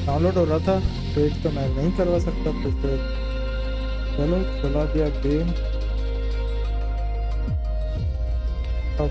Download हो रहा था, वेट तो मैं नहीं करवा सकता कुछ देर। चलो चला दिया गेम। अब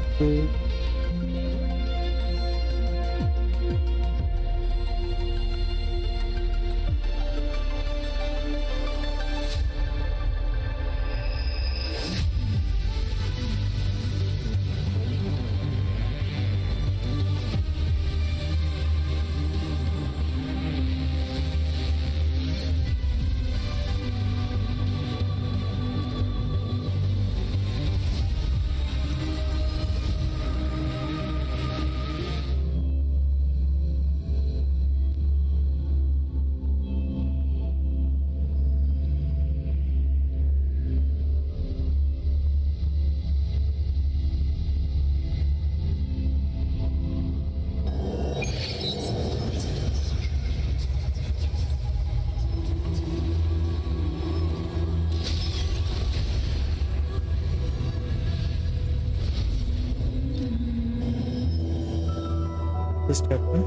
step में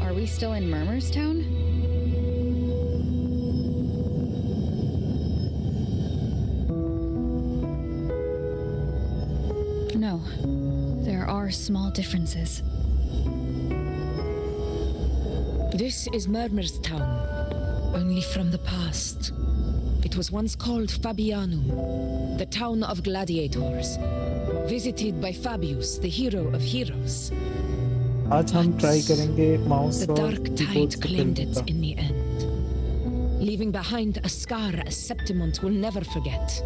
Are we still in Murmurstown? No, there are small differences. This is Murmurstown, only from the past. It was once called Fabianum, the town of gladiators, visited by Fabius, the hero of heroes. आज हम try करेंगे mouse The और dark keyboard tide से claimed खेलने it का। in the end, leaving behind a scar a Septimont will never forget.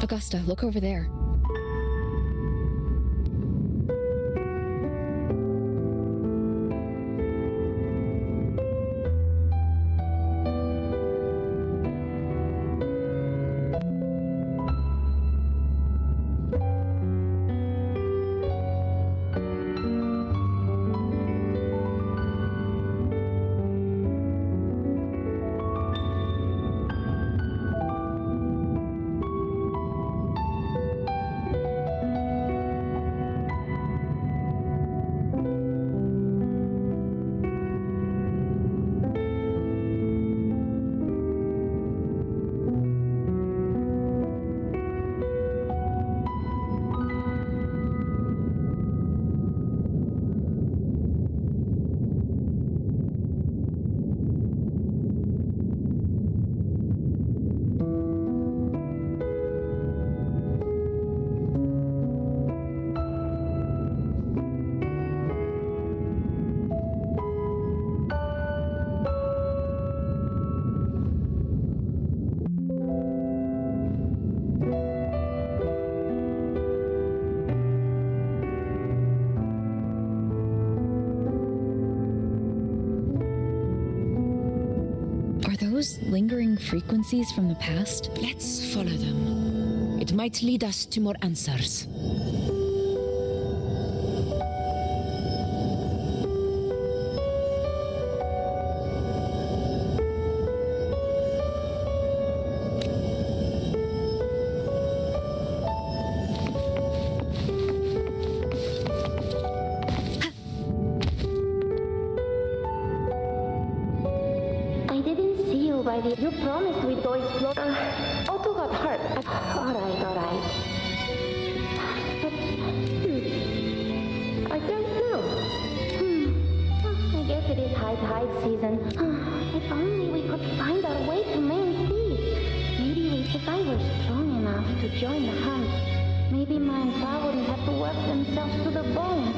Augusta, look over there. Those lingering frequencies from the past? Let's follow them. It might lead us to more answers. You promised we'd go explore. Otto got hurt. Alright. But, I don't know. I guess it is high tide season. If only we could find our way to Main Sea. Maybe if I were strong enough to join the hunt, maybe my Pa wouldn't have to work themselves to the bone.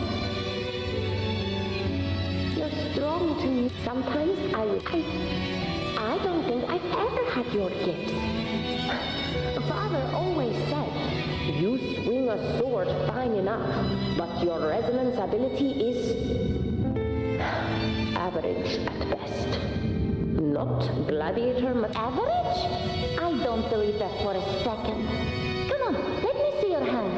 You're strong to me. Sometimes I don't think I've ever had your gifts. Father always said, you swing a sword fine enough, but your resonance ability is average at best. Not gladiator average? I don't believe that for a second. Come on, let me see your hand.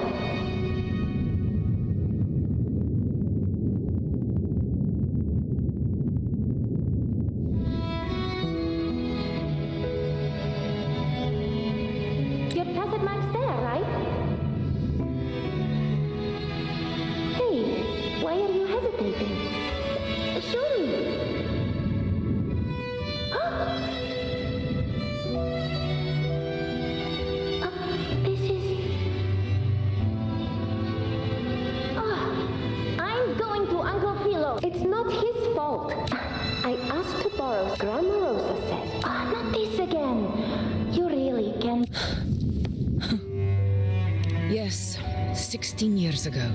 Your tacit mark's there, right? Hey, why are you hesitating? Show me. This is... I'm going to Uncle Philo. It's not his fault. I asked to borrow. Grandma Rosa said. Not this again. You really can... Yes, 16 years ago.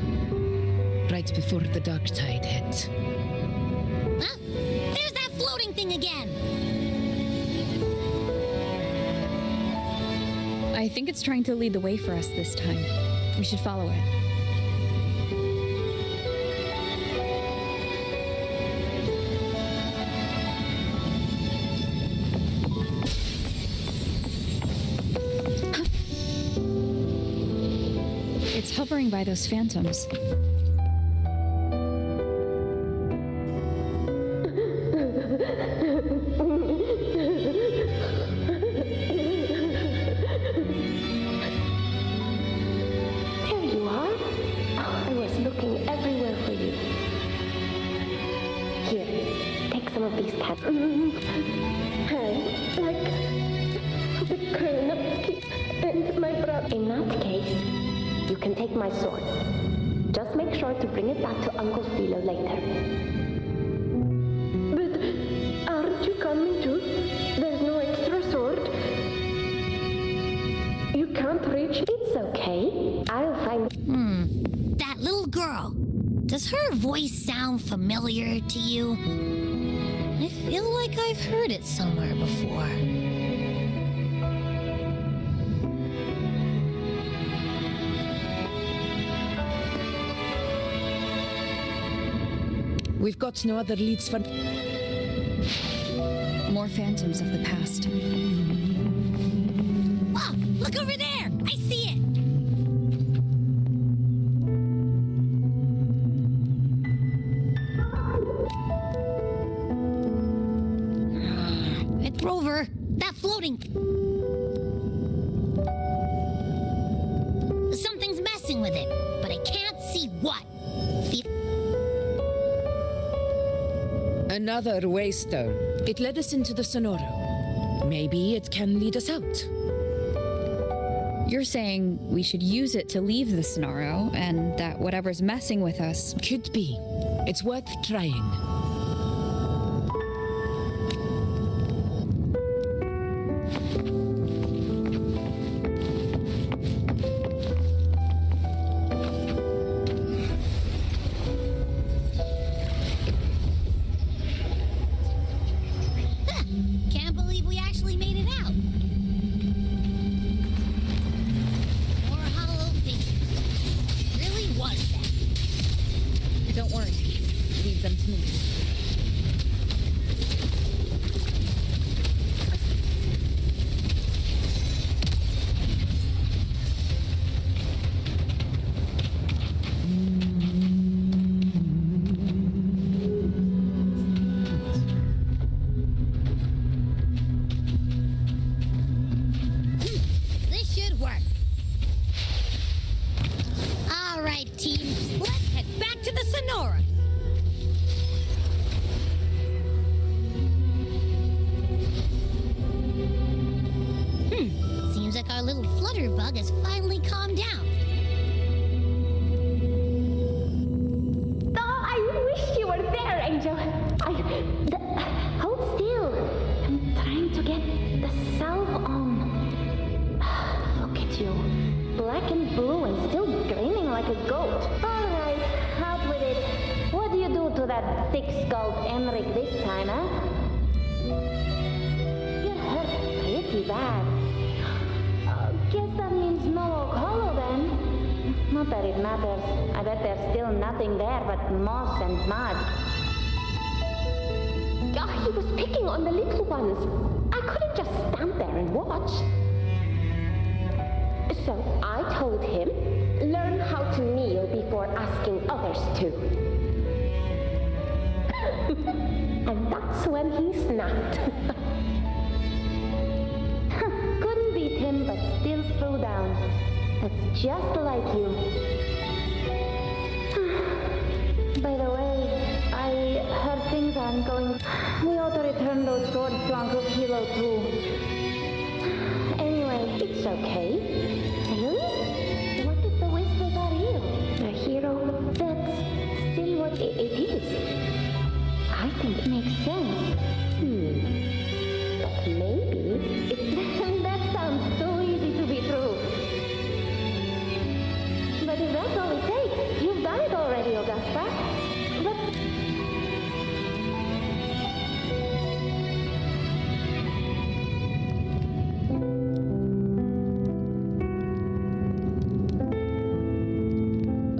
Right before the dark tide hit. Huh? There's that floating thing again! I think it's trying to lead the way for us this time. We should follow it. It's hovering by those phantoms. There you are. I was looking everywhere for you. Here, take some of these tabs. Like the Kernopski and my brother. In that case, you can take my sword. Just make sure to bring it back to Uncle Philo later. But aren't you coming too? There's no extra sword. You can't reach. It's okay. I'll find. That little girl. Does her voice sound familiar to you? I feel like I've heard it somewhere before. We've got no other leads for... More phantoms of the past. Oh, look over there! I see it! It's Rover. That floating... Something's messing with it, but I can't see what. Another waystone. It led us into the Sonoro. Maybe it can lead us out. You're saying we should use it to leave the Sonoro, and that whatever's messing with us... Could be. It's worth trying. Can't believe we actually made it out. More hollow figures. Really was that. Don't worry. Leave them to me. This should work. All right, team. Let's head back to the Sonora. Seems like our little flutterbug has finally calmed down. Oh, I wish you were there, Angel. Hold still. I'm trying to get the salve on. Look at you. Black and blue and still grinning like a goat. All right, out with it. What do you do to that thick-skulled Emmerich this time, huh? You're hurt pretty bad. Guess that means no oak hollow then. Not that it matters. I bet there's still nothing there but moss and mud. He was picking on the little ones. I couldn't just stand there and watch. So I told him, learn how to kneel before asking others to. And that's when he snapped. Couldn't beat him, but still threw down. That's just like you. By the way, I heard things aren't going. We ought to return those swords to Uncle Hilo too. Anyway, it's okay. Really? What if the whispers are real? A hero? That's still what it is. I think it makes sense. But maybe that sounds so easy to be true. But if that's all it takes, you've done it already, Augusta. But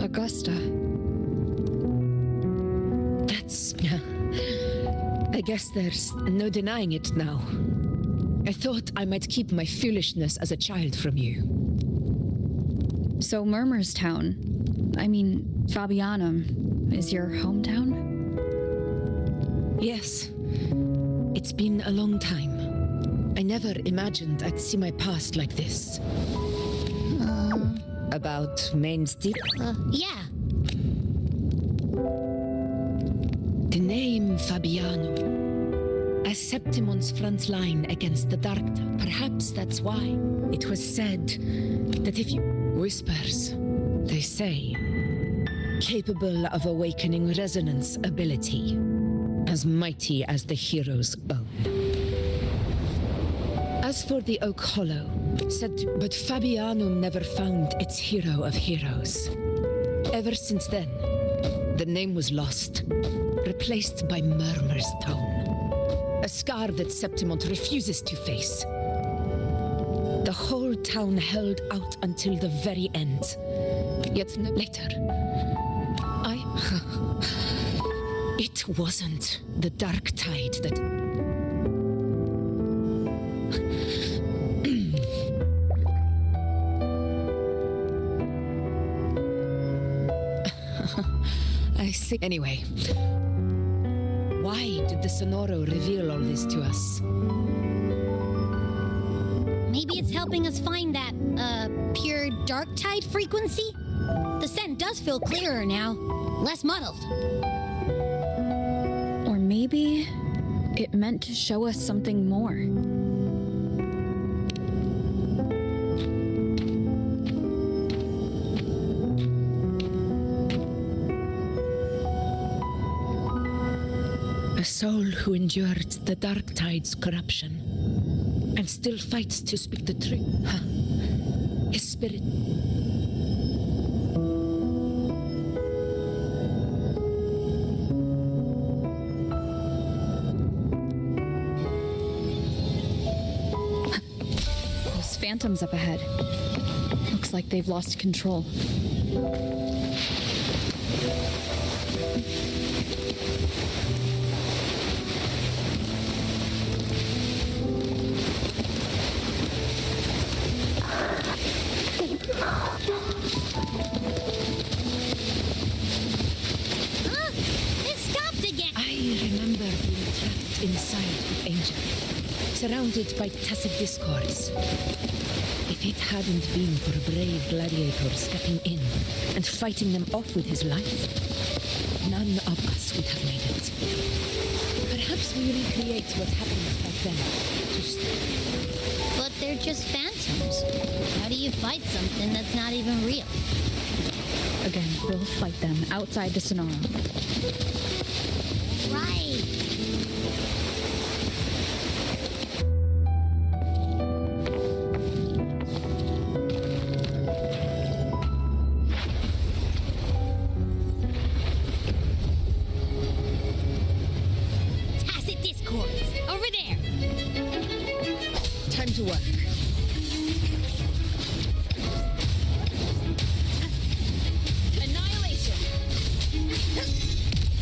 Augusta. That's... I guess there's no denying it now. I thought I might keep my foolishness as a child from you. So Murmurstown, Fabianum, is your hometown? Yes. It's been a long time. I never imagined I'd see my past like this. About Main Steep? Yeah. The name Fabianum. As Septimon's front line against the Dark Tower. Perhaps that's why it was said that if you... Whispers, they say. Capable of awakening resonance ability. As mighty as the hero's own. As for the Oak Hollow, said, but Fabianum never found its hero of heroes. Ever since then, the name was lost, replaced by Murmurstown. A scar that Septimont refuses to face. The whole town held out until the very end. Yet later, It wasn't the dark tide that... I see. Anyway, why did the Sonoro reveal all this to us? Maybe it's helping us find that, pure dark tide frequency? The scent does feel clearer now. Less muddled. Or maybe it meant to show us something more. A soul who endured the dark tide's corruption and still fights to speak the truth. His spirit... Those phantoms up ahead. Looks like they've lost control. It stopped again! I remember being trapped inside with Angel, surrounded by tacit discords. If it hadn't been for a brave gladiator stepping in and fighting them off with his life, none of us would have made it. Perhaps we recreate what happened back then to stop. But they're just phantoms. How do you fight something that's not even real? Again, we'll fight them outside the Sonoro. Right. Tacit discords. Over there. Time to work. Annihilation.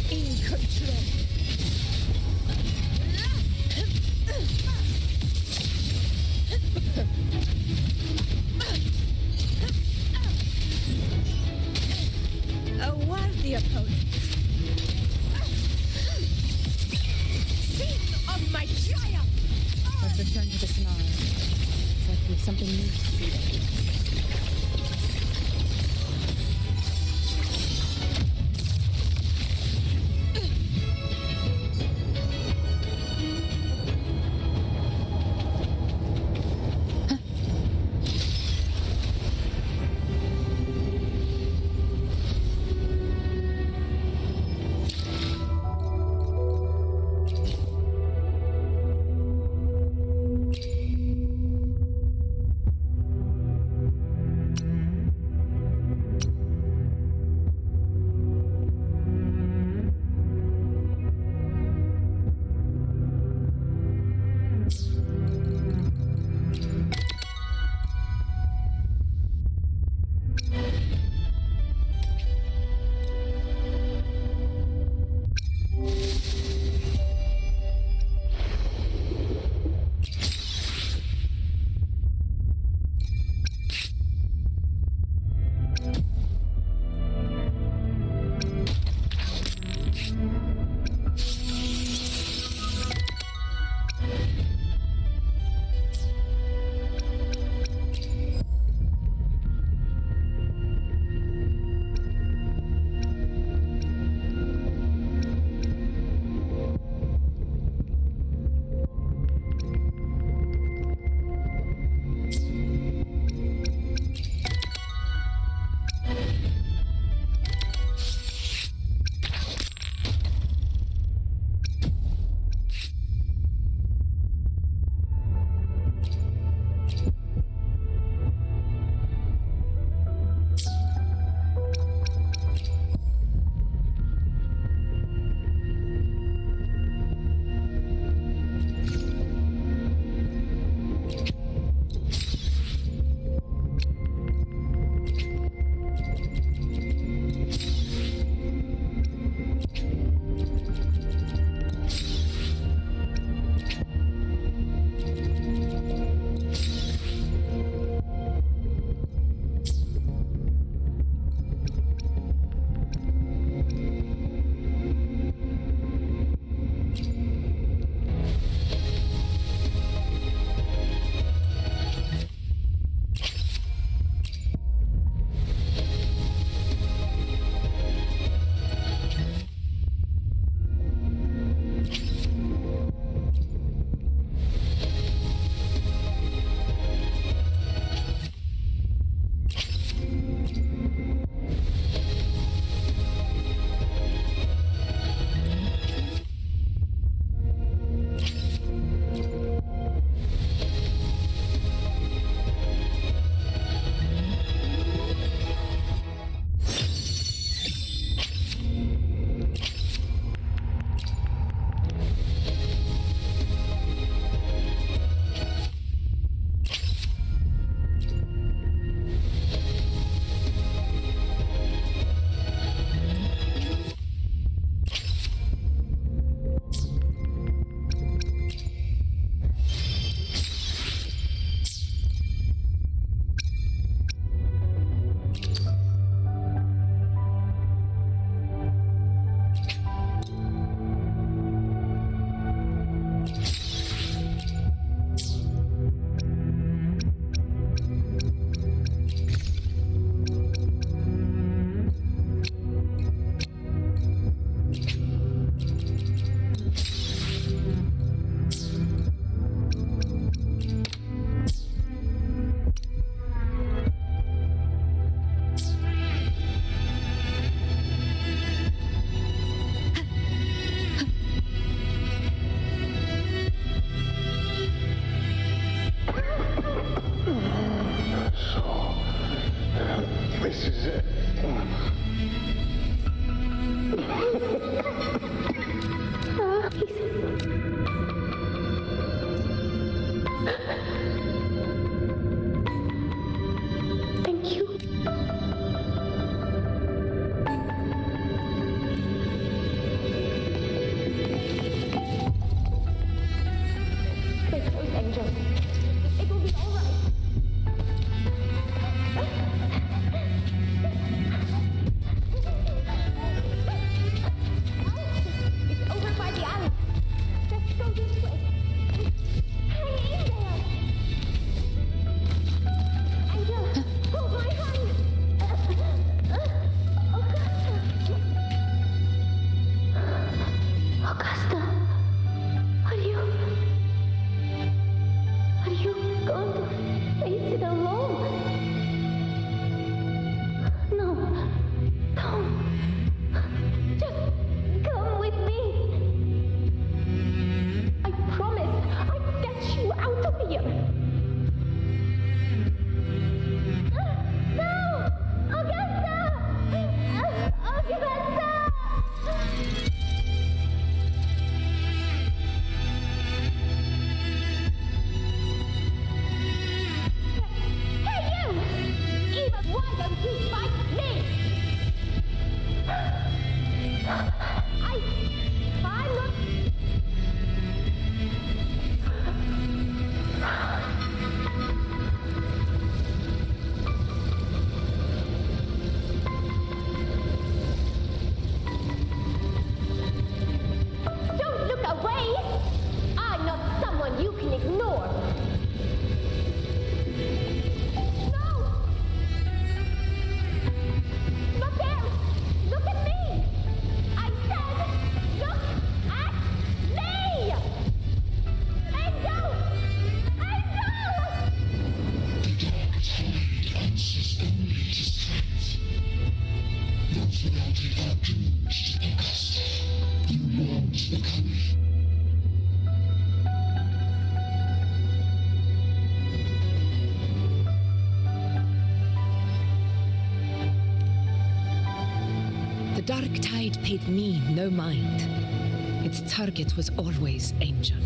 In control. Let's return to the Sonara. It's like we have something new to see there. It's over by the alley. Let's go this way. Hurry! face it alone. No, don't. Just come with me. I promise I'll get you out of here. No! Augusta! Augusta! Hey, you! Eva, why don't you fight me? I'm not... Don't look away! I'm not someone you can ignore. No! Look there! Look at me! I said, look at me! Angel! Angel! The dark tide paid me no mind. Its target was always Angel.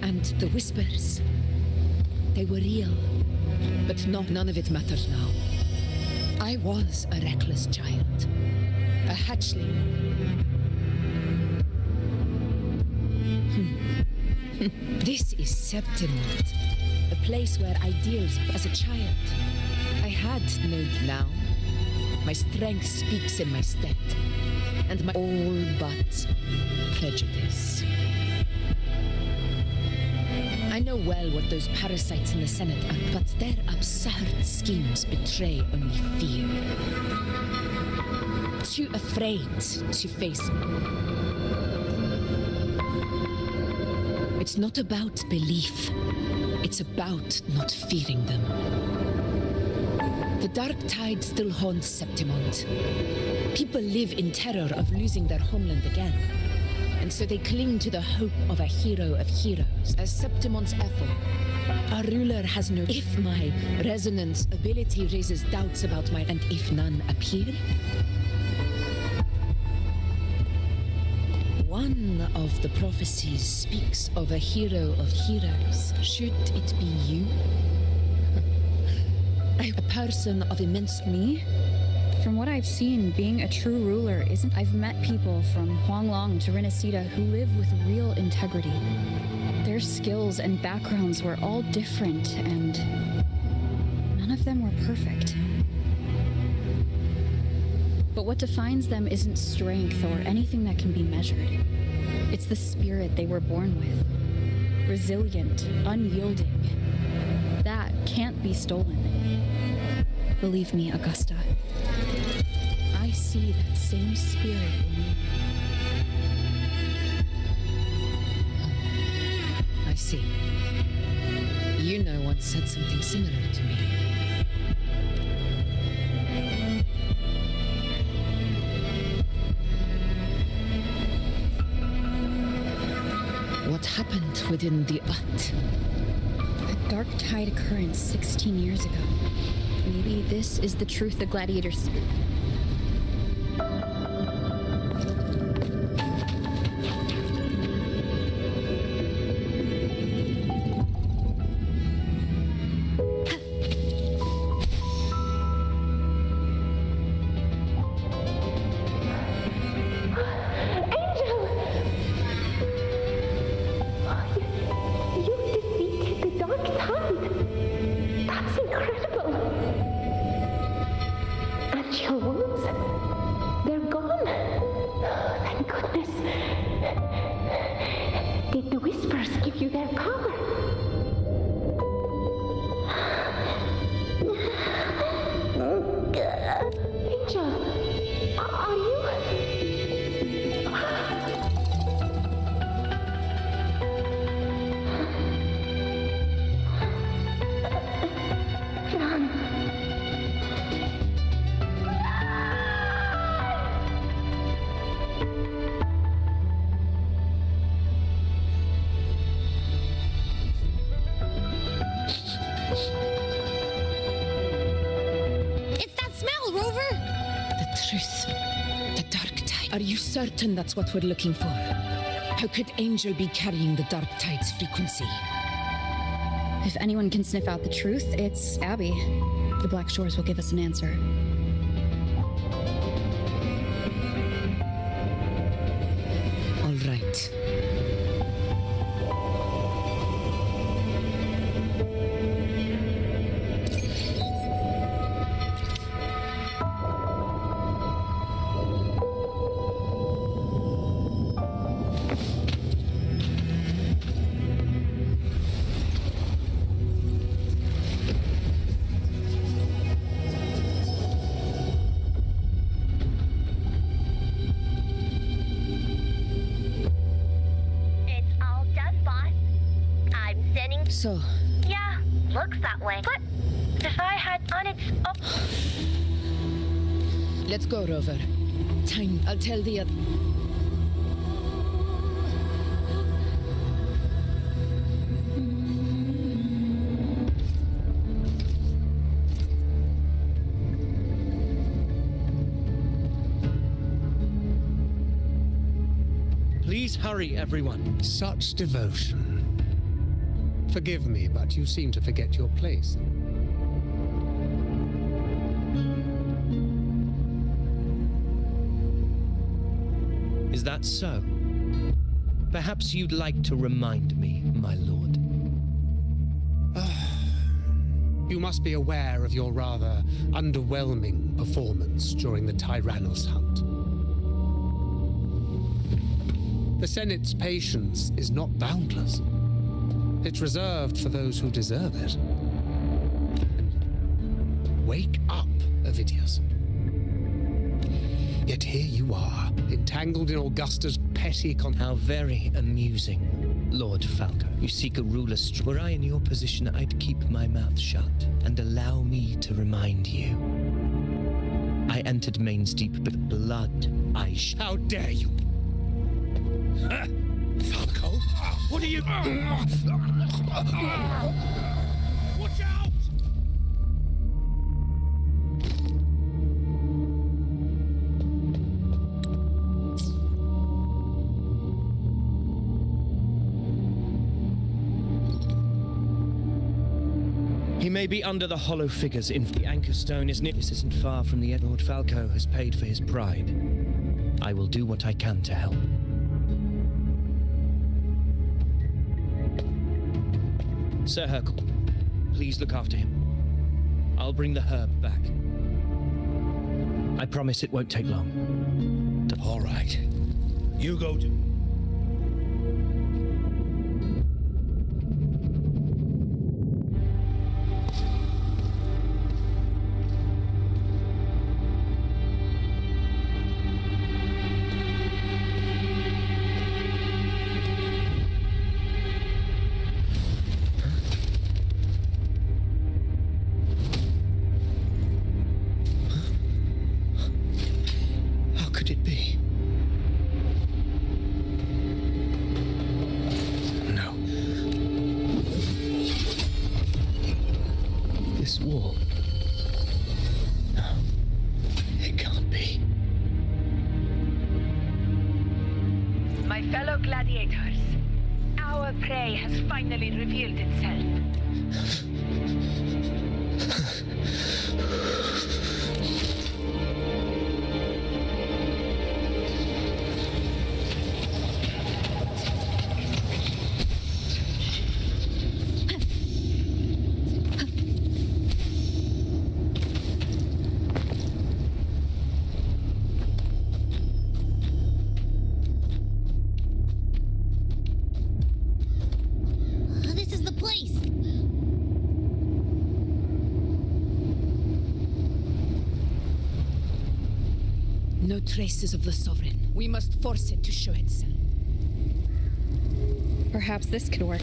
And the whispers, they were real. But none of it matters now. I was a reckless child. A hatchling. This is Septimont. A place where ideals as a child. I had no now. My strength speaks in my stead, and my all but prejudice. I know well what those parasites in the Senate are, but their absurd schemes betray only fear. Too afraid to face me. It's not about belief. It's about not fearing them. The dark tide still haunts Septimont. People live in terror of losing their homeland again. And so they cling to the hope of a hero of heroes. As Septimont's echo, our ruler has no... If my resonance ability raises doubts about my... And if none appear? One of the prophecies speaks of a hero of heroes. Should it be you? A person of immense... Me? From what I've seen, being a true ruler isn't... I've met people from Huanglong to Renacida who live with real integrity. Their skills and backgrounds were all different, and none of them were perfect. But what defines them isn't strength or anything that can be measured. It's the spirit they were born with. Resilient, unyielding. That can't be stolen. Believe me, Augusta. I see that same spirit in you. I see. You know once said something similar to me. What happened within the Ut? A dark tide occurrence 16 years ago. Maybe this is the truth the gladiators speak. Your wounds, they're Are you certain that's what we're looking for? How could Angel be carrying the Dark Tide's frequency? If anyone can sniff out the truth, it's Abby. The Black Shores will give us an answer. All right. So, Yeah, looks that way. But if I had on its up. let's go, Rover. Time, I'll tell the other. Please hurry, everyone. Such devotion. Forgive me, but you seem to forget your place. Is that so? Perhaps you'd like to remind me, my lord. You must be aware of your rather underwhelming performance during the Tyrannos hunt. The Senate's patience is not boundless. It's reserved for those who deserve it. And wake up, Ovidius. Yet here you are, entangled in Augusta's petty How very amusing, Lord Falco. You seek a ruler. Were I in your position, I'd keep my mouth shut and allow me to remind you. I entered Main's Deep with blood. How dare you! Falco? What are you... Watch out! He may be under the hollow figures in the anchor stone is near. This isn't far from the Lord Falco has paid for his pride. I will do what I can to help. Sir Hercule, please look after him. I'll bring the herb back. I promise it won't take long. All right. You go to... No traces of the Sovereign. We must force it to show itself. Perhaps this could work.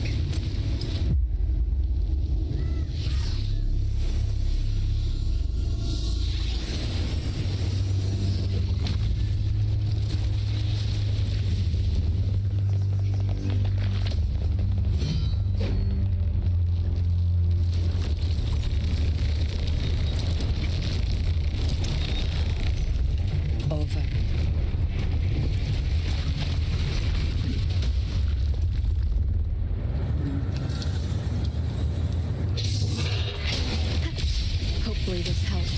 Over. Hopefully this helps.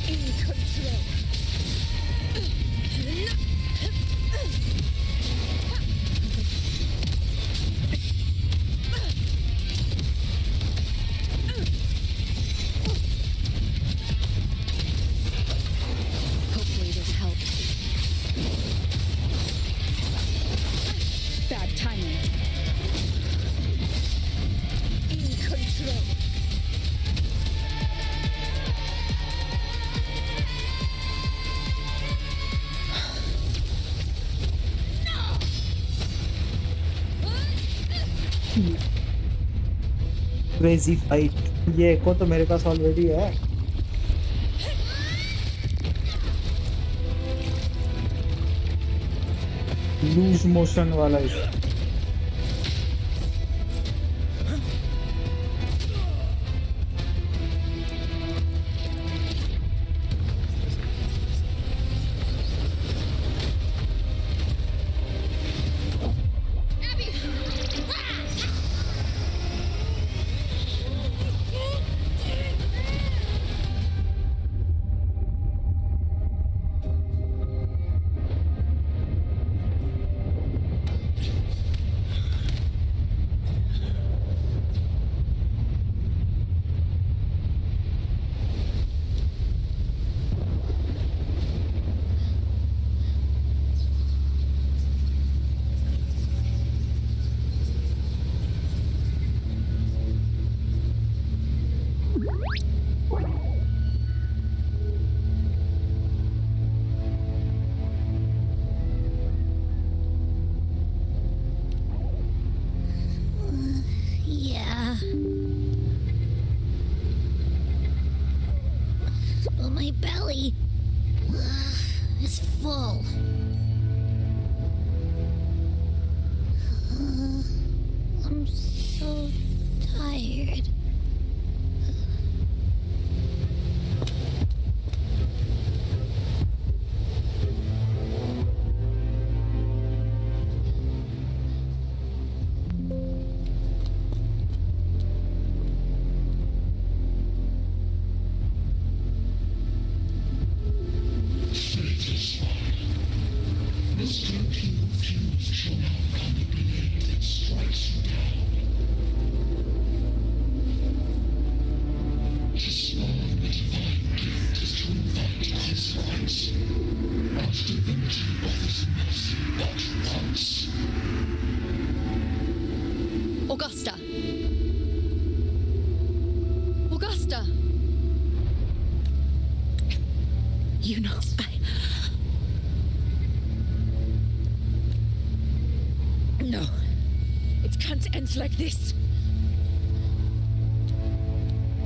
In control. Hopefully this helps. Bad timing. In control. Crazy fight, ये एको तो मेरे पास already है। Loose motion वाला issue. Yeah. But my belly is full. I'm so tired. Augusta! Augusta! You know, No. It can't end like this.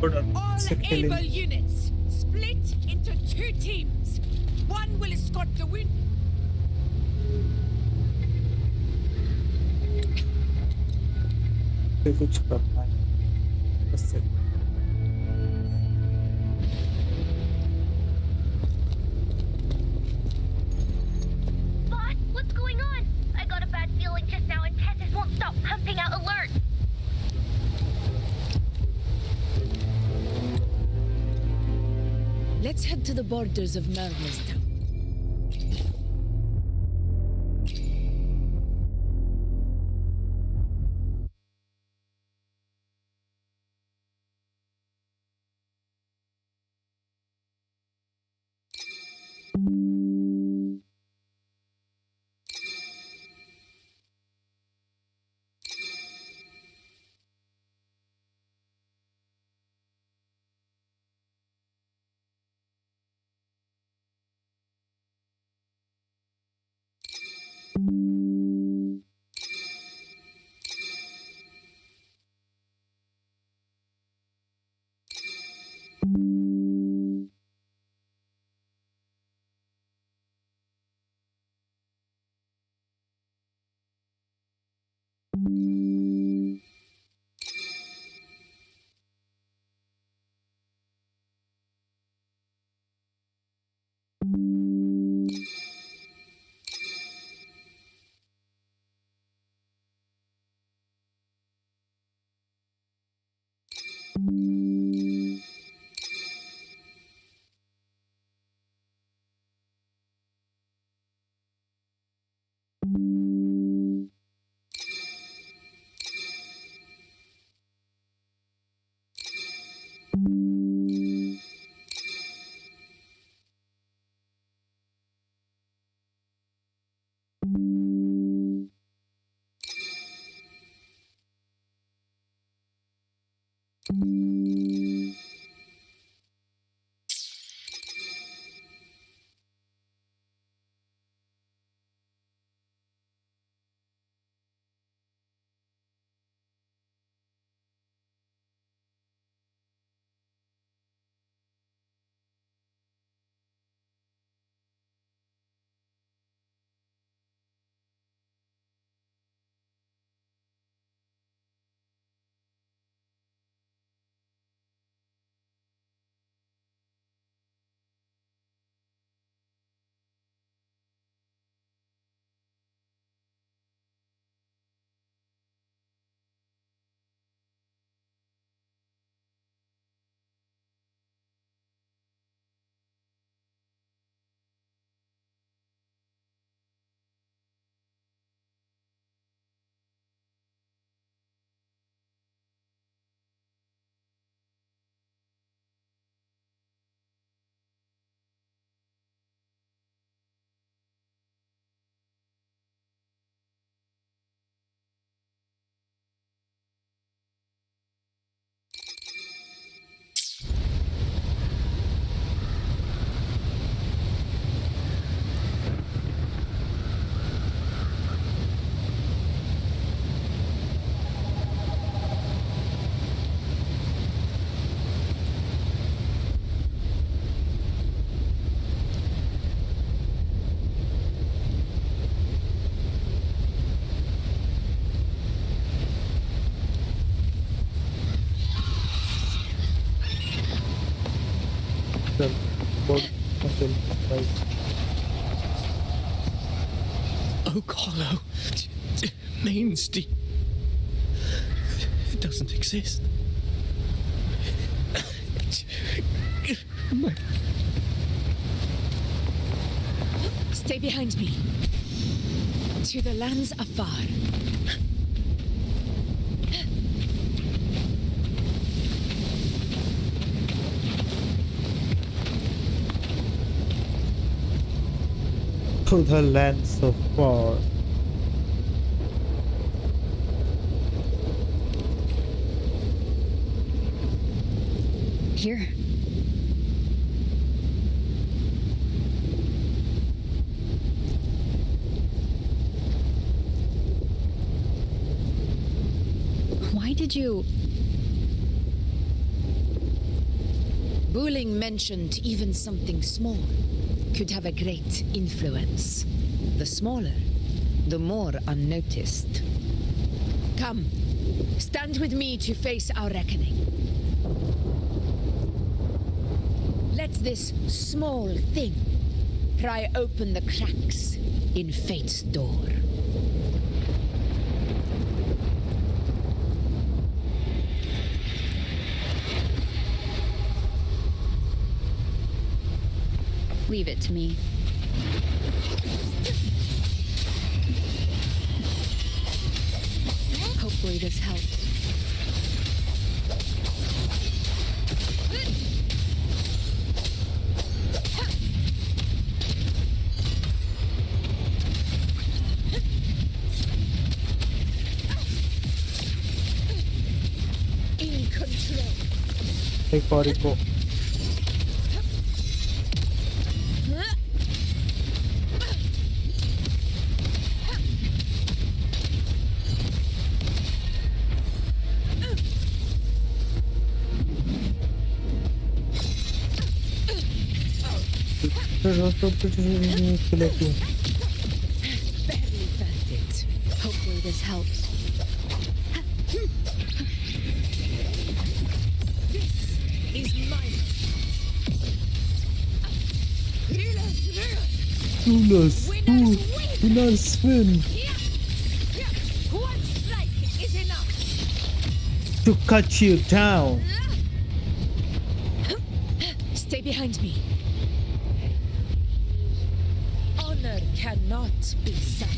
All Killing. able units, split into 2 teams. One will escort the wounded. पे कुछ करना है बस से। Boss, what's going on? I got a bad feeling just now and Tessus won't stop pumping out alerts. Let's head to the borders of Narmerstown. Board until right. Oak Hollow. Mainstay. It doesn't exist. Stay behind me. To the lands afar. To the lands of far. Here. Why did you... Buling mentioned even something small could have a great influence. The smaller, the more unnoticed. Come, stand with me to face our reckoning. Let this small thing pry open the cracks in fate's door. Leave it to me. Hopefully this helps. In control. Take body go. Barely felt it. Hopefully this helps. This is mine. Rulers swim One strike is enough. to cut you down. Stay behind me. Honor cannot be said.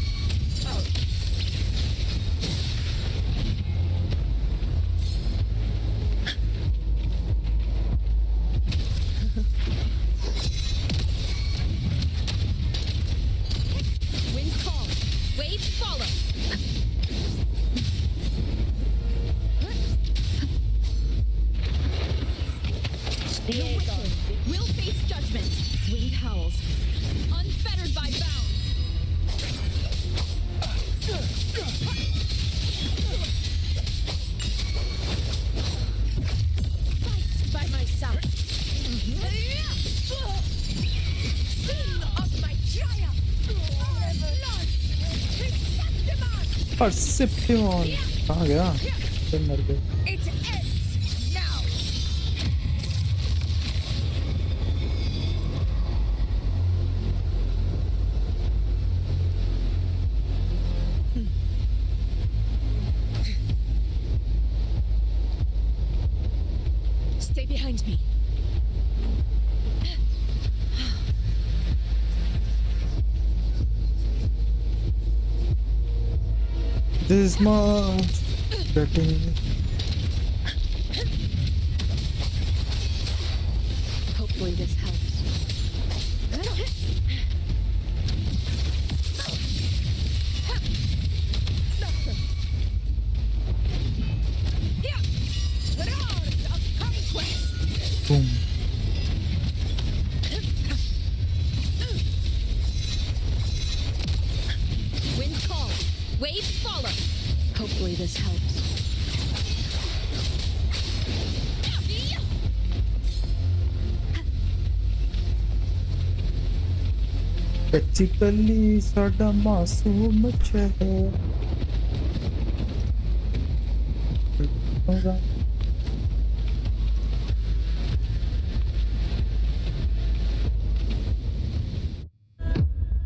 Wind calm. Waves follow. We'll face judgment. Wind howls. Unfettered by bounds. Fight by myself. Sin of my triumph. Blood. Perceptimon. परसेप्टिमॉन कहाँ गया? फिर मर गए. It ends now. Stay behind me. This much getting Hopefully this helps. Roars of conquest. boom. Wind calm. Waves follow. Hopefully this helps. Practically साडा मासूम चेहरा.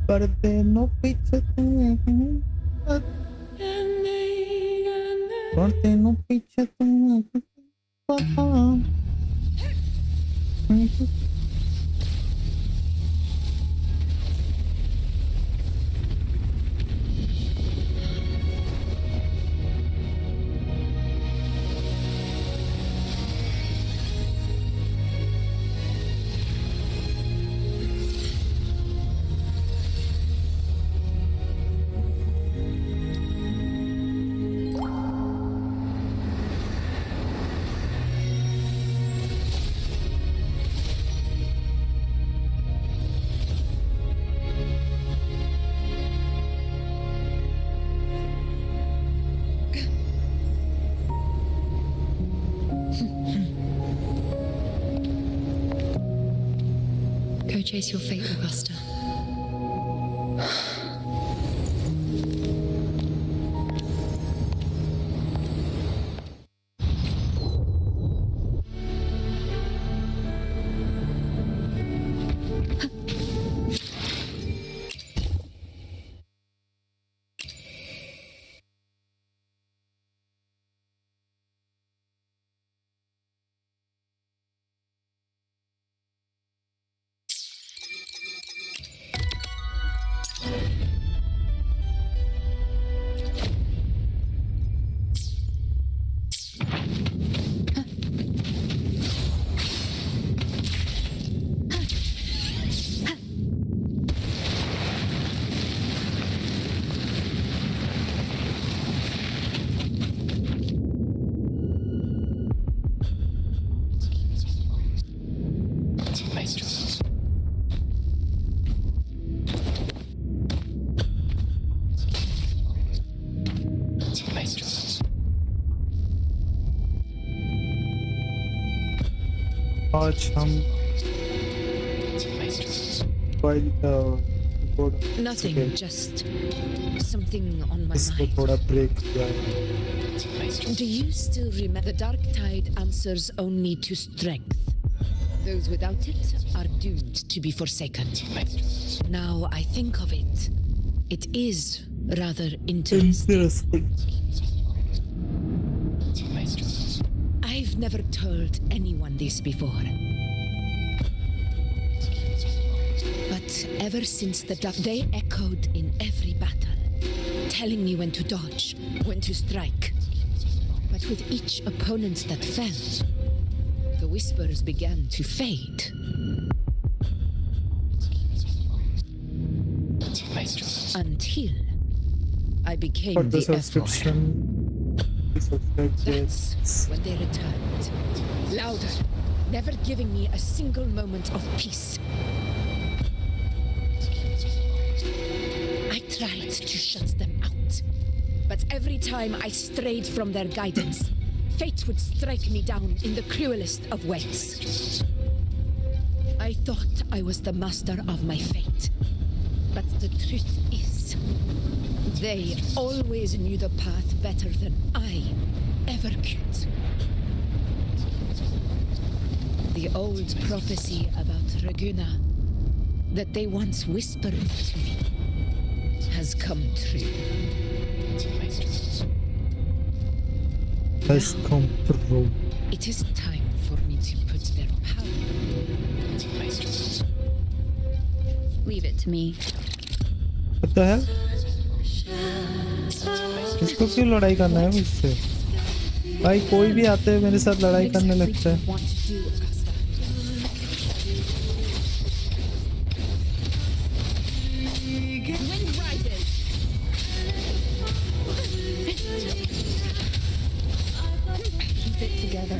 पर्दे no पीछे पर्दे नो पीछे पता. Go chase your fate, Augusta. आज हम Nothing, just something on my इसको mind. थोड़ा ब्रेक दिया है. Do you still remember? The dark tide answers only to strength. Those without it are doomed to be forsaken. Now I think of it, it is rather interesting. I've never told anyone this before. But ever since the dark, they echoed in every battle, telling me when to dodge, when to strike. But with each opponent that fell, the whispers began to fade. Until I For became the the Ephor. subscription, please subscribe. That's Yes. when they returned. Louder, never giving me a single moment of peace. I tried to shut them out, but every time I strayed from their guidance, fate would strike me down in the cruelest of ways. I thought I was the master of my fate, but the truth is, they always knew the path better than I ever could. The old prophecy about Raguna that they once whispered to me has come true. Has come true. It is time for me to put their power. Leave it to me. What the hell? इसको क्यों लड़ाई करना है मुझसे? भाई कोई भी आते हैं मेरे साथ लड़ाई करने लगता है. Want to do, Augusta. Wind rises. Keep it together.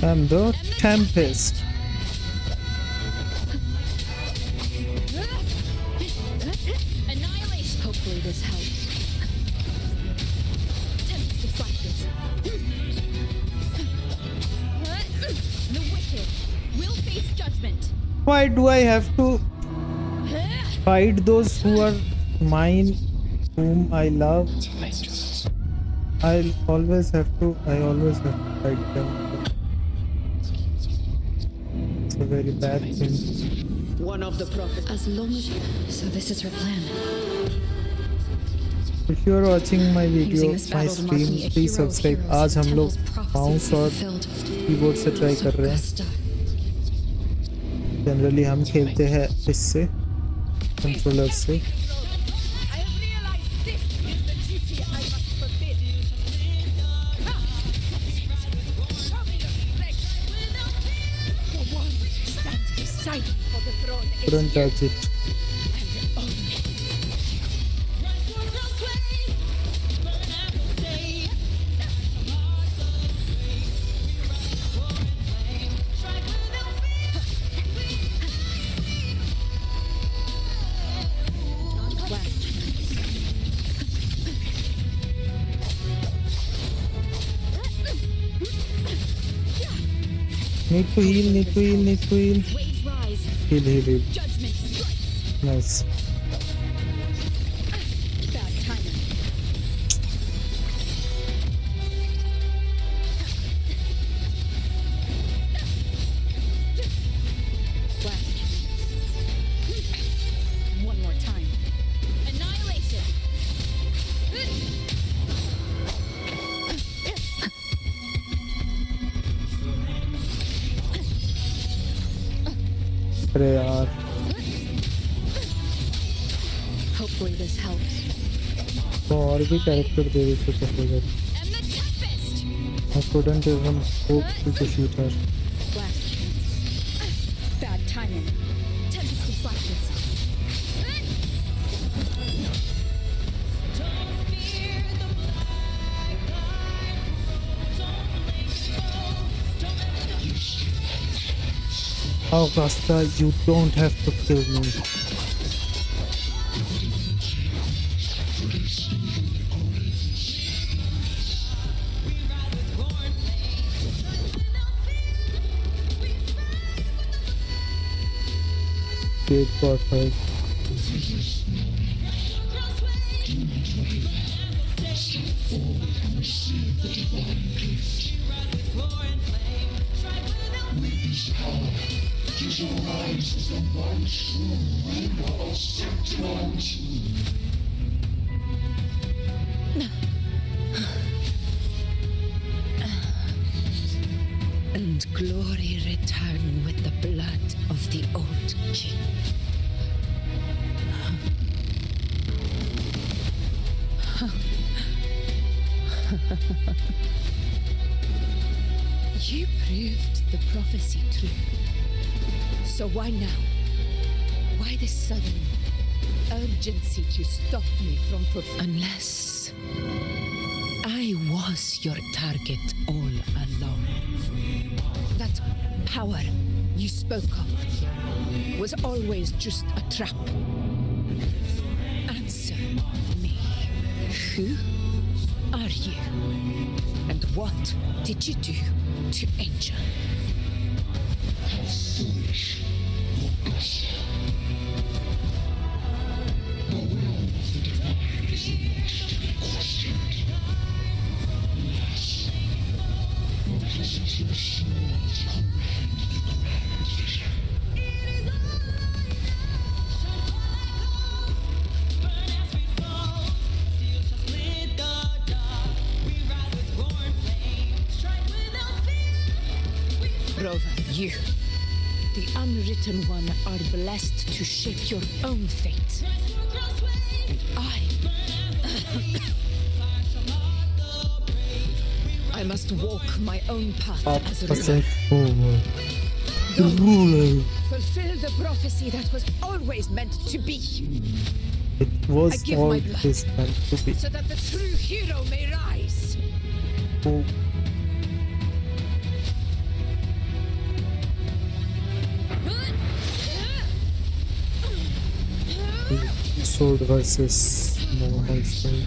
I'm the Tempest. Annihilation. Hopefully this helps. Tempest of flashes. The wicked will face judgment. Why do I have to fight those who are mine, whom I love? I always have to fight them. It's a very bad thing. One of the prophets. As long as. So this is her plan. If you are watching my video, Using this my battle to mark me stream, a please hero of subscribe. heroes. आज हम लोग Temple's prophecy mouse और fulfilled. Keyboard से try कर रहे हैं. Augusta. Generally हम खेलते हैं इससे, कंट्रोलर से. I have realized this is the duty I must fulfill. Show me your strength. The one stands beside me for the throne is Couldn't touch it. and only. Need to heal, need to heal, need to heal. Waves rise. Heal, heal, heal. Judgment strikes. Nice. Bad timing. Last chance. One more time. Annihilation. अरे यार, Hopefully this helps. तो और भी character दे देते तो हो जाता. And the tempest. I couldn't even hope to defeat her. Last chance. Bad timing. Tempest of flashes. Augusta, you don't have to kill me. Great got her. glory return with the blood of the old king. You proved the prophecy true. So why now? Why this sudden urgency to stop me from unless I was your target all along. That power you spoke of was always just a trap. Answer me. Who are you? And what did you do to Angel? Rover, you, the unwritten one, are blessed to shape your own fate. And I must walk my own path as a ruler. Fulfill the prophecy that was always meant to be. It was I give my blood always meant to be. so that the true hero may rise. Oh. Sword versus normal sword.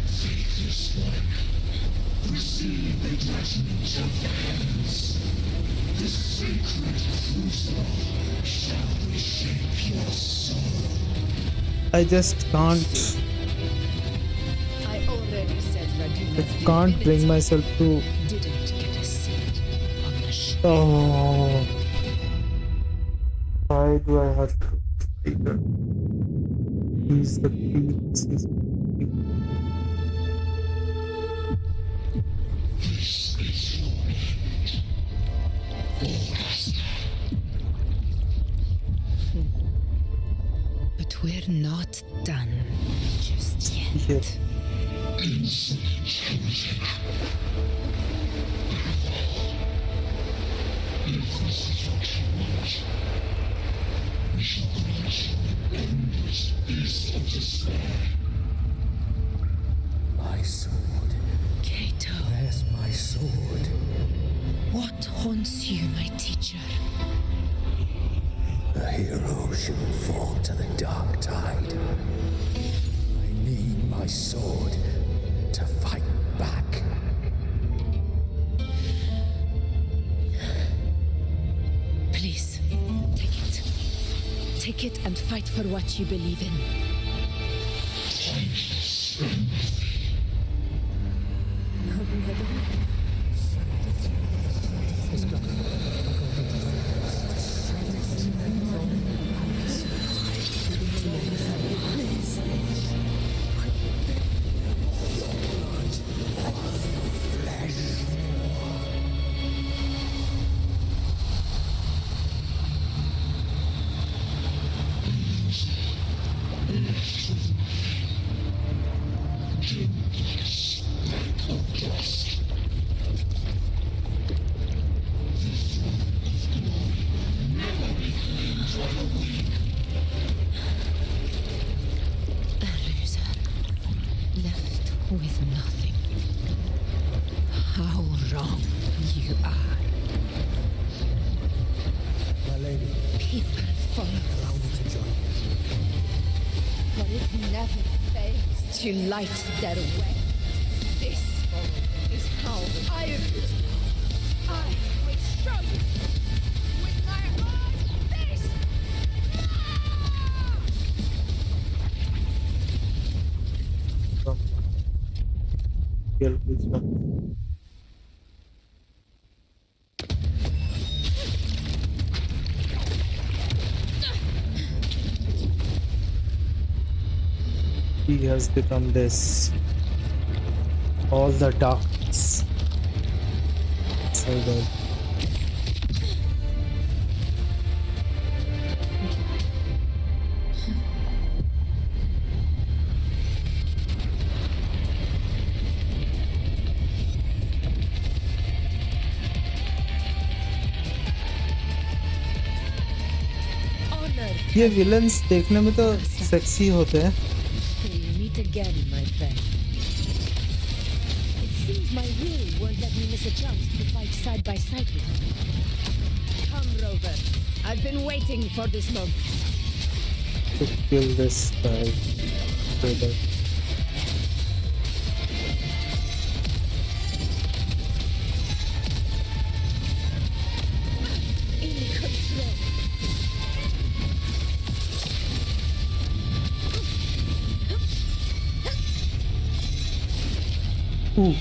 I just can't. I already said that I can't bring myself to. didn't get a seat on the ship. Oh. Why do I have to fight her? He's the prince. But we're not done just yet. Yeah. My sword. Kato, Where's my sword? what haunts you, my teacher? A hero shouldn't fall to the dark tide. I need my sword to fight back. Please, take it. Take it and fight for what you believe in. Left with nothing. How wrong you are. My lady, People follow, allow me to join you. but it never fails to light their way. This is how I rule. I will show you with my own face. Real wisdom. He has become this. All the darkness. So good. ये villains देखने में तो sexy होते हैं. We meet again, my friend. It seems my will won't let me miss a chance to fight side by side with you. Come, Rover. I've been waiting for this moment. To kill this guy. Brother. In control. Ooh.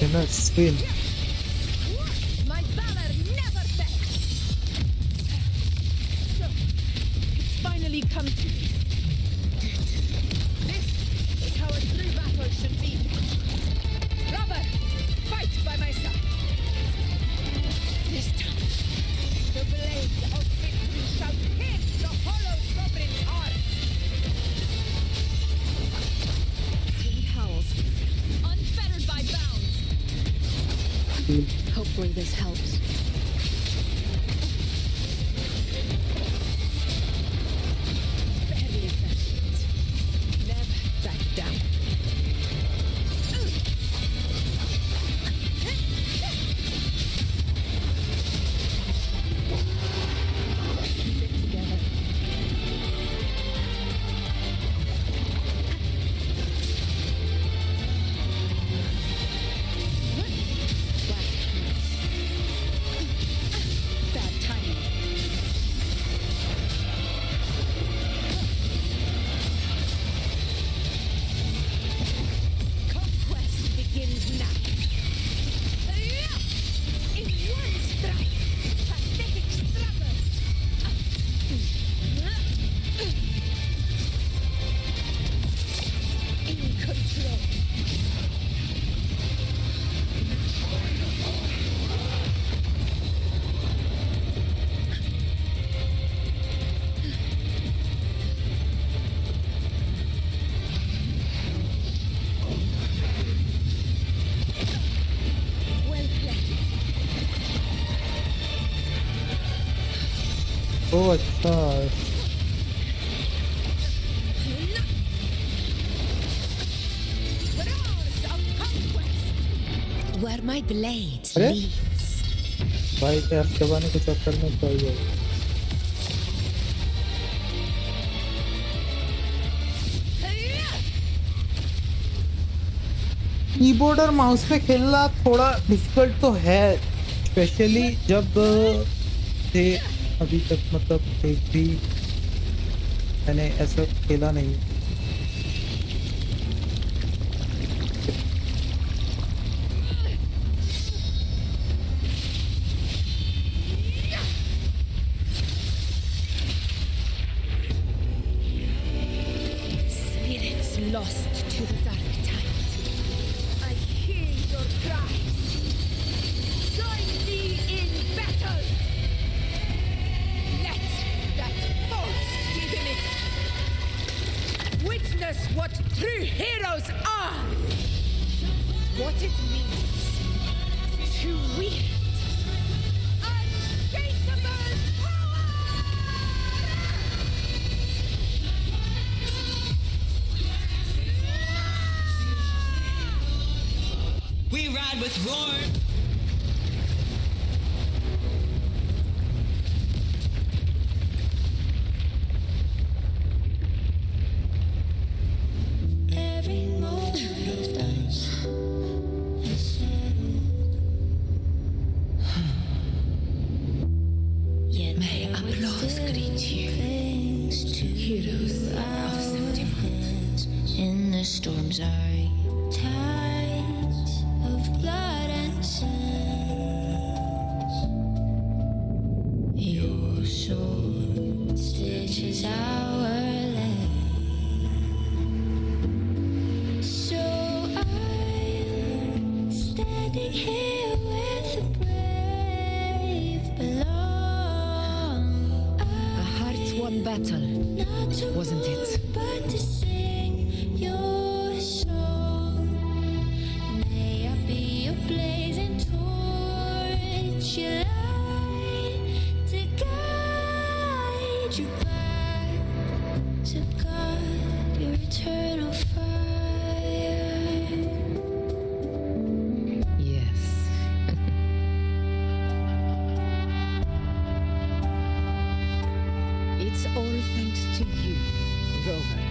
Winners win. My valor never fails. So, it's finally come to this. This is how a true battle should be. Robert, fight by my side. This time, the blade of victory shall pierce the hollow sovereign's heart. King howls, unfettered by bounds. Hopefully this helps. Barely fast. Never back down. Keep it together. Bad timing. Conquest begins now. In one strike, pathetic struggle. In control. Well played. Oh, अच्छा. Roars of conquest. Where my blade अरे? leads. भाई यार दबाने के चक्कर में चाहिए. Keyboard और माउस पे खेलना थोड़ा डिफिकल्ट तो है, स्पेशली जब थे अभी तक, मतलब एक भी मैंने ऐसा खेला नहीं. Spirits lost to the dark tide. I hear your cries. Join me in battle. Let that force within it witness what true heroes are. What it means to wield unshakable power. We ride with roar. Every moment Yet May applause greet you, heroes of September. in the storms are tides of blood and sand. one battle, wasn't it? But to sing your song, may I be your blazing torch, your light to guide you back to God, your eternal fire. Yes. It's all thanks to you, Rover,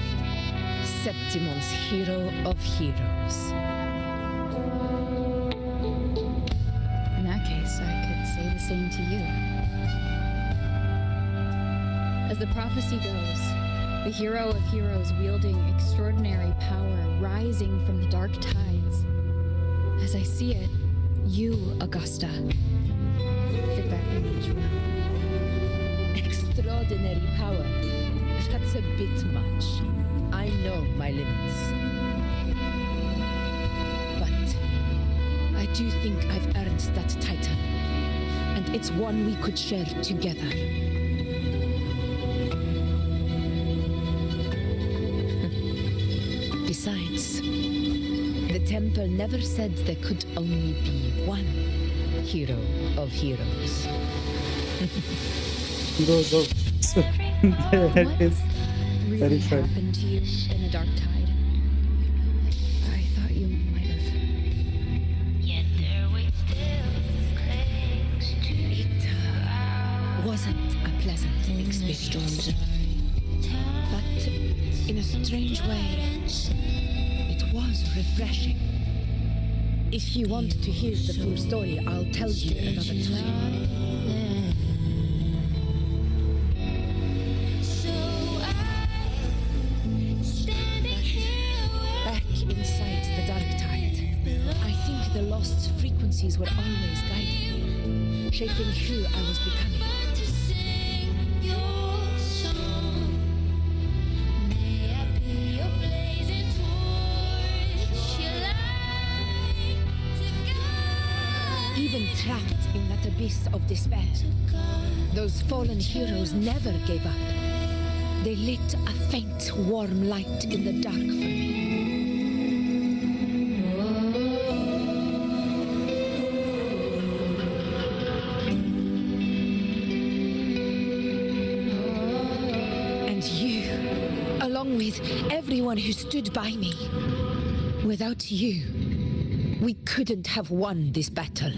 Septimon's hero of heroes. In that case, I could say the same to you. As the prophecy goes, the hero of heroes wielding extraordinary power rising from the dark tides. As I see it, you, Augusta, fit that image well. Extraordinary power. That's a bit much. I know my limits. But I do think I've earned that title. And it's one we could share together. Besides, the temple never said there could only be one hero of heroes. Heroes of that is Really very funny. happened to you in the dark tide? I thought you might have. Yet there we still clings to It wasn't a pleasant experience. But in a strange way, it was refreshing. If you want to hear the full story, I'll tell you another time. So I'm standing here Back inside the dark tide, I think the lost frequencies were always guiding me, shaping who I was becoming. to sing your song. May I be your blazing torch, your light to guide Even trapped in that abyss of despair, those fallen heroes never gave up. They lit a faint, warm light in the dark for me. And you, along with everyone who stood by me. Without you, we couldn't have won this battle.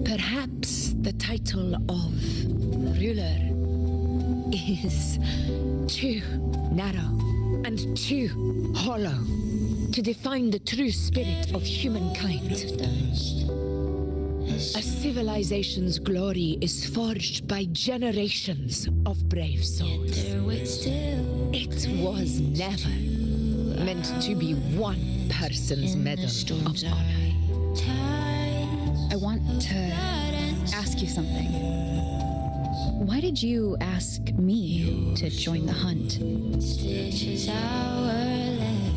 Perhaps the title of ruler is too narrow and too hollow to define the true spirit of humankind. A civilization's glory is forged by generations of brave souls. It was never meant to be one person's medal of honor. I want to ask you something. Why did you ask me to join the hunt? stitches our land.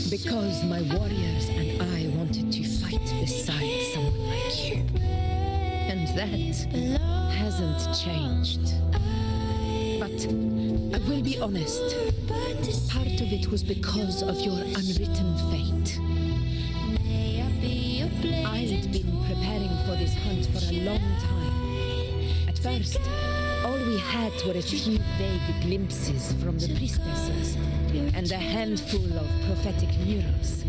Because my warriors and I wanted to fight beside someone like you. And that hasn't changed. But I will be honest, part of it was because of your unwritten fate. May I be your I'd been preparing for this hunt for a long time. At first, all we had were a few vague glimpses from the priestesses and a handful of prophetic murals.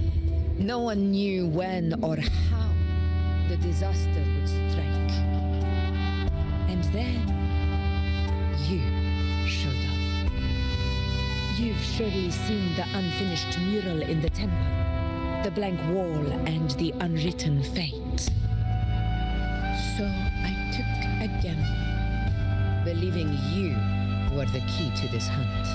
No one knew when or how the disaster would strike. And then you showed up. You've surely seen the unfinished mural in the temple, the blank wall and the unwritten fate. So I took a gamble, believing you were the key to this hunt.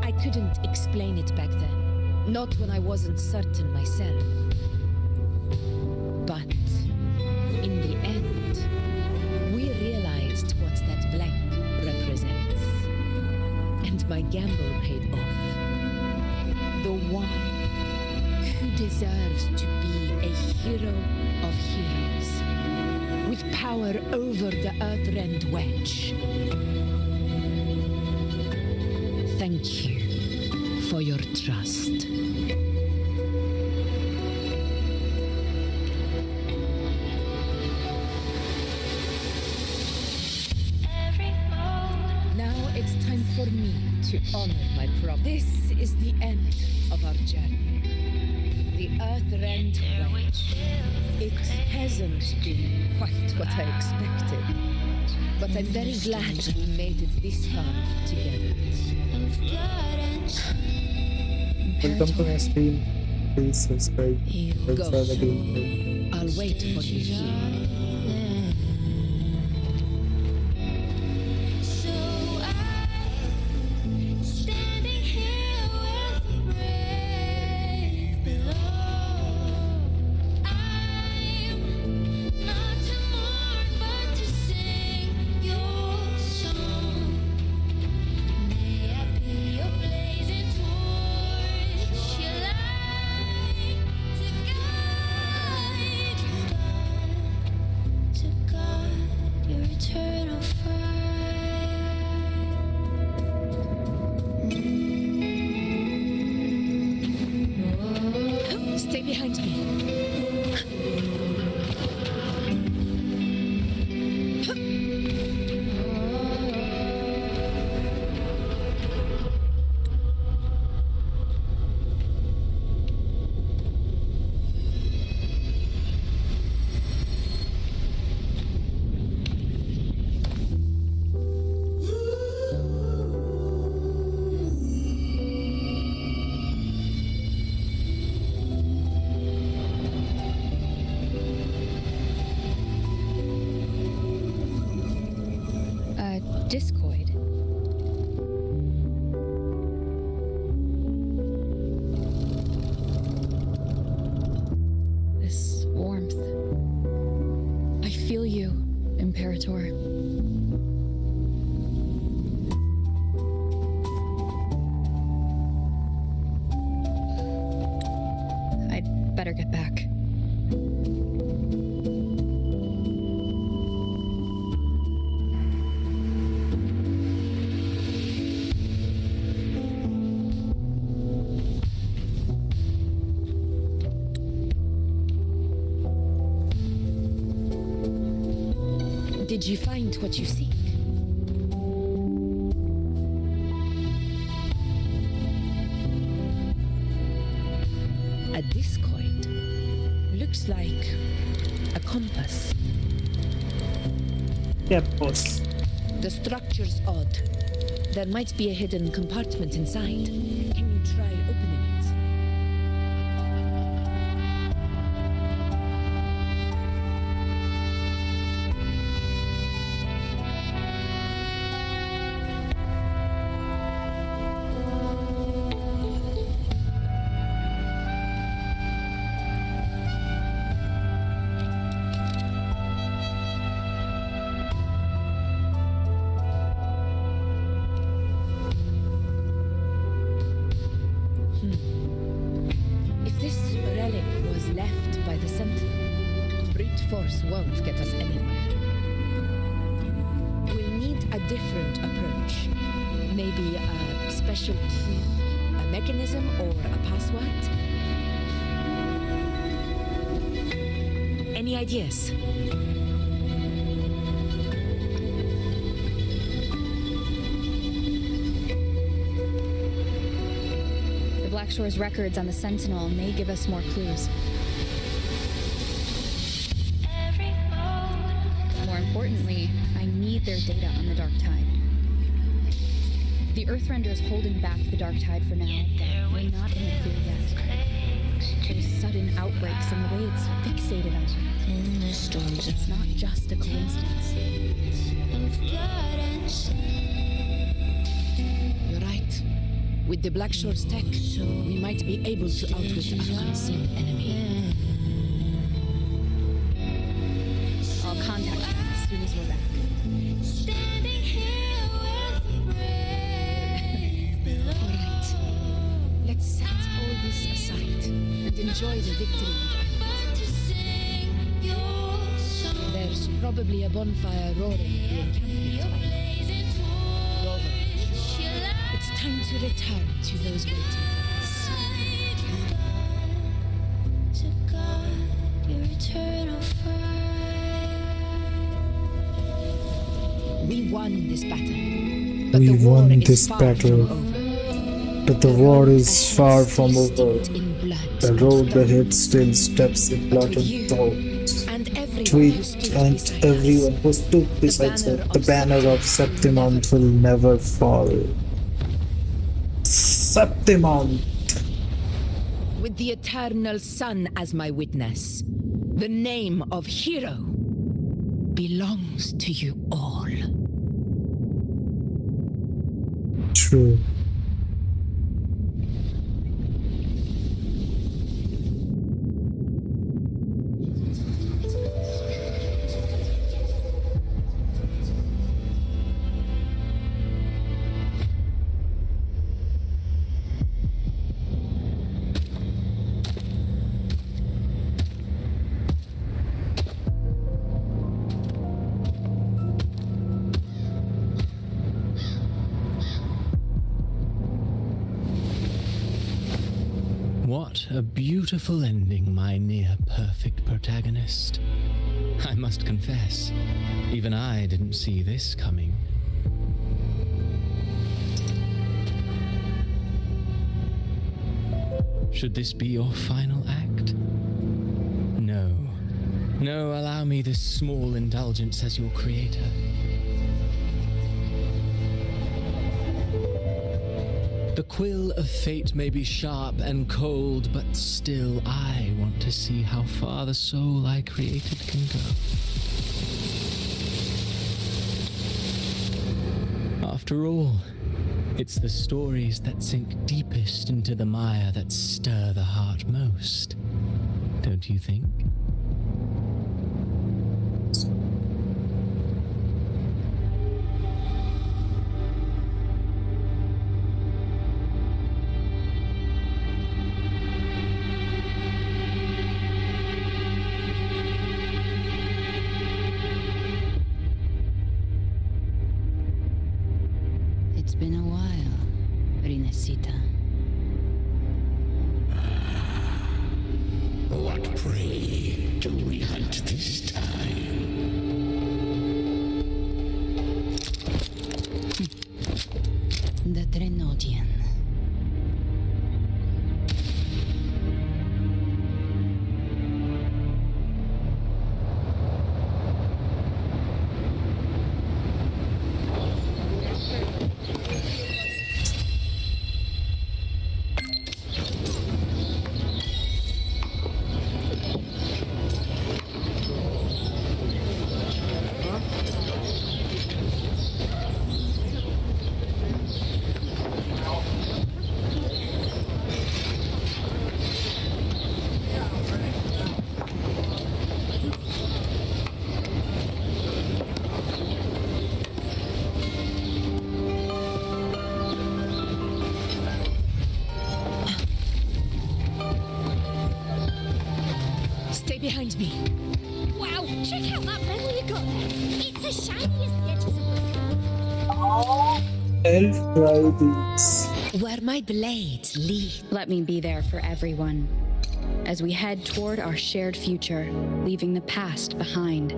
I couldn't explain it back then, not when I wasn't certain myself. But in the end, we realized what that blank represents. And my gamble paid off. The one who deserves to be a hero of heroes, with power over the Earthrend Wedge. Thank you for your trust. Now it's time for me to honor my promise. This is the end of our journey. The Earthrend Wedge. It hasn't been quite what I expected, but I'm very glad we made it this far together. Welcome to my stream. Please subscribe. Go. I'll wait for you here. So I'm standing here with brave below. I'm not to mourn, but to sing your song. May I be your blazing torch, your light to guide you, to guard your eternal fire. Stay behind me. Discoid. This warmth. I feel you, Imperator. I'd better get back. Did you find what you seek? A discoid. Looks like a compass. Yeah, boss. The structure's odd. There might be a hidden compartment inside. Can you try opening it? If this relic was left by the Sentinel, brute force won't get us anywhere. We'll need a different approach. Maybe a special key, a mechanism, or a password? Any ideas? The Blackshore's records on the Sentinel may give us more clues. More importantly, I need their data on the Dark Tide. The Earthrender is holding back the Dark Tide for now, but we're not in the clear yet. Those sudden outbreaks and the way it's fixated on me. In the storms It's not just a coincidence. of blood and sin. You're right. With the Blackshore's tech, we might be able to outwit our unseen enemy. I'll contact them as soon as we're back. Standing here with brave enjoy the victory we've earned. There's probably a bonfire roaring at the encampment by now. Rover, it's time to return to those waiting for us. To God, your eternal fire. We won this battle, but We the war won is this far battle, from over. but the war is far from over. Steeped in blood The and road bone. ahead still steps in But blood with and you thorns. and everyone who Tweet stood and beside everyone us, who stood beside banner her. of The banner of Septimont Septimont will never fall. Septimont! with the eternal sun as my witness, the name of hero belongs to you all. True. What a beautiful ending, my near-perfect protagonist. I must confess, even I didn't see this coming. Should this be your final act? No. No, allow me this small indulgence as your creator. The quill of fate may be sharp and cold, but still I want to see how far the soul I created can go. After all, it's the stories that sink deepest into the mire that stir the heart most, don't you think? It's been a while, Rinesita. What prey do we hunt this time? The Trenodian. Stay behind me. Wow, check out that medal you got there. It's the shiniest the edges of the Elf Ridings. Where my blades lead. Let me be there for everyone as we head toward our shared future, leaving the past behind.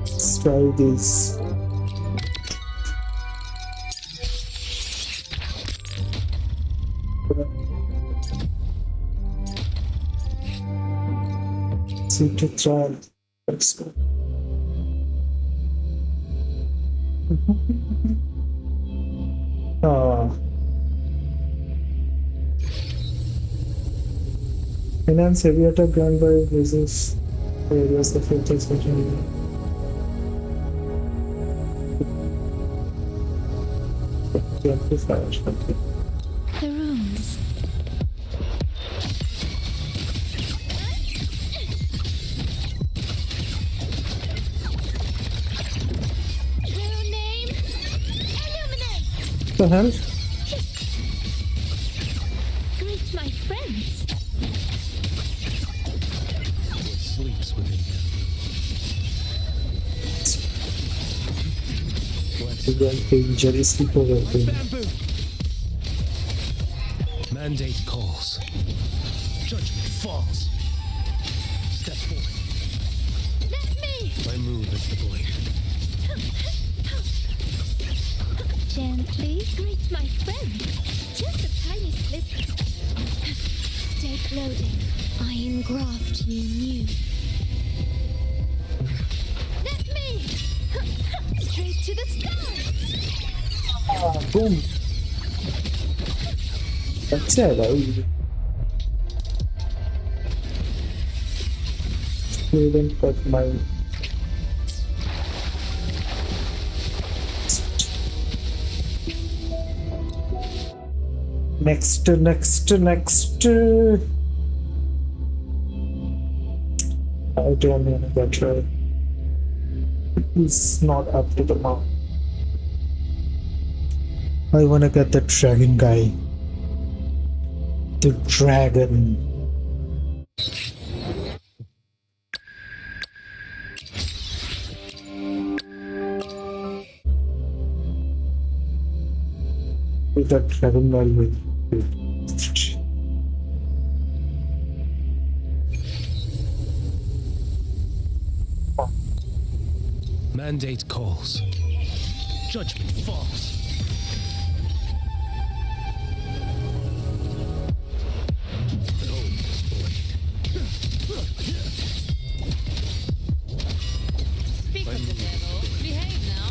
Let's try this. See to try. Let's go. Ah. Finance heavy attack grant by users areas the filters continue. amplifier something. The rooms. True name, Illuminate. The hell? Greet my friends. What sleeps within them? You are dangerously powerful. Bamboo! Mandate calls. Judgment falls. Step forward. Let me. My move is the blade. Gently greet my friends. Just a tiny slip. Stay floating. I engraft you new. Let me. Straight to the stars. Boom. अच्छा है भाई. Student cut my. Next. I don't know that right. It's not up to the mark. I wanna get the dragon guy. The dragon. The dragon guy will. Mandate calls. Judgment falls. Speak of the devil. Behave now.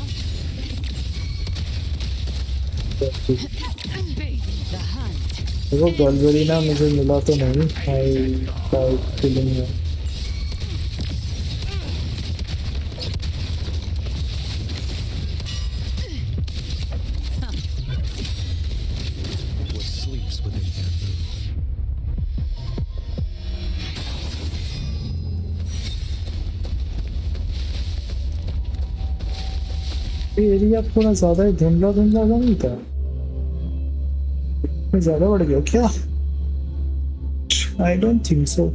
The hunt. वो बल्बरीना मुझे मिला तो नहीं. I tried killing him. What sleeps within bamboo? ये area थोड़ा ज़्यादा ही धुंधला नहीं था. ज़्यादा बढ़ गया क्या? I don't think so.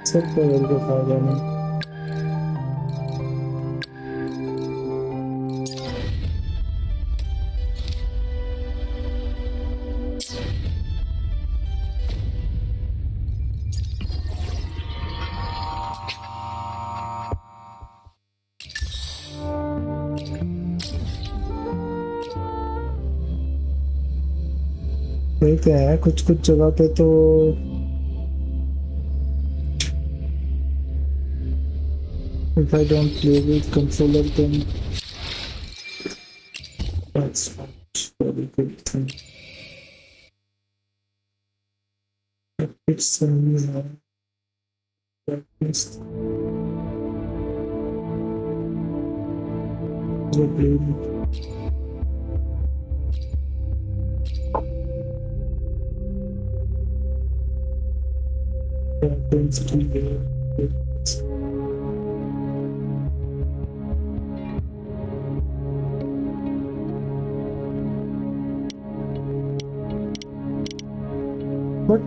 सब बदल के फायदा नहीं. ठीक है, कुछ जगह पे तो if I don't play with controller then that's not very good thing. It's practice. The blade. Density there. But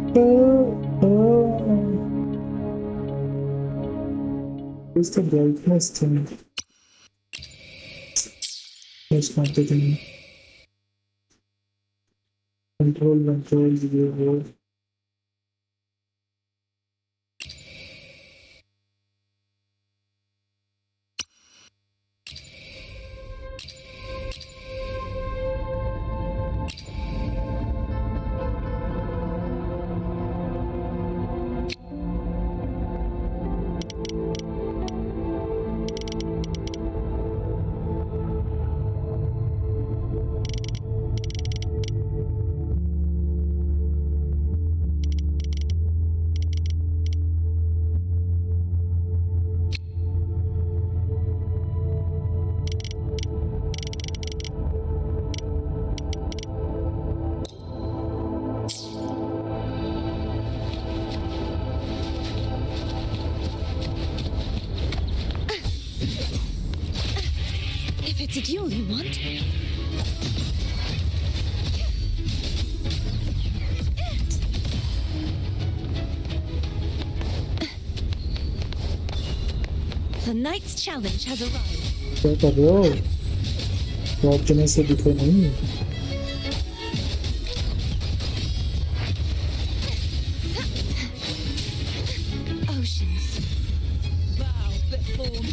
it's the brightness thing. That's not the thing. Control, video. it you want? The knight's challenge has arrived. क्या कर रहे हो? बहुत दिनों से दिखे नहीं। Oceans. Bow before me.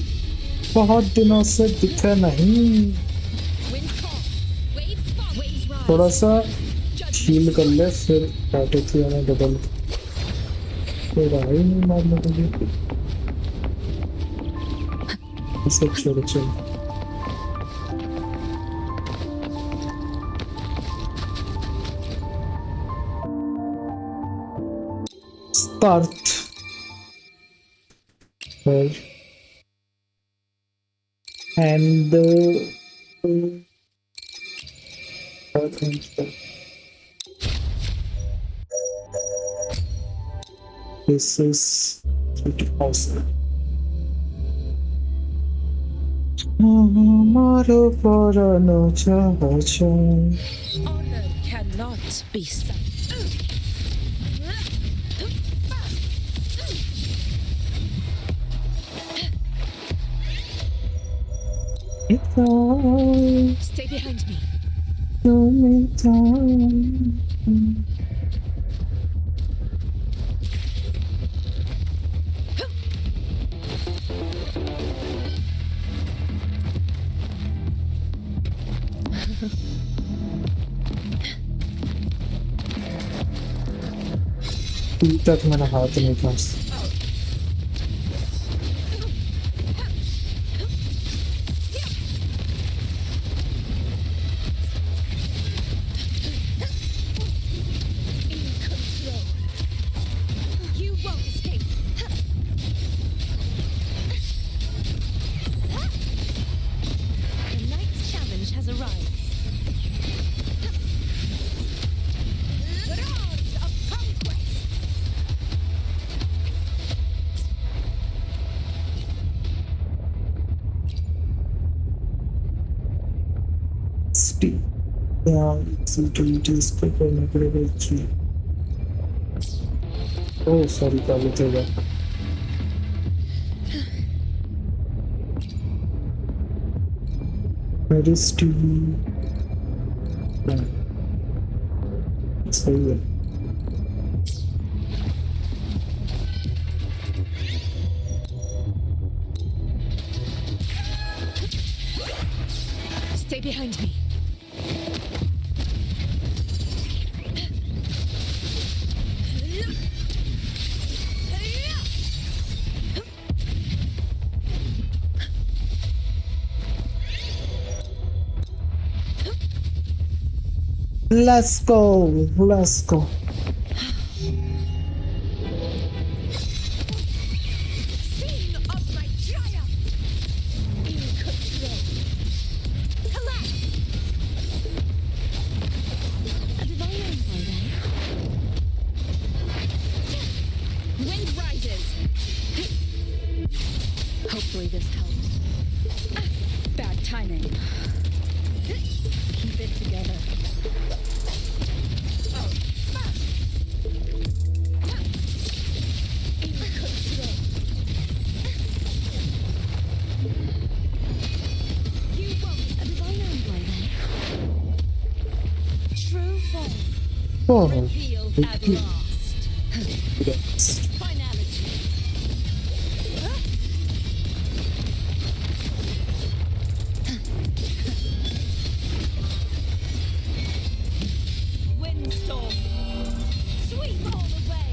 बहुत दिनों से दिखे नहीं। Winds call. Waves fall. Waves rise. थोड़ा सा हील कर ले फिर काटे थी हमें डबल। कोई रहा ही नहीं मारने के लिए। सब छोड़ चल। Start. And this is pretty awesome. Honor cannot be stopped. Stay behind me. तक मेरा हाथ नहीं था। Oh, sorry, probably that. Where is Steve? सही है। Stay behind me. Let's go. Let's go. Scene of my triumph! In control. Collapse! A divine rainbow then. Wind rises. Hopefully this helps. Bad timing. Keep it together. Oh, Revealed at last. yes. Finality. Windstorm. Sweep all the way.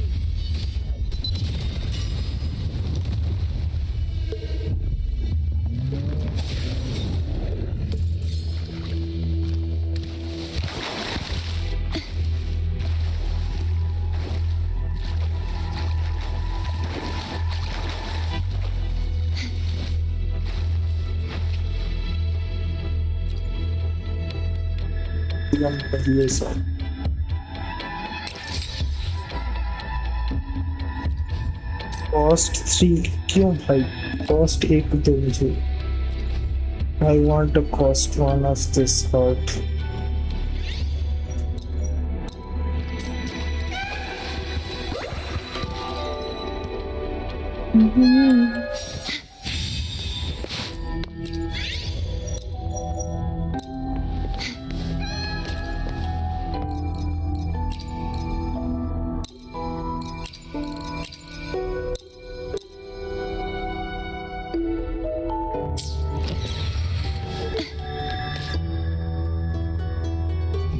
Yes. Cost 3 क्यों भाई? Cost 1 दो मुझे। I want to cost one of this hurt.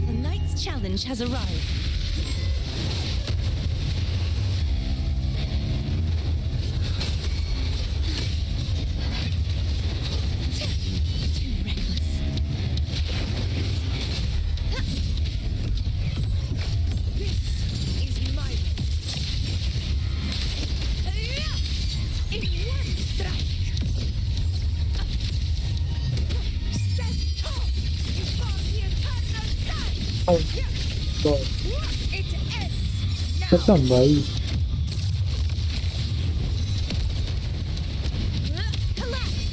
The knight's challenge has arrived. Too reckless. This is my way. In one strike. Stand tall before the eternal time. Oh God. It ends now. खत्म भाई. Collapse.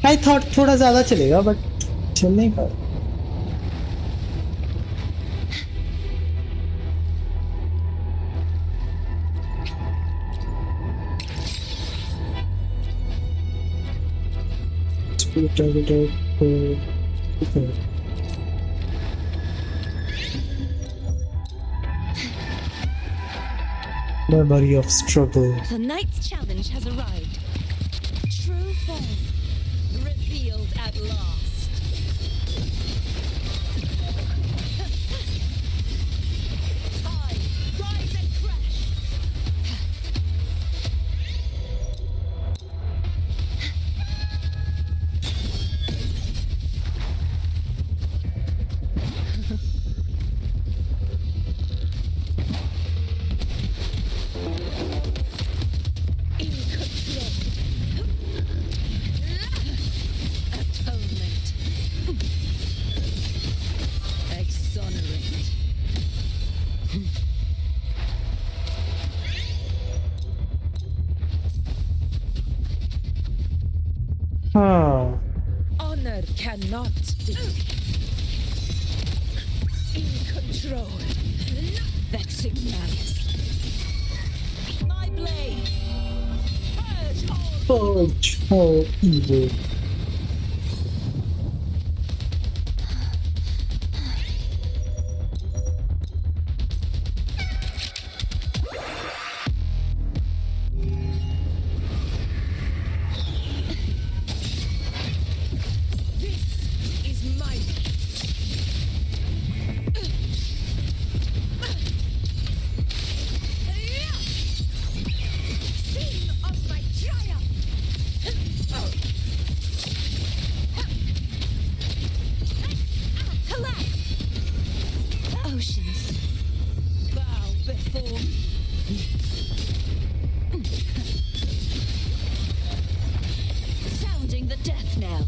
I thought थोड़ा ज़्यादा चलेगा but चल नहीं पाया. Memory of struggle. The knight's challenge has arrived. True form revealed at last. Tide, rise and crash. In control. Atonement. Exonerate. हाँ. Honor cannot be. In control. Vexing malice. My blade. Purge all. Purge all evil. This is my Sing of my triumph. Collapse. Oceans bow before me. Sounding the death knell.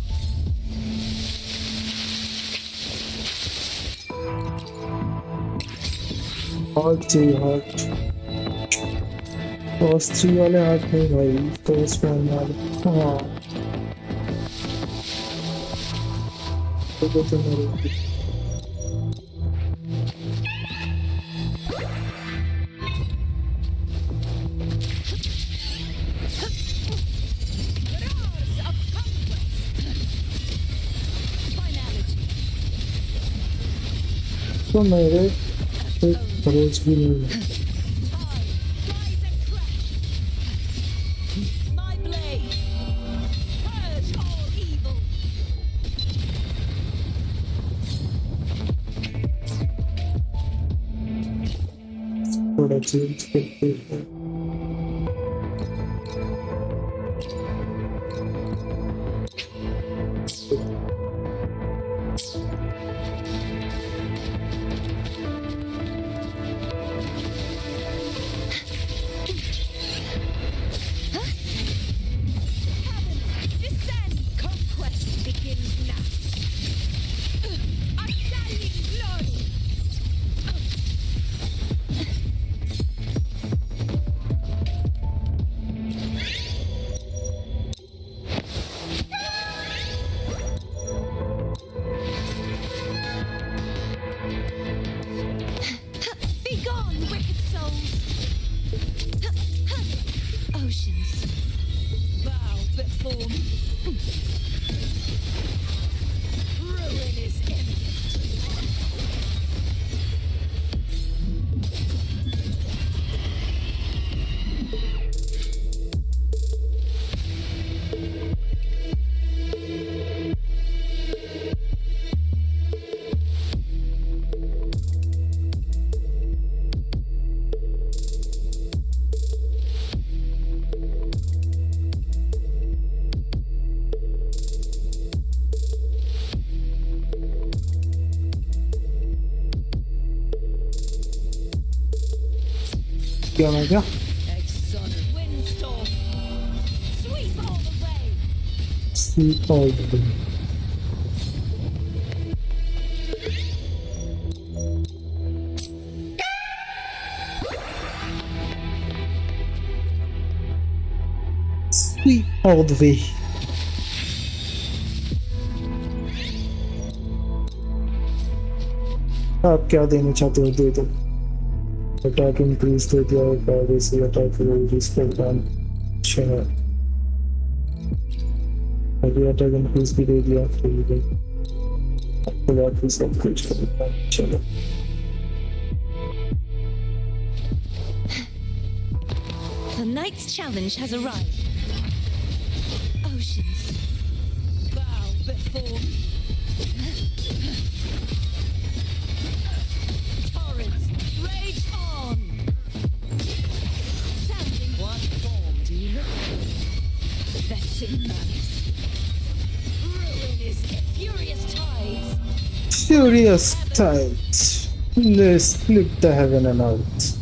Hot चाहिए hot. First 3 वाले हाथ नहीं भाई. First 1 वाले. हाँ. तो मेरे. Roars of conquest. Finality. तो मेरे रोज भी नहीं है. Tide, rise and crash. My blade. Purge all evil. थोड़ा चेंज करते हैं. Heavens, descend. Conquest begins now. Undying glory. क्या मैं क्या Exotic windstorm. Sweep all the way. Sleep all the way sleep all the way आप क्या देना चाहते हो दे दो अटैक इंक्रीज दे दिया वैसे अटैक रिड्यूस करता अच्छा है अभी अटैक इंक्रीज भी दे दिया ठीक है आपको बात भी सब कुछ करता है चलो The night's challenge has arrived. Oceans, bow before me. Torrents, rage on. Sounding what form do you look for? Vetting malice. Ruin is furious tides. Furious tides let's split the heaven and earth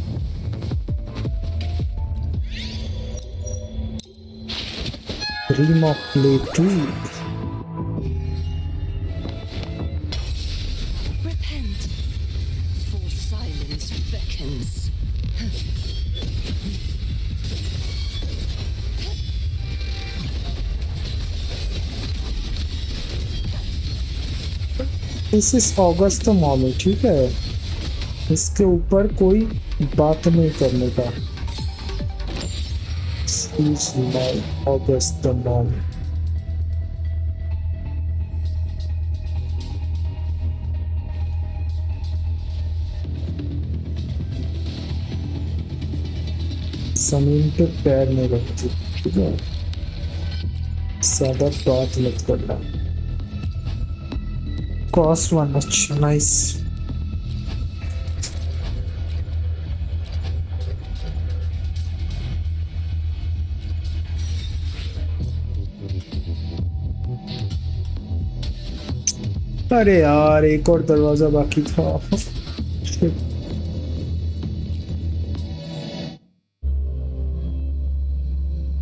Dream of Play 2 Repent, for silence beckons. This is August the mom ठीक है इसके ऊपर कोई बात नहीं करने का This is my August the mom जमीन पे पैर नहीं रखती ठीक है ज्यादा बात मत करना Cost one much nice अरे यार एक और दरवाजा बाकी था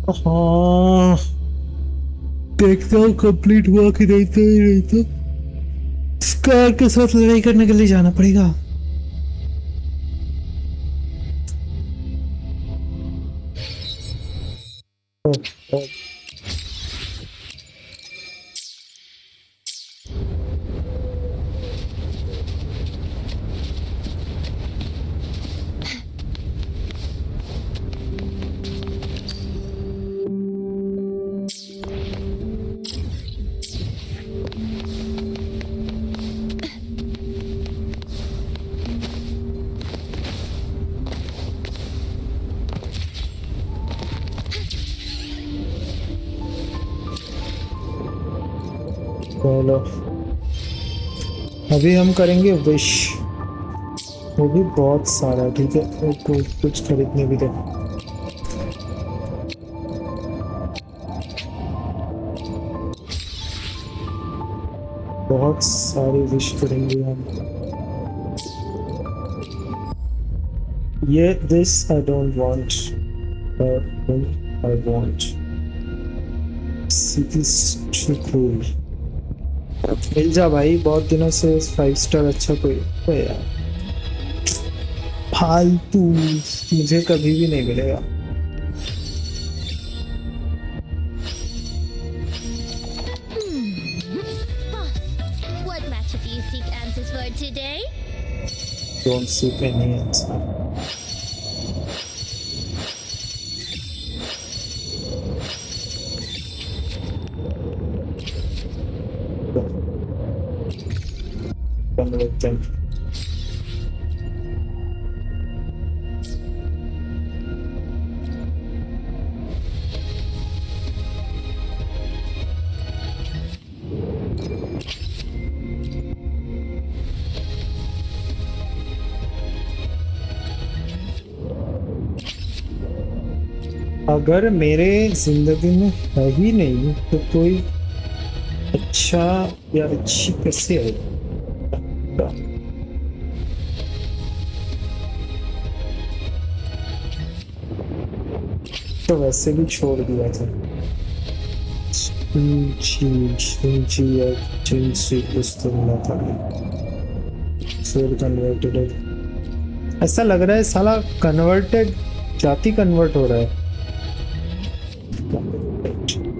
हाँ देखता हूँ कंप्लीट हुआ कि नहीं तो स्कार के साथ लड़ाई करने के लिए जाना पड़ेगा चलो अभी हम करेंगे विश वो भी बहुत सारा ठीक है कुछ खरीदने भी दे बहुत सारी विश करेंगे हम ये this I don't want I want city cool मिल जा भाई बहुत दिनों से 5 स्टार अच्छा कोई है यार फालतू मुझे कभी भी नहीं मिलेगा What matter do you seek answers for today? don't seek any answer done with them अगर मेरे जिंदगी में है ही नहीं तो कोई अच्छा या अच्छी कैसे है तो वैसे भी छोड़ दिया था। चिंची कुछ तो मिला था, फिर कन्वर्टेड। ऐसा लग रहा है साला कन्वर्टेड जाति कन्वर्ट हो रहा है,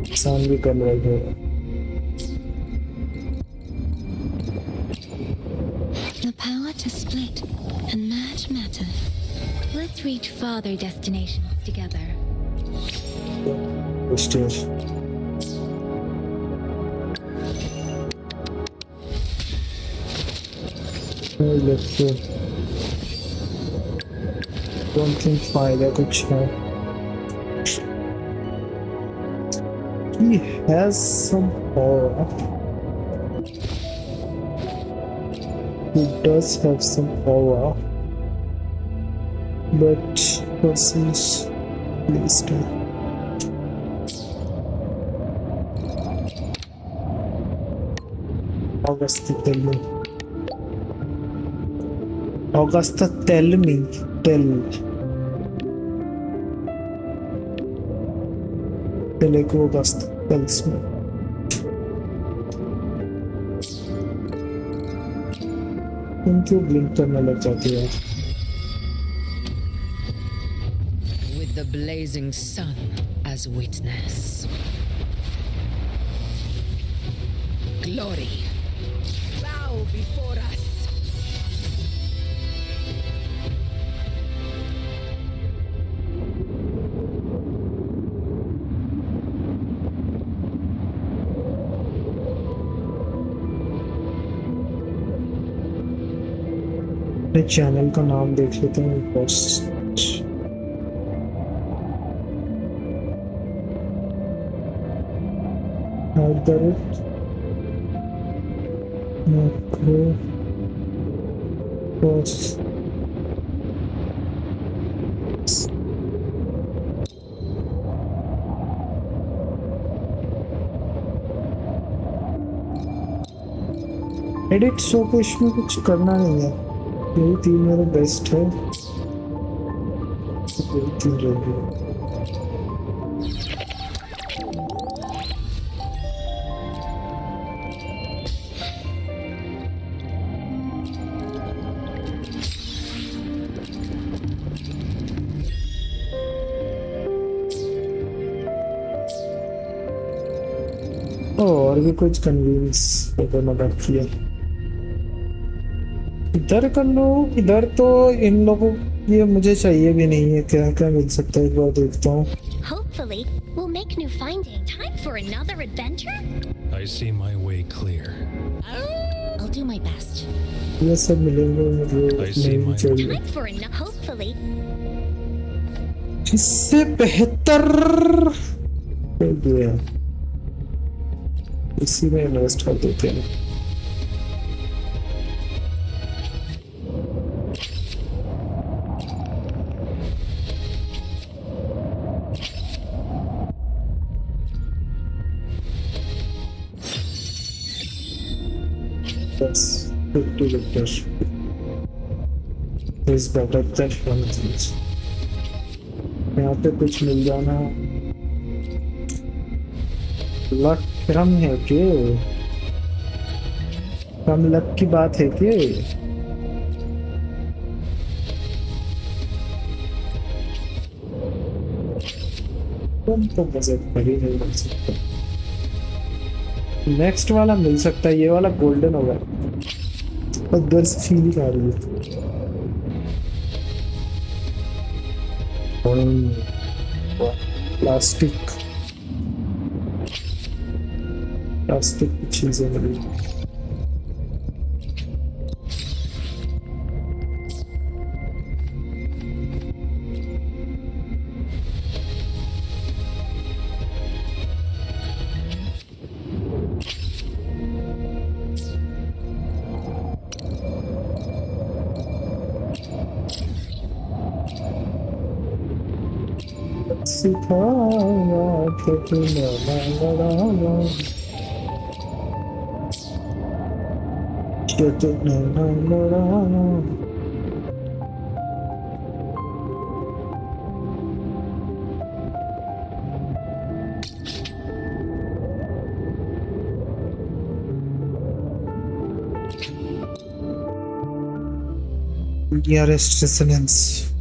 इंसान भी कन्वर्ट हो रहा है। The power to split and merge matter. Let's reach farther destinations together. Don't think फायदा कुछ है। He has some aura. He does have some aura, but person's placed it. Augusta, tell me. Augusta, tell me. Tell. Teleko Augusta tells me. तुम क्यों blink करने लग जाती है? With the blazing sun as witness. Glory, bow before us. अपने channel का नाम देख लेते हैं बस। MacroCosM. एडिट शो को इसमें कुछ करना नहीं है, यही तीन मेरे बेस्ट है, यही तीन रहेंगे। और भी कुछ कन्वींस मदद किया। इधर कर लो, इधर तो इन लोगों ये मुझे चाहिए भी नहीं है। क्या क्या मिल सकता है, एक बार देखता हूँ। Hopefully, we'll make new findings. Time for another adventure? I see my way clear. I'll do my best. ये सब मिलेंगे मुझे I see नहीं my- चाहिए। Time for another. Hopefully. इससे बेहतर ये है, इसी में इन्वेस्ट कर देते हैं। That's 50 victors. Is better than one thing. यहाँ पे कुछ मिल जाना लक कम है के, कम लक की बात है के। तुम तो बजट पर ही नहीं मिल सकता। नेक्स्ट वाला मिल सकता है, ये वाला गोल्डन होगा और दर से फीलिंग आ रही है। प्लास्टिक की चीजें मिली। सिखाया कि तुम्हें लड़ाना, कि तुम्हें लड़ाना। Nearest resonance.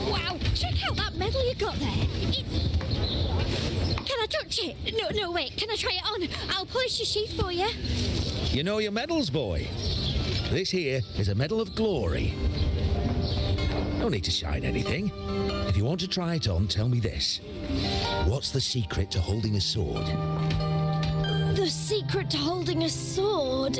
Wow, check out that medal you got there. Can I touch it? No, wait. Can I try it on? I'll polish your sheath for you. You know your medals, boy. This here is a medal of glory. No need to shine anything. If you want to try it on, tell me this. What's the secret to holding a sword? The secret to holding a sword?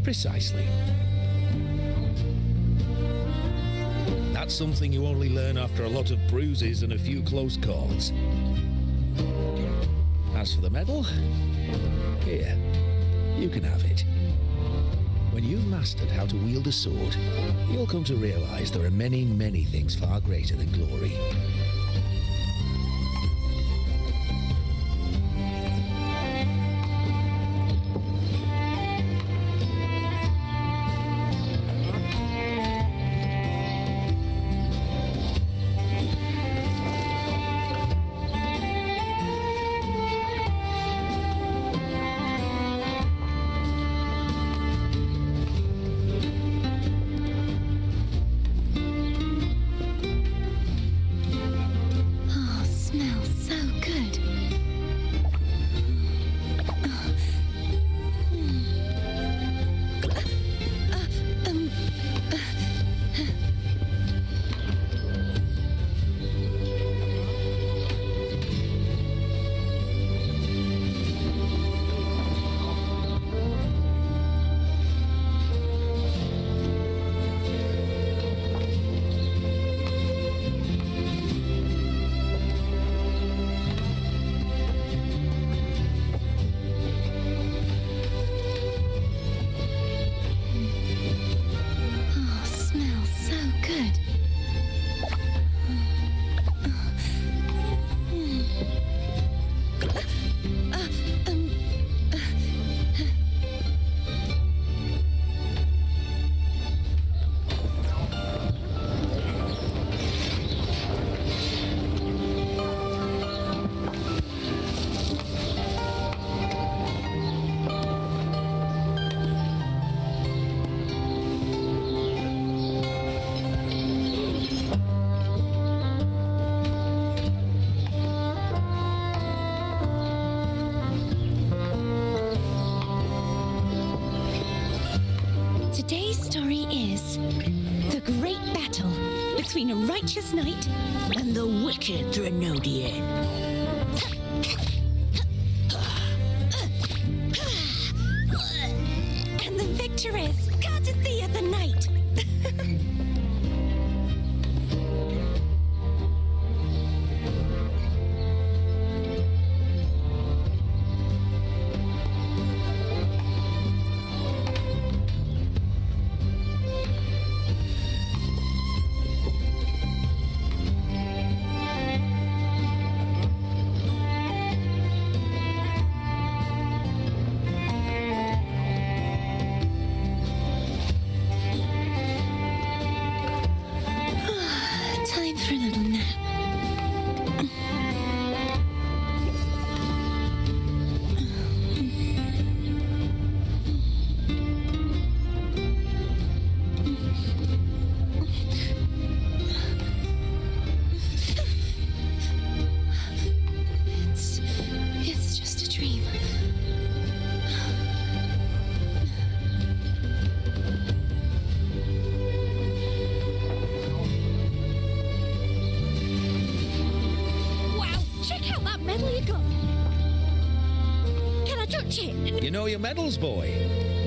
Precisely. That's something you only learn after a lot of bruises and a few close calls. As for the medal, here, you can have it. When you've mastered how to wield a sword, you'll come to realize there are many, many things far greater than glory. Oh, smells so good. Oh, smells so good. Today's story is the great battle between a righteous knight and the wicked Drenodian. And the victor is Gardathea the Knight. Time for a little nap. It's just a dream. Wow, check out that medal you got. Can I touch it? You know your medals, boy.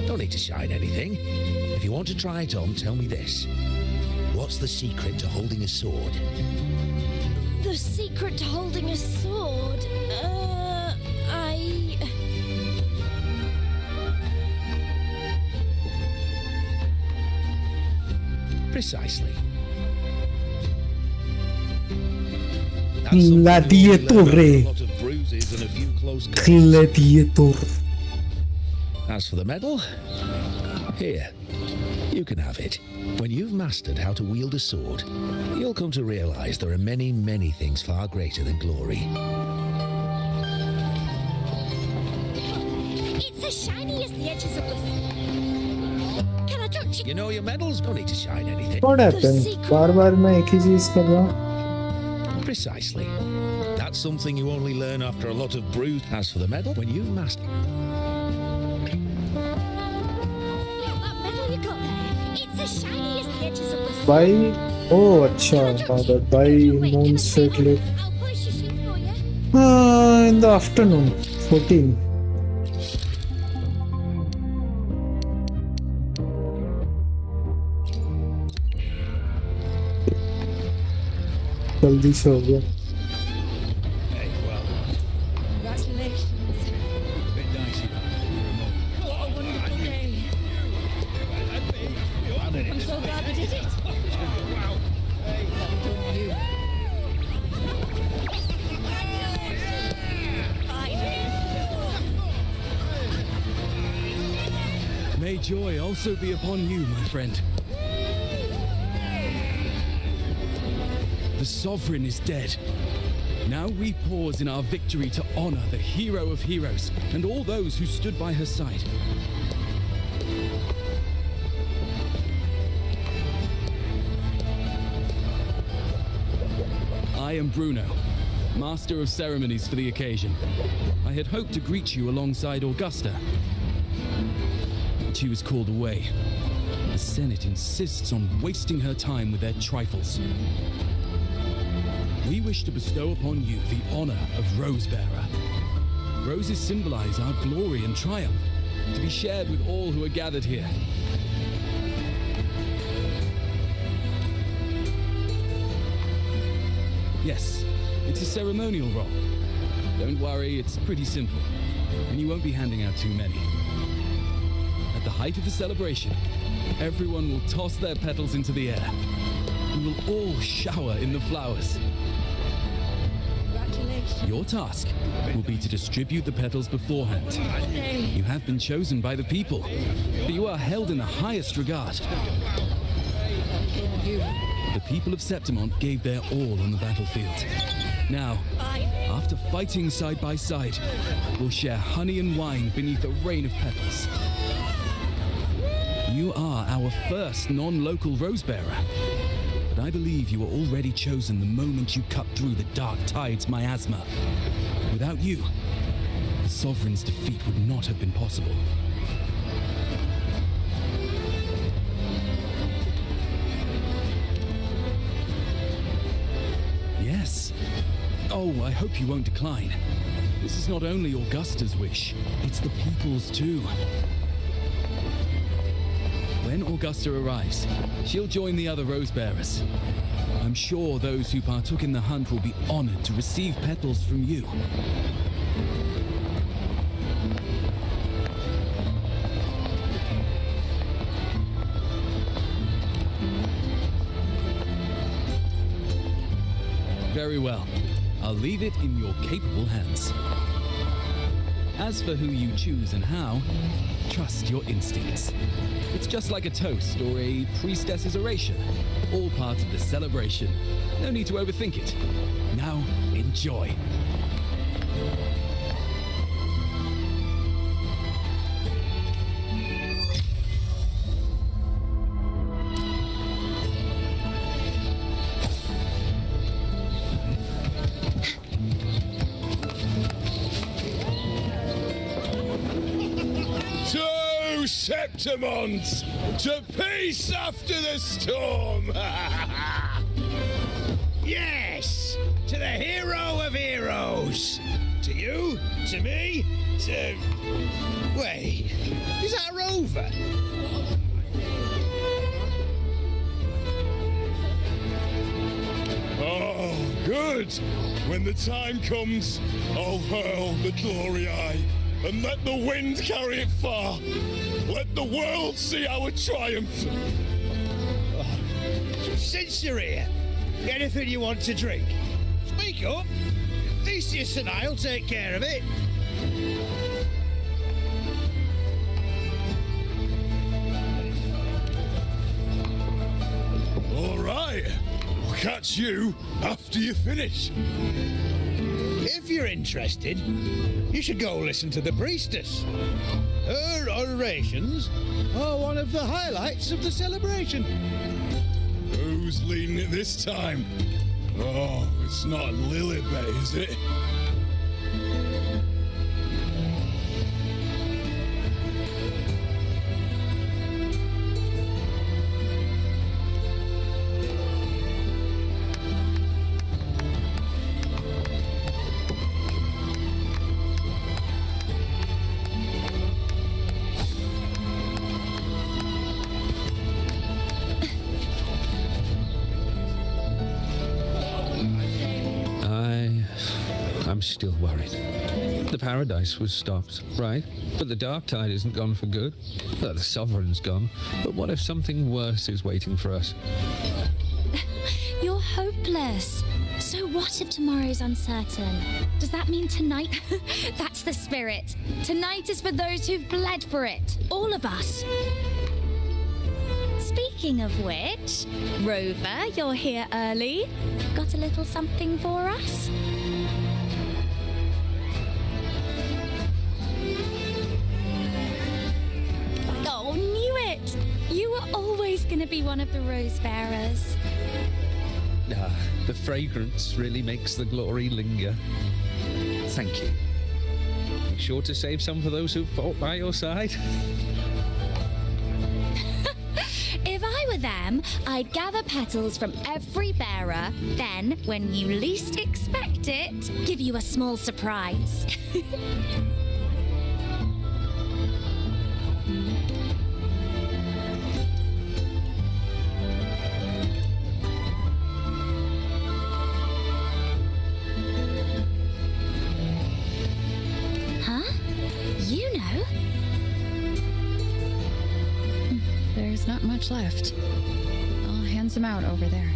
No need to shine anything. If you want to try it on, tell me this. What's the secret to holding a sword? The secret to holding a sword? Precisely. Gladiatore. Gladiator. As for the medal, here, you can have it. When you've mastered how to wield a sword, you'll come to realize there are many, many things far greater than glory. It's as shiny as the edges of the... Can I touch it? You know your medals don't need to shine anything. What happened? बार-बार मैं एक ही चीज कर रहा हूँ. Precisely. That's something you only learn after a lot of bruise. As for the medal, when you've mastered... By oh अच्छा father by noon straight late. In the afternoon 14. जल्दी से हो गया. May joy also be upon you, my friend. The Sovereign is dead. Now we pause in our victory to honor the hero of heroes and all those who stood by her side. I am Bruno, Master of Ceremonies for the occasion. I had hoped to greet you alongside Augusta, but she was called away. The Senate insists on wasting her time with their trifles. We wish to bestow upon you the honor of Rosebearer. Roses symbolize our glory and triumph, to be shared with all who are gathered here. Yes, it's a ceremonial role. Don't worry, it's pretty simple, and you won't be handing out too many. At the height of the celebration, everyone will toss their petals into the air. We will all shower in the flowers. Your task will be to distribute the petals beforehand. You have been chosen by the people, but you are held in the highest regard. The people of Septimont gave their all on the battlefield. Now, after fighting side by side, we'll share honey and wine beneath a rain of petals. You are our first non-local Rosebearer, but I believe you were already chosen the moment you cut through the dark tide's miasma. Without you, the Sovereign's defeat would not have been possible. Yes. Oh, I hope you won't decline. This is not only Augusta's wish, it's the people's too. When Augusta arrives, she'll join the other Rosebearers. I'm sure those who partook in the hunt will be honored to receive petals from you. Very well. I'll leave it in your capable hands. As for who you choose and how, trust your instincts. It's just like a toast or a priestess's oration. All part of the celebration. No need to overthink it. Now, enjoy. Septimont, to peace after the storm! Yes, to the hero of heroes! To you, to me, to... Wait, is that a rover? Good! When the time comes, I'll hurl the glory eye and let the wind carry it far. Let the world see our triumph. Since you're here, anything you want to drink? Speak up. Theseus and I'll take care of it. All right. I'll catch you after you finish. If you're interested, you should go listen to the priestess. Her orations are one of the highlights of the celebration. Who's leading it this time? Oh, it's not Lilibet, is it? I'm still worried. The paradise was stopped, right? But the dark tide isn't gone for good. The sovereign's gone. But what if something worse is waiting for us? You're hopeless. So what if tomorrow's uncertain? Does that mean tonight? That's the spirit. Tonight is for those who've bled for it. All of us. Speaking of which, Rover, you're here early. Got a little something for us? Oh, knew it! You were always going to be one of the rose bearers. The fragrance really makes the glory linger. Thank you. Be sure to save some for those who fought by your side. If I were them, I'd gather petals from every bearer, then, when you least expect it, give you a small surprise. Huh? You know? There's not much left. I'll hand some out over there.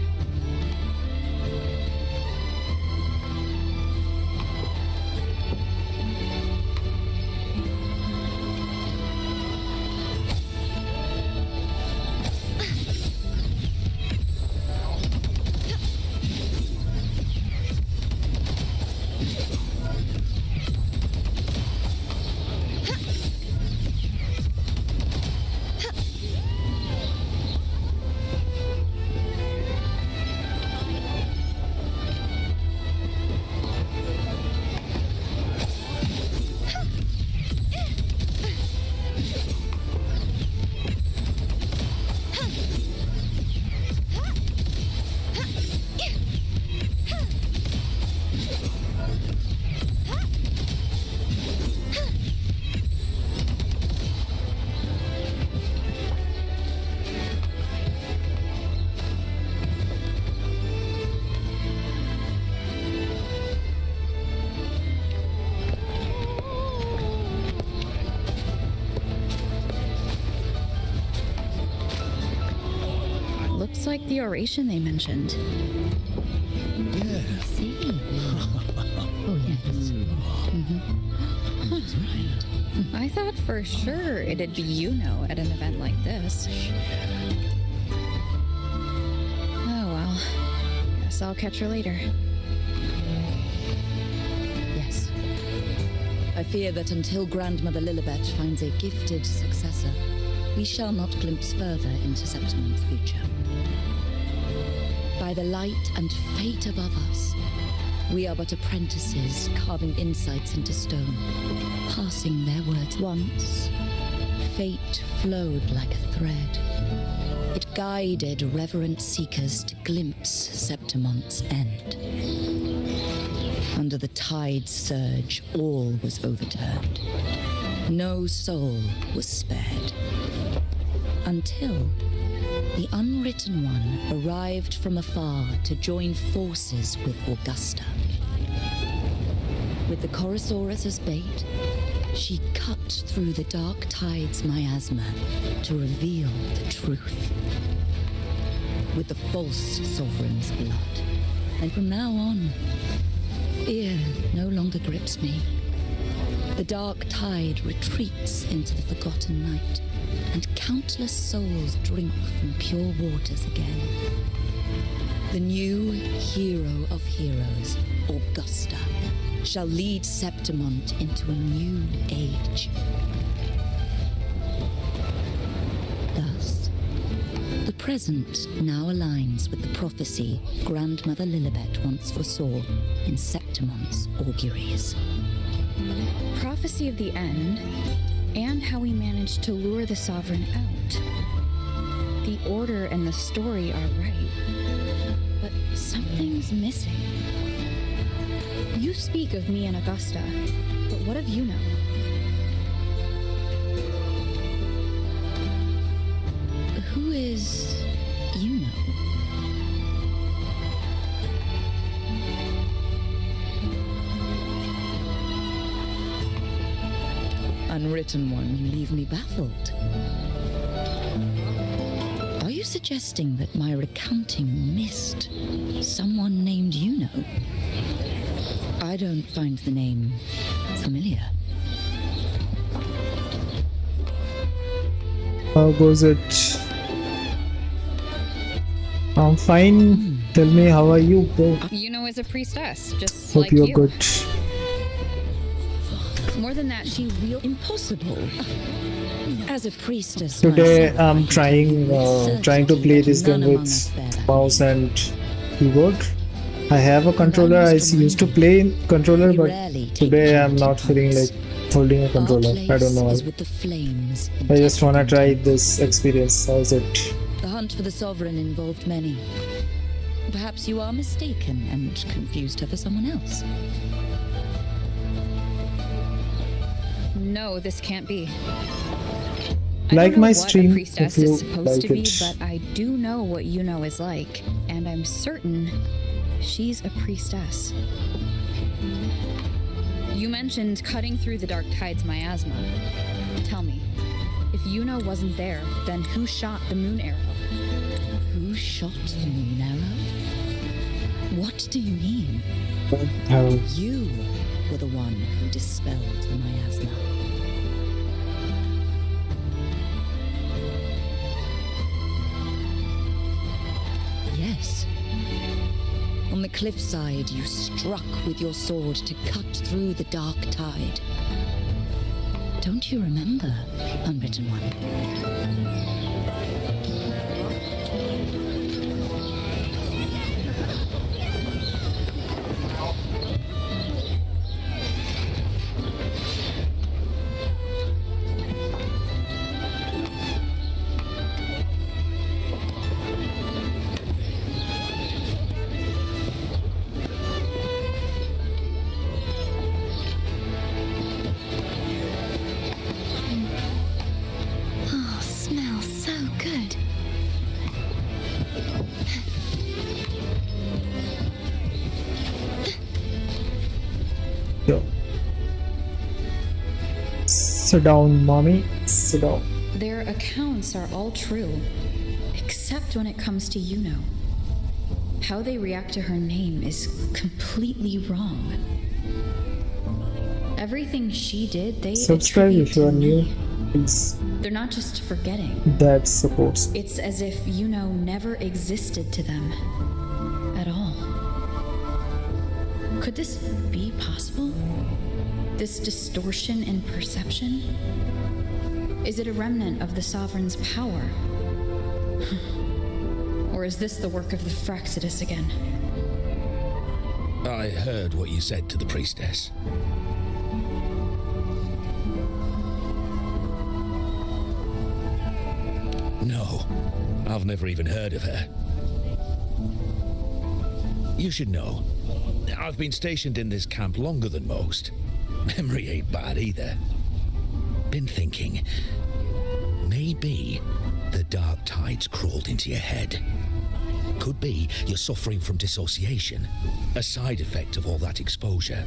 Looks like the oration they mentioned. Yeah. I see. Oh, yes. I thought for sure it'd be at an event like this. Oh well. Guess I'll catch her later. Yes. I fear that until Grandmother Lilibet finds a gifted successor, we shall not glimpse further into Septimon's future. By the light and fate above us, we are but apprentices carving insights into stone, passing their words. Once, fate flowed like a thread. It guided reverent seekers to glimpse Septimon's end. Under the tide's surge, all was overturned. No soul was spared. Until The Unwritten One arrived from afar to join forces with Augusta. With the Chorosaurus as bait, she cut through the dark tide's miasma to reveal the truth. With the false sovereign's blood. And from now on, fear no longer grips me. The dark tide retreats into the forgotten night, and countless souls drink from pure waters again. The new hero of heroes, Augusta, shall lead Septimont into a new age. Thus, the present now aligns with the prophecy Grandmother Lilibet once foresaw in Septimont's auguries. Prophecy of the end, and how we managed to lure the Sovereign out. The order and the story are right, but something's missing. You speak of me and Augusta, but what of Yuno? Who is Yuno? Unwritten One, you leave me baffled. Are you suggesting that my recounting missed someone named Yuno? I don't find the name familiar. How goes it? I'm fine. Tell me, how are you, bro? Yuno is a priestess, just Hope like you're you. good. More than that, she wields impossible. As a priestess, Today myself, I'm trying to play this game with mouse and keyboard. I have a controller. I used to play controller, but today I'm not feeling like holding a controller. I don't know why. with the flames. I just wanna try this experience. How's it? The hunt for the Sovereign involved many. Perhaps you are mistaken and confused her for someone else. No, this can't be. Like my what stream a priestess if you is supposed like to be, it. but I do know what Yuno is like, and I'm certain she's a priestess. You mentioned cutting through the dark tide's miasma. Tell me, if Yuno wasn't there, then who shot the moon arrow? Who shot the moon arrow? What do you mean? You were the one who dispelled the miasma. Yes. On the cliffside, you struck with your sword to cut through the dark tide. Don't you remember, Unwritten One? Oh, smells so good. Yo. Sit down, mommy. Sit down. Their accounts are all true, except when it comes to Yuno. How they react to her name is completely wrong. Everything she did, they Subscribe attribute if you are to new. me. Please. They're not just forgetting. That supports. It's as if Yuno never existed to them at all. Could this be possible? This distortion in perception? Is it a remnant of the Sovereign's power? Or is this the work of the Fraxidus again? I heard what you said to the priestess. No, I've never even heard of her. You should know, I've been stationed in this camp longer than most. Memory ain't bad either. Been thinking, maybe the dark tides crawled into your head. Could be you're suffering from dissociation, a side effect of all that exposure.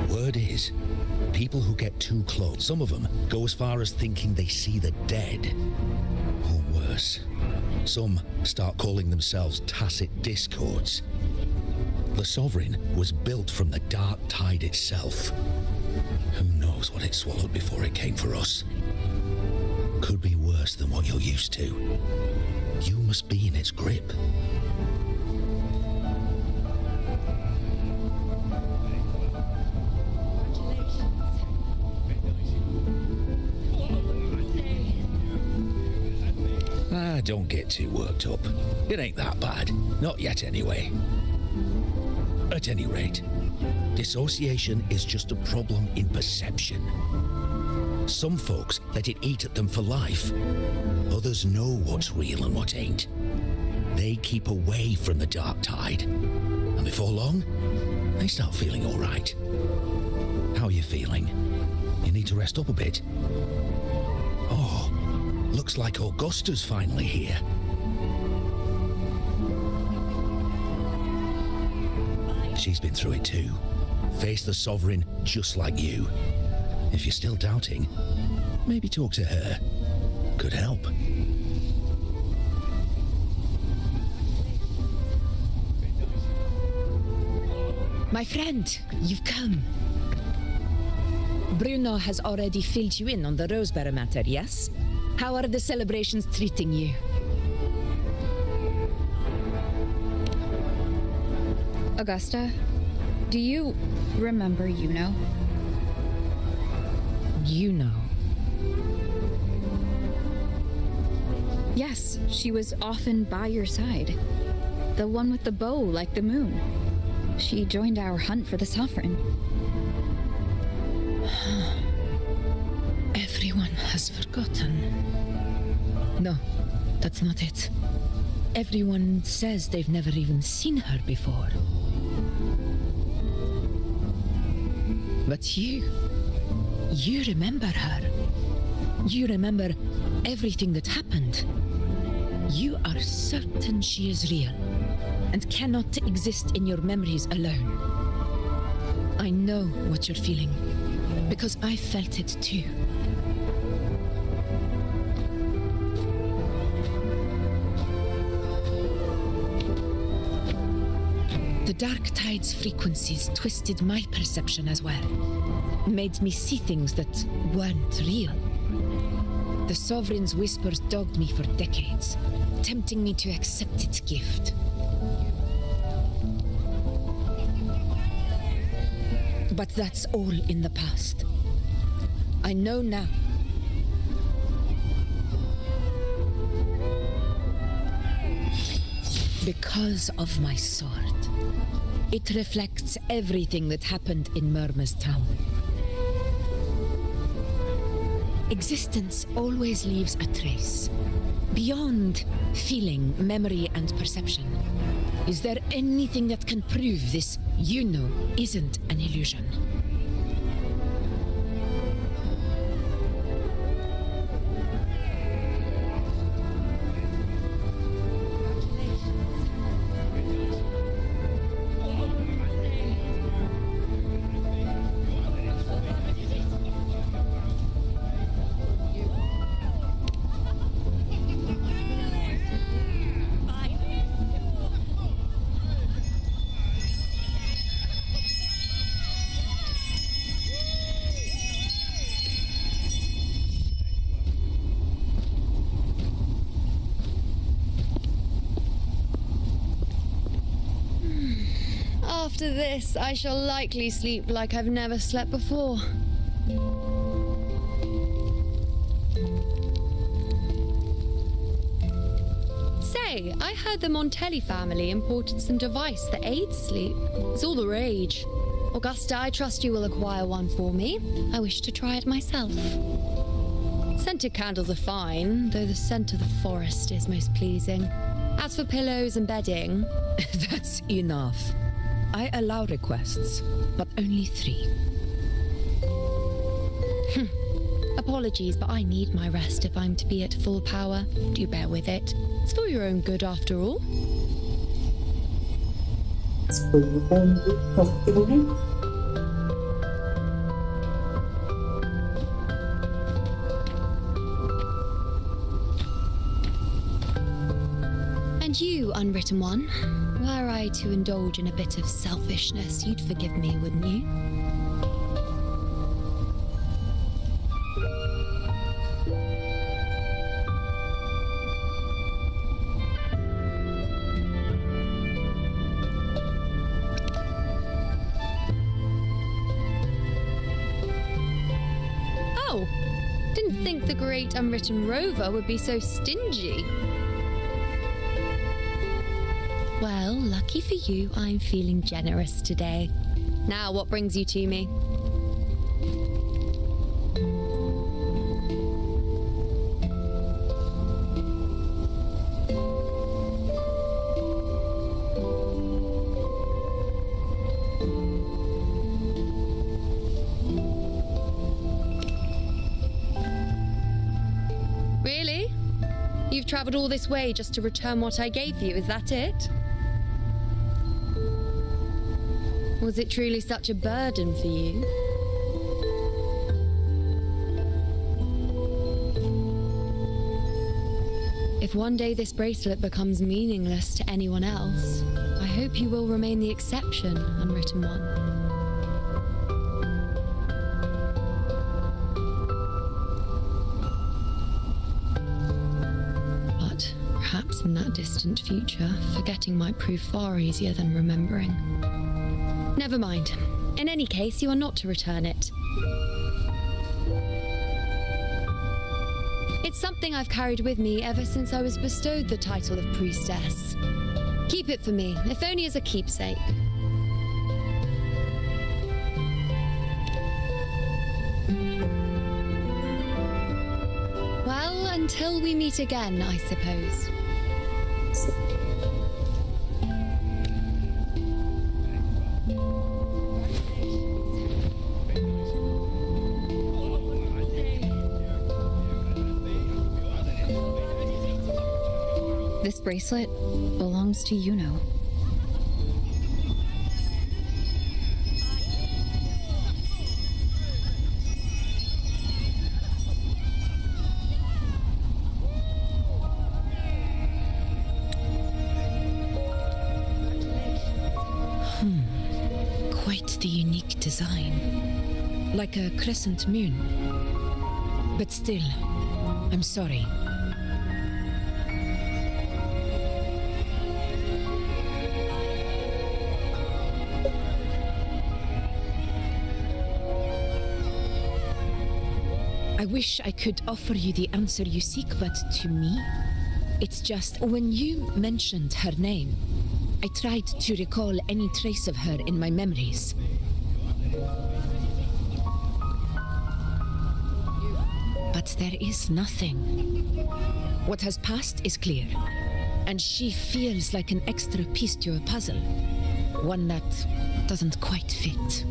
Word is, people who get too close, some of them go as far as thinking they see the dead. Or worse, some start calling themselves tacit discords. The Sovereign was built from the dark tide itself. Who knows what it swallowed before it came for us? Could be worse than what you're used to. You must be in its grip. Don't get too worked up. It ain't that bad. Not yet, anyway. At any rate, dissociation is just a problem in perception. Some folks let it eat at them for life. Others know what's real and what ain't. They keep away from the dark tide. And before long, they start feeling all right. How are you feeling? You need to rest up a bit. Oh, looks like Augusta's finally here. She's been through it too. Faced the Sovereign just like you. If you're still doubting, maybe talk to her. Could help. My friend, you've come. Bruno has already filled you in on the Rosebearer matter, yes? How are the celebrations treating you? Augusta, do you remember Yuno? Yuno? Yes, she was often by your side. The one with the bow like the moon. She joined our hunt for the Sovereign. Everyone has forgotten. No, that's not it. Everyone says they've never even seen her before. But you remember her. You remember everything that happened. You are certain she is real and cannot exist in your memories alone. I know what you're feeling because I felt it too. The dark tide's frequencies twisted my perception as well, made me see things that weren't real. The Sovereign's whispers dogged me for decades, tempting me to accept its gift. But that's all in the past. I know now. Because of my sword. It reflects everything that happened in Murmur's town. Existence always leaves a trace. Beyond feeling, memory, and perception. Is there anything that can prove this Yuno isn't an illusion? After this, I shall likely sleep like I've never slept before. Say, I heard the Montelli family imported some device that aids sleep. It's all the rage. Augusta, I trust you will acquire one for me. I wish to try it myself. Scented candles are fine, though the scent of the forest is most pleasing. As for pillows and bedding... That's enough. I allow requests, but only 3. apologies, but I need my rest if I'm to be at full power. Do bear with it. It's for your own good after all. And you, Unwritten One, were I to indulge in a bit of selfishness, you'd forgive me, wouldn't you? Oh, didn't think the great Unwritten Rover would be so stingy. Well, lucky for you, I'm feeling generous today. Now, what brings you to me? Really? You've traveled all this way just to return what I gave you, is that it? Was it truly such a burden for you? If one day this bracelet becomes meaningless to anyone else, I hope you will remain the exception, Unwritten One. But perhaps in that distant future, forgetting might prove far easier than remembering. Never mind. In any case, you are not to return it. It's something I've carried with me ever since I was bestowed the title of priestess. Keep it for me, if only as a keepsake. Well, until we meet again, I suppose. This bracelet belongs to Yuno. Quite the unique design. Like a crescent moon. But still, I'm sorry. I wish I could offer you the answer you seek, but to me, it's just when you mentioned her name, I tried to recall any trace of her in my memories. But there is nothing. What has passed is clear, and she feels like an extra piece to a puzzle, one that doesn't quite fit.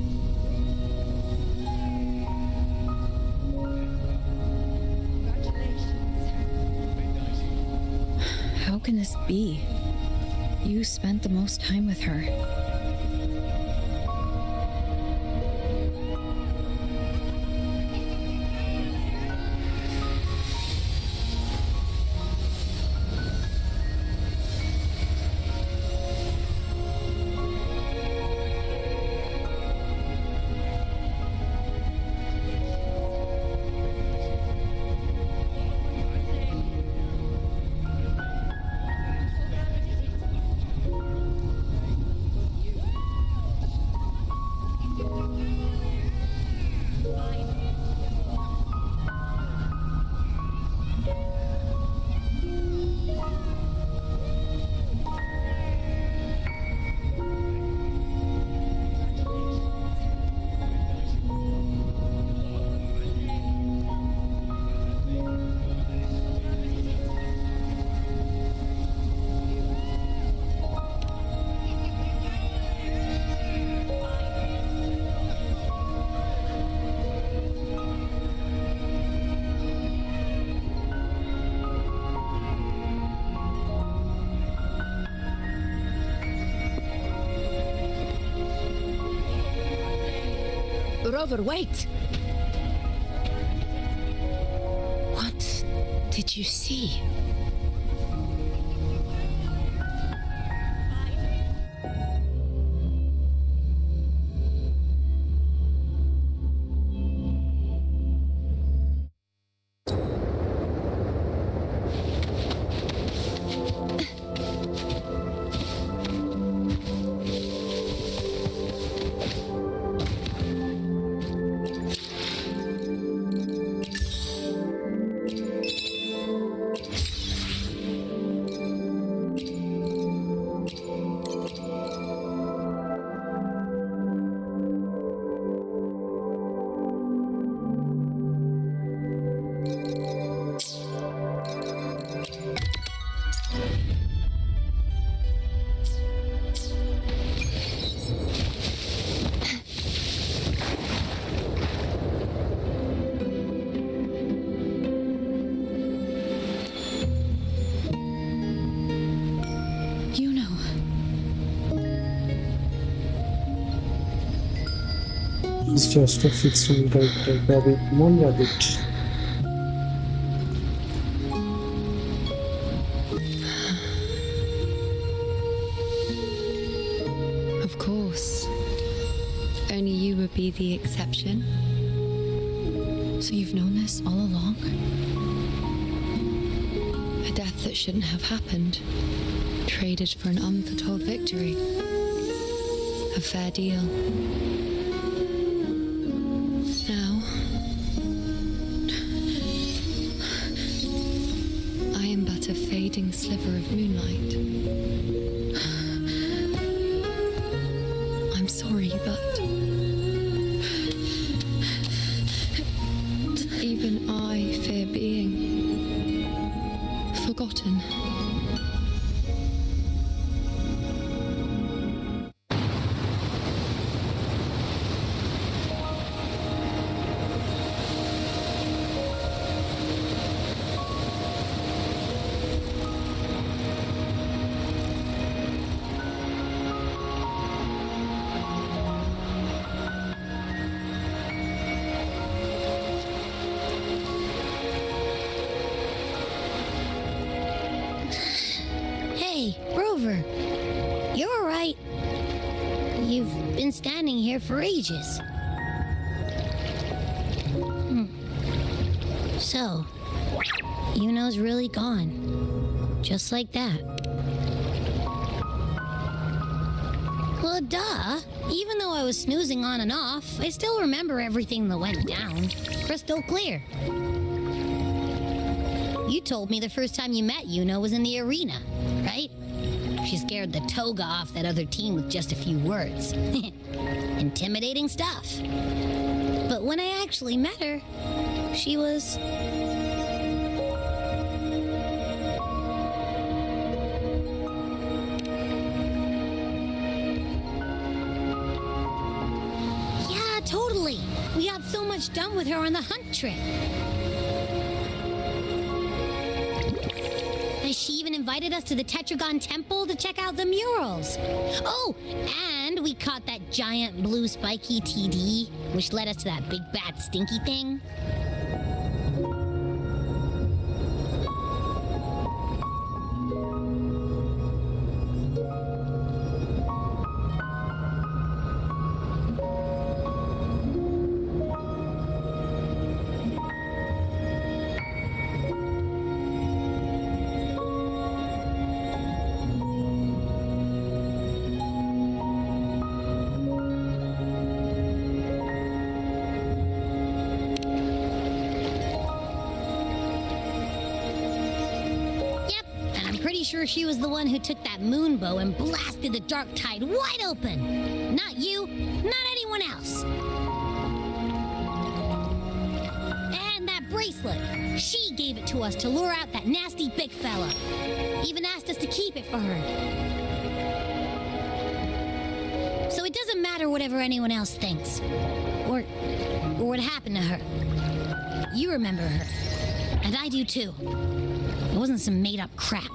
How can this be? You spent the most time with her. Rover, wait! What did you see? He's just a fictional character. Rabbit, come on, Rabbit. Of course. Only you would be the exception. So you've known this all along? A death that shouldn't have happened. Traded for an unforetold victory. A fair deal. Now, I am but a fading sliver of moonlight. I'm sorry, but even I fear being forgotten. Hey, Rover. You're all right. You've been standing here for ages. So, Yuno's really gone. Just like that. Well, duh. Even though I was snoozing on and off, I still remember everything that went down. Crystal clear. You told me the first time you met Yuno was in the arena, right? She scared the toga off that other team with just a few words. Intimidating stuff. But when I actually met her, she was... Yeah, totally. We got so much done with her on the hunt trip. She even invited us to the Tetragon Temple to check out the murals. Oh, and we caught that giant blue spiky TD, which led us to that big bad stinky thing. Sure she was the one who took that moon bow and blasted the dark tide wide open. Not you, not anyone else. And that bracelet. She gave it to us to lure out that nasty big fella. Even asked us to keep it for her. So it doesn't matter whatever anyone else thinks. Or what happened to her. You remember her. And I do too. It wasn't some made-up crap.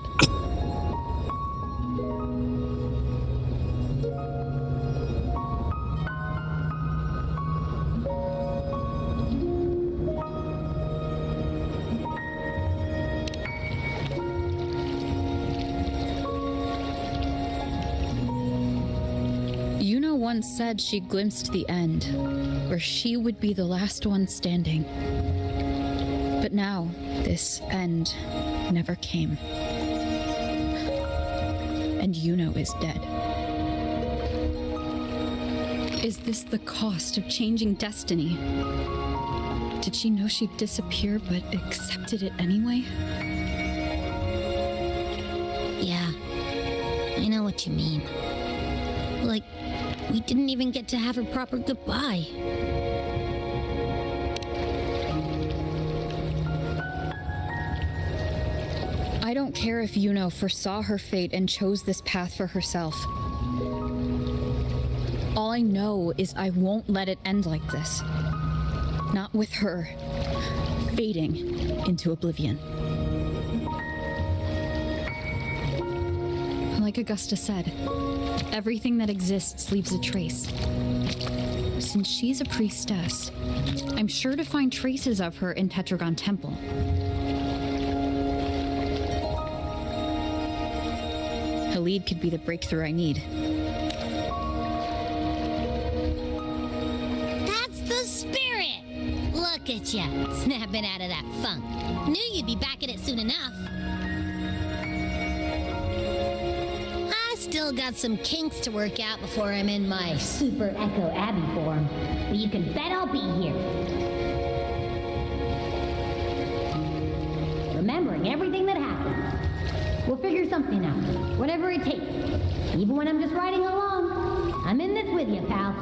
once said she glimpsed the end, where she would be the last one standing. But now, this end never came. And Yuno is dead. Is this the cost of changing destiny? Did she know she'd disappear but accepted it anyway? Yeah, I know what you mean. Like, we didn't even get to have a proper goodbye. I don't care if Yuno foresaw her fate and chose this path for herself. All I know is I won't let it end like this. Not with her fading into oblivion. Like Augusta said, everything that exists leaves a trace. Since she's a priestess, I'm sure to find traces of her in Tetragon Temple. Halid could be the breakthrough I need. That's the spirit! Look at ya, snapping out of that funk. Knew you'd be back at it soon enough. I still got some kinks to work out before I'm in my Super Echo Abbey form, but you can bet I'll be here. Remembering everything that happens. We'll figure something out, whatever it takes. Even when I'm just riding along, I'm in this with you, pal.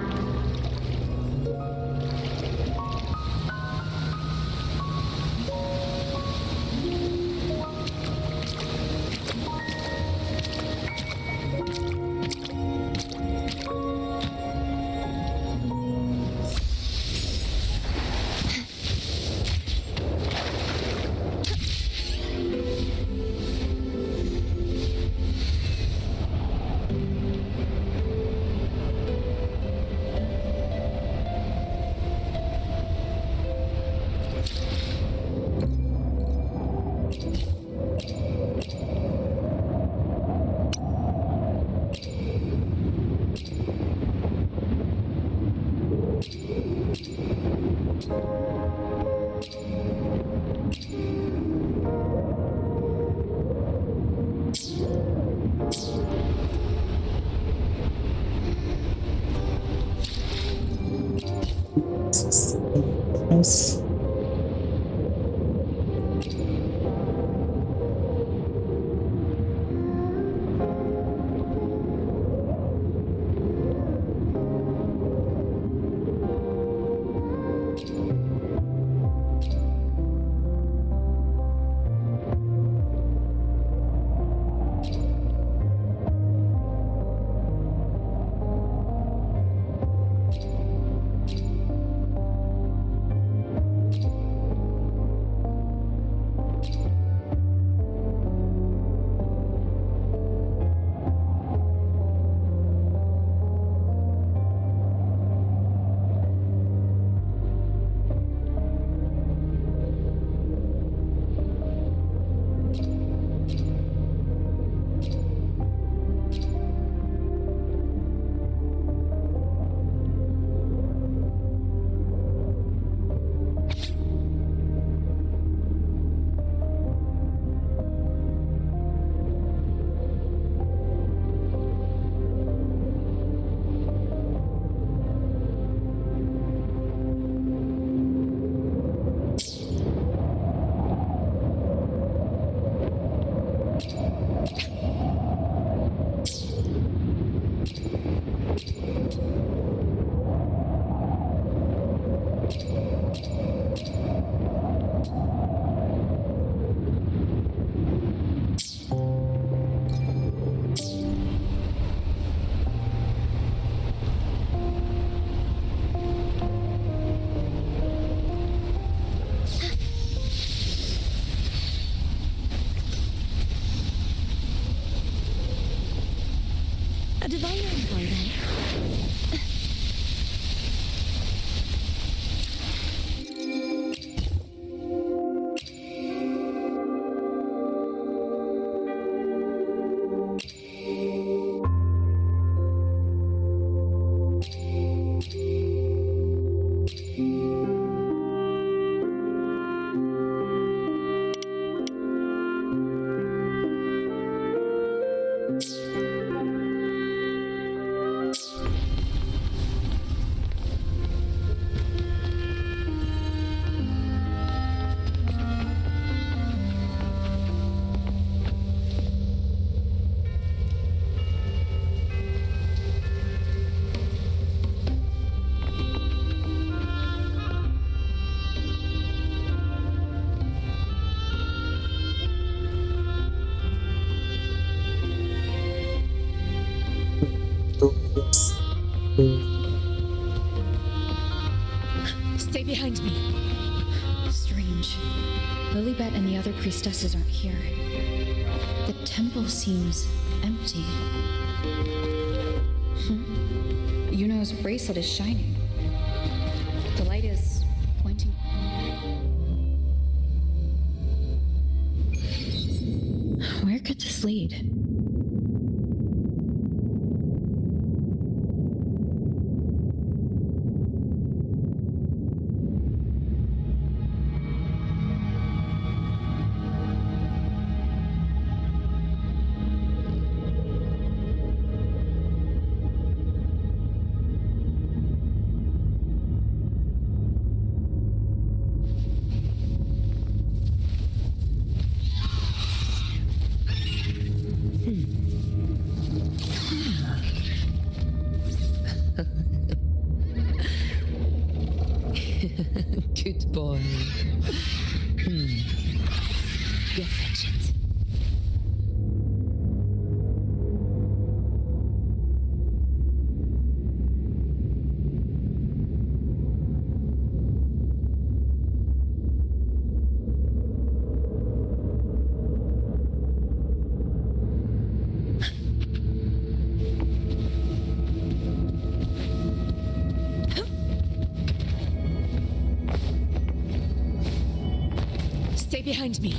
Nice. A divine envoy, then. Lilibet and the other priestesses aren't here. The temple seems empty. Yuno's bracelet is shining. The light is pointing. Where could this lead? Good boy. Go fetch it. Stay behind me.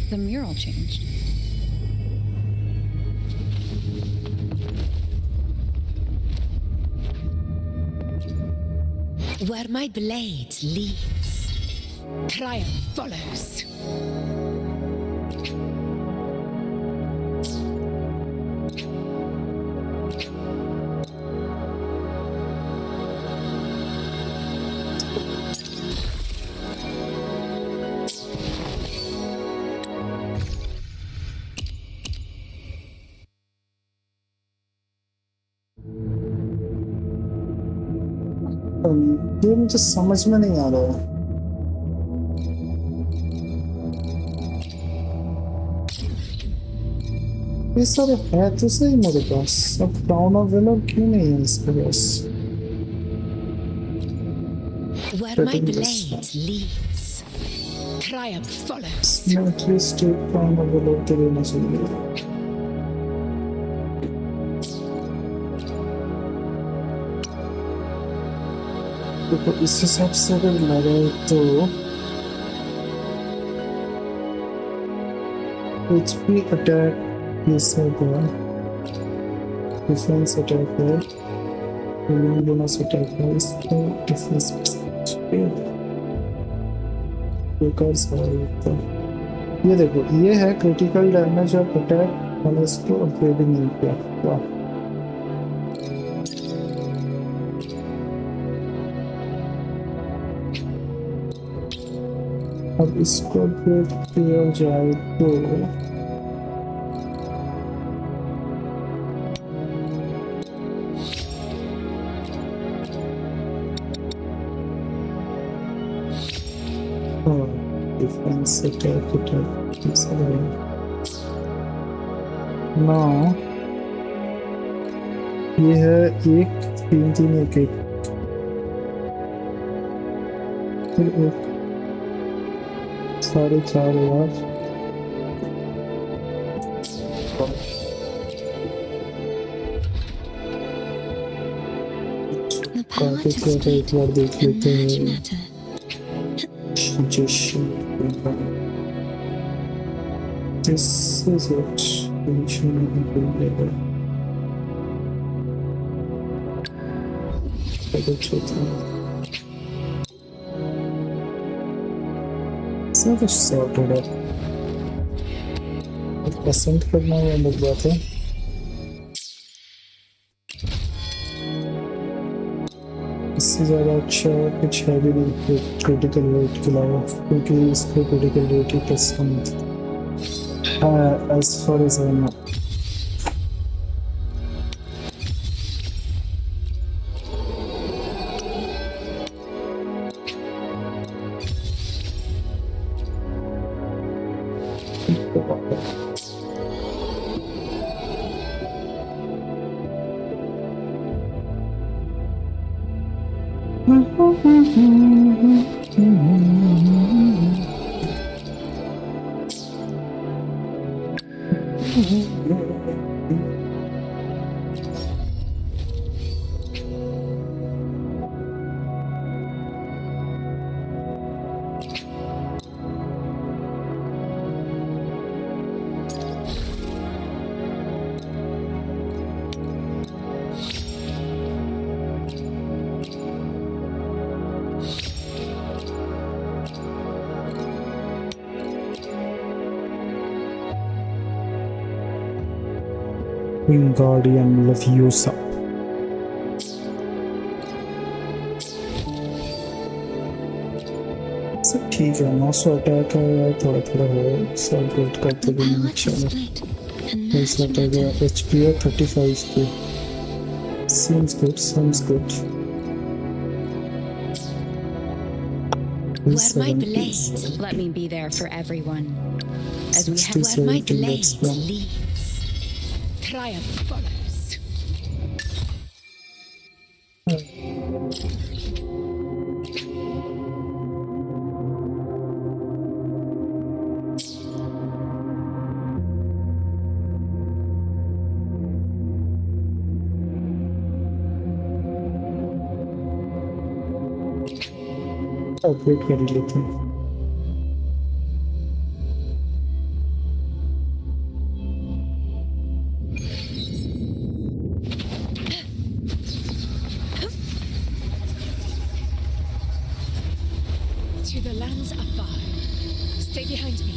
The mural changed. Where my blade leads, triumph follows. ये मुझे समझ में नहीं आ रहा है। ये सारे है तो सही मेरे पास, अब क्राउन ऑफ विलर क्यों नहीं है इसके पास? Where my blade leads, triumph follows. At least एक क्राउन ऑफ विलर तो लेना चाहिए। देखो इस हिसाब से अगर लगाए तो HP अटैक ये सब है, डिफेंस अटैक है, हीलिंग बोनस अटैक है, इसको डिफेंस बेकार सा है। ये देखो ये है क्रिटिकल डैमेज और अटैक, मैंने इसको अपग्रेड नहीं किया। वाह अब इसको अपग्रेड किया जाए तो Oh, defense attack. No, ये है 1-3-3-1-1 फिर 1 4.5 यार काफी क्या एक बार देख लेते हैं This is it. So just sorted up. पसंद करना वो अलग बात है इससे ज़्यादा अच्छा कुछ है भी नहीं क्रिटिकल रेट के अलावा क्योंकि इसको क्रिटिकल रेट ही पसंद as far as I know. Wingardium Leviosa. सब ठीक है 900 अटैक है थोड़ा थोड़ा है सेलिब्रेट करते भी नहीं चलो ऐसा अटैक है HP है 35 के seems good Where my blade, let me be there for everyone. As we have where my blade leads. Triumph follows. Update कर लेते हैं To the lands afar. Stay behind me.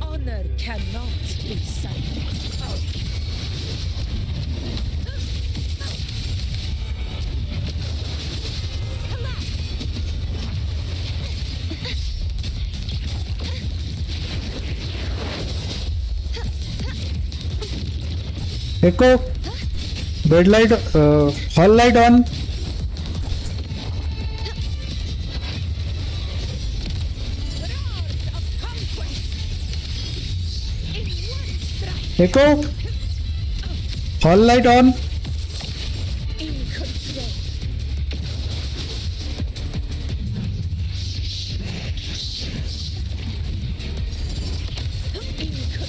Honor cannot be silenced. Echo bed light hall light on Echo hall light on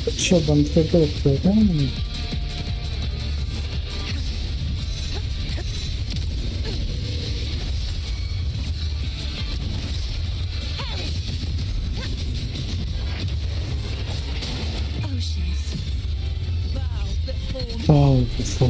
अच्छा बंद करके रखते हैं क्या Oh, before.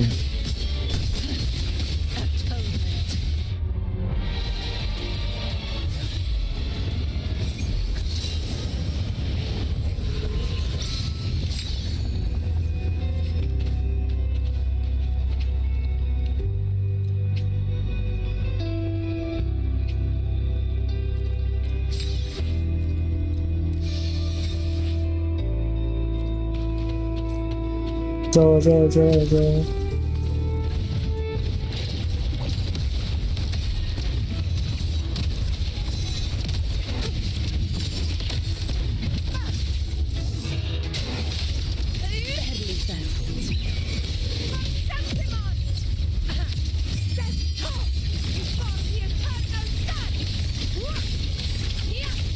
जाओ।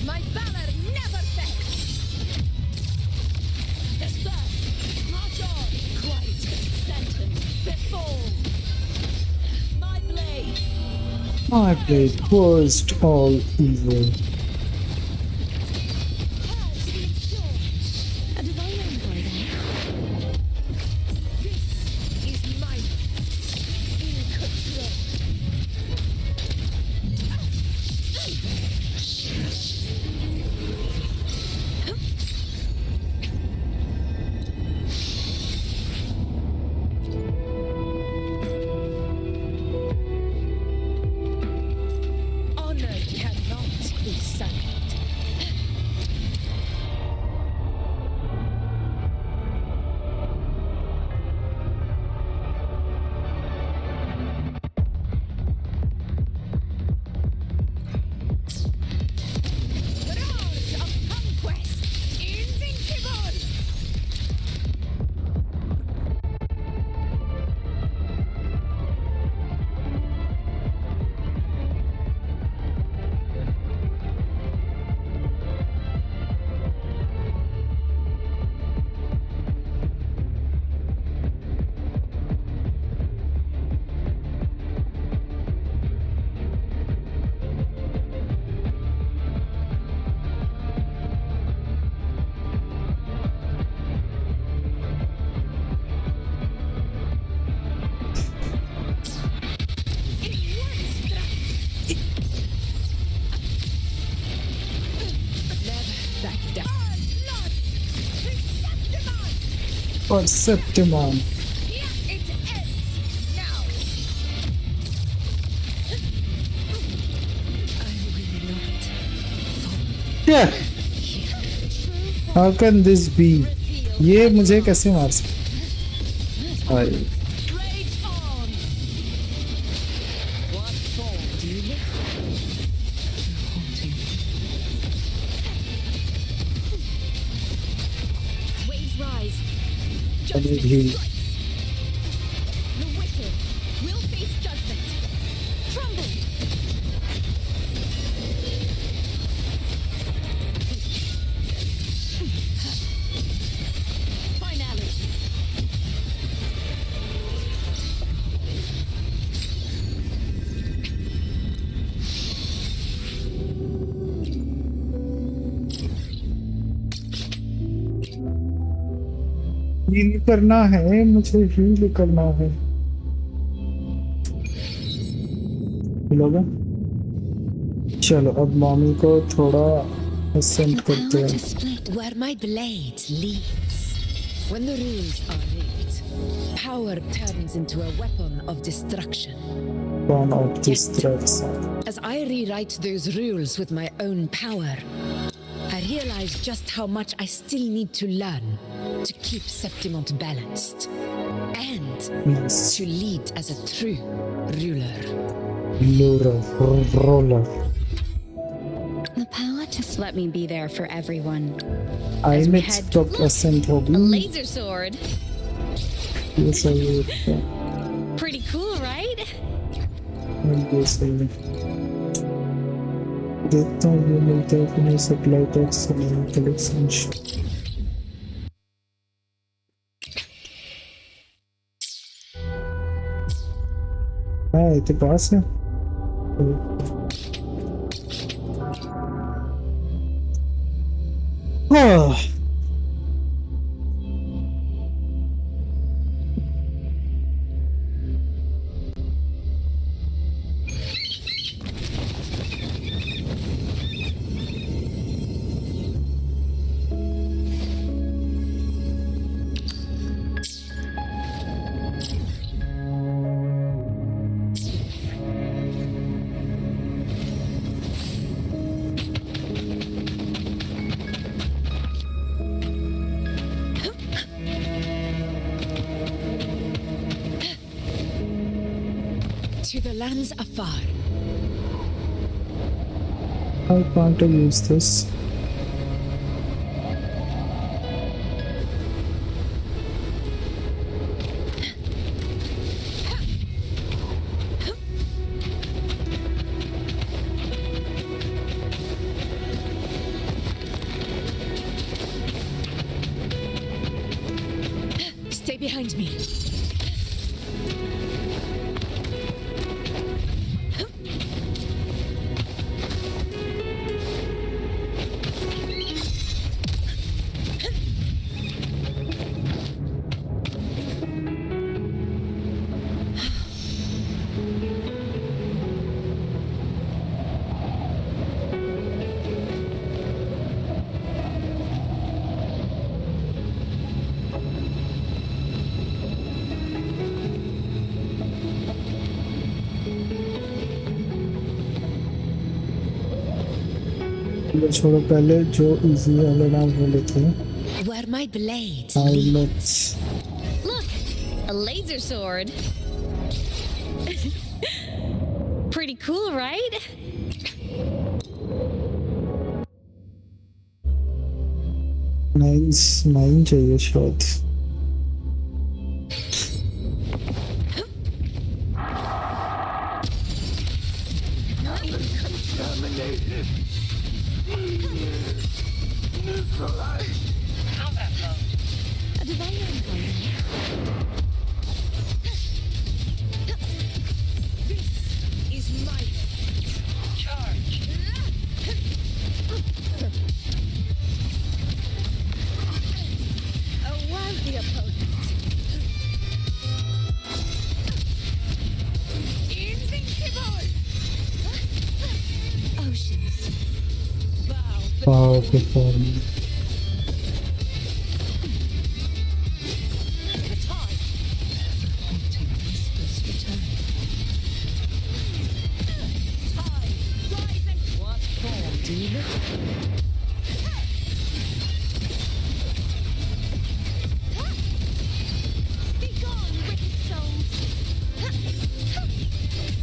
My valor never fails. Disperse. March on. Quite sentence before. My blade. My blade cursed all evil. A divine envoy there. This is my in control. Honor cannot be sullied. Roars of conquest, invincible. For Septimon. Yeah. How can this be? ये मुझे कैसे मार सकता? भाई Waves rise. अभी भी The wicked will face judgment. Tremble. Finality. Heal करना है, मुझे हील करना है। लोग चलो अब मम्मी को थोड़ा असेंट करते Power हैं। to split where my blade leads. When the rules are rigged, power turns into a weapon of destruction. One of these threats. As I rewrite those rules with my own power, I realize just how much I still need to learn to keep Septimont balanced and to lead as a true ruler. Roller. The power to let me be there for everyone. I As we met head- top ascent A hobby. laser sword. Yes, I would. Pretty cool, right? Yes, I would. देखता हूँ ये मिलता है कि नहीं supply tax collection. हाँ ये तो पास है। हाँ To the lands afar. How can't I use this? Stay behind me. छोड़ो पहले जो इजी वाले नाम वो लेते हैं. Where my blades Now lead. let's Look, a laser sword. Pretty cool, right? nine चाहिए शायद. A divine encounter. This is my charge. A worthy opponent. Invincible. Oceans. Wow, performance.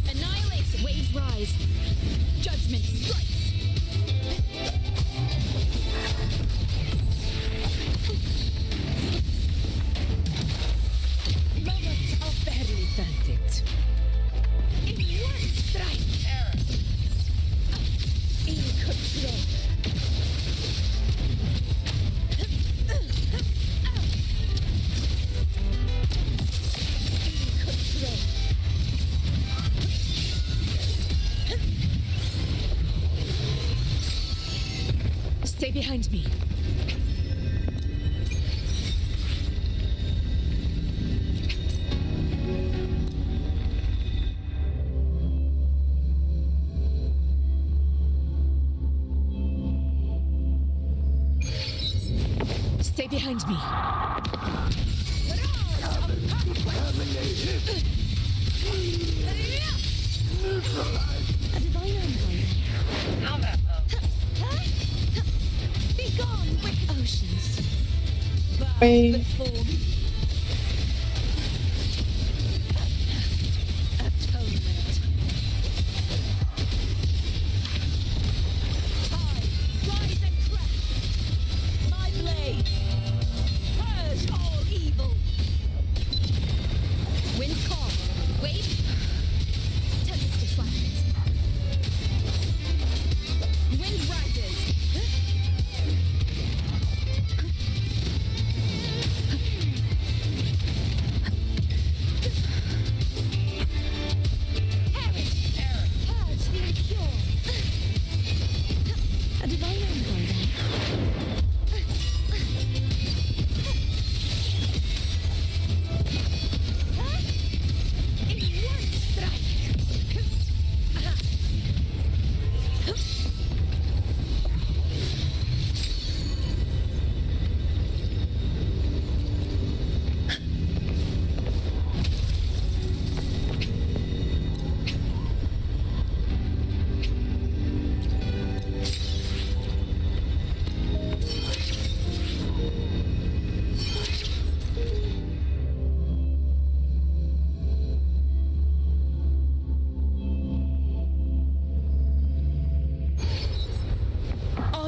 Annihilate, waves rise. Judgment strikes. Moment of barely felt it. In one strike. In control. Stay behind me. Stay behind me. A divine encounter. Be gone, wicked oceans. Hey. Atonement. Tide, rise and crash. My blade. Purge all evil. Wind calm. Wait. Tempest deflects. Wind rises.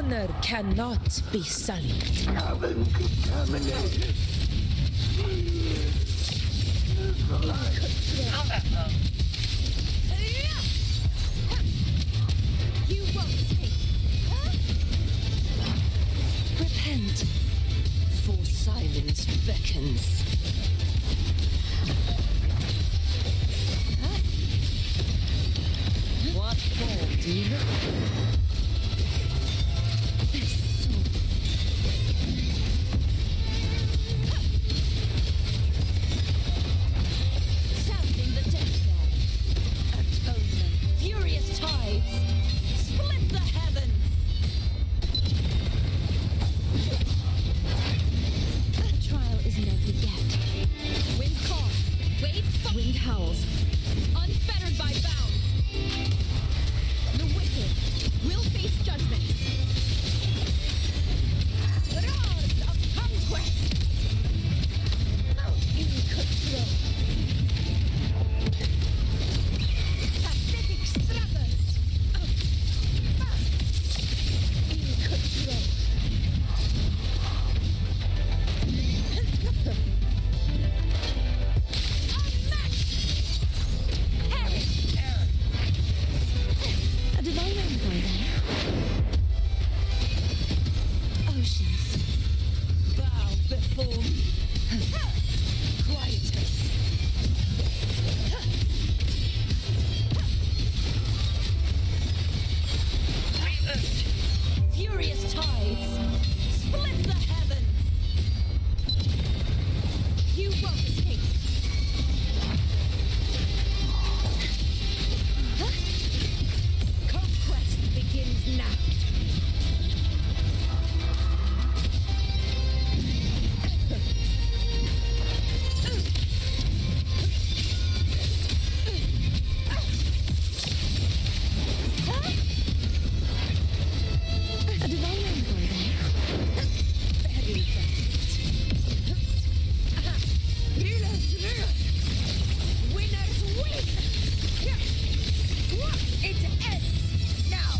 honor cannot be sullied. Cavern contaminated. You won't escape. Repent, for silence beckons. What form do you look? Sounding the death knell. Atonement. Furious tides. Split the heavens. The trial isn't over yet. Wind calls. Waves. Wind howls. Unfettered by bounds. The wicked will face judgment. Roars of conquest. In control. Pathetic struggle. In control. A divine envoy there. Oceans. Bow before me. Quietus. Furious tides. Split the heavens. You won't escape. Conquest begins now. A divine envoy there. Very Rulers rule. Winners win. It ends now.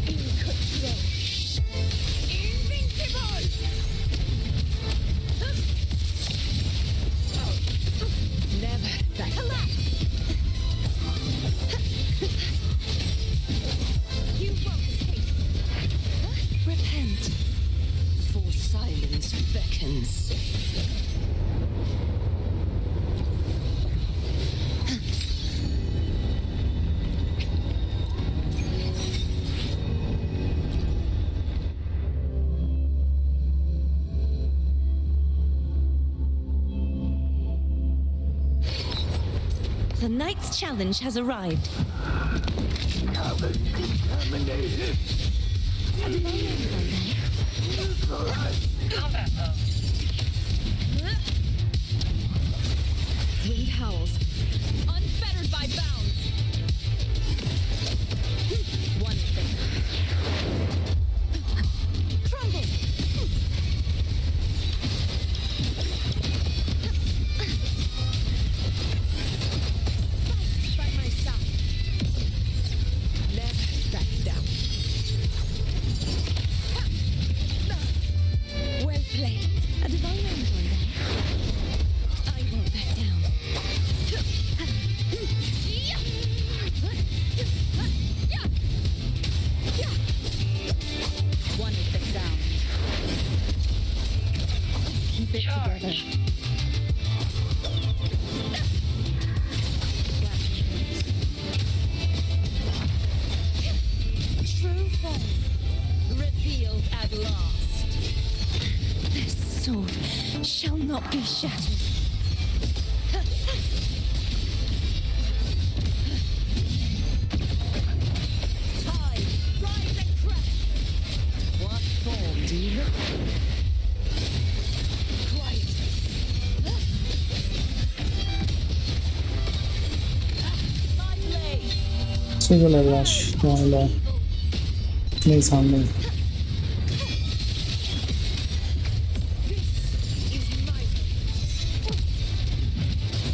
In control. Invincible. Never back. You won't escape. Repent, for silence beckons. The knight's challenge has arrived. Cavern contaminated. A divine envoy there. Wind howls. Unfettered by bounds. One thing. Crumble. Fight by my side. Never back down. Well played. A divine envoy there. I won't back down. One with the sound. Keep it together. True form revealed at last. This sword shall not be shattered. Tide, rise and crest. What form do you look? Quietus. My blade. मुझे लग रहा है नहीं सामने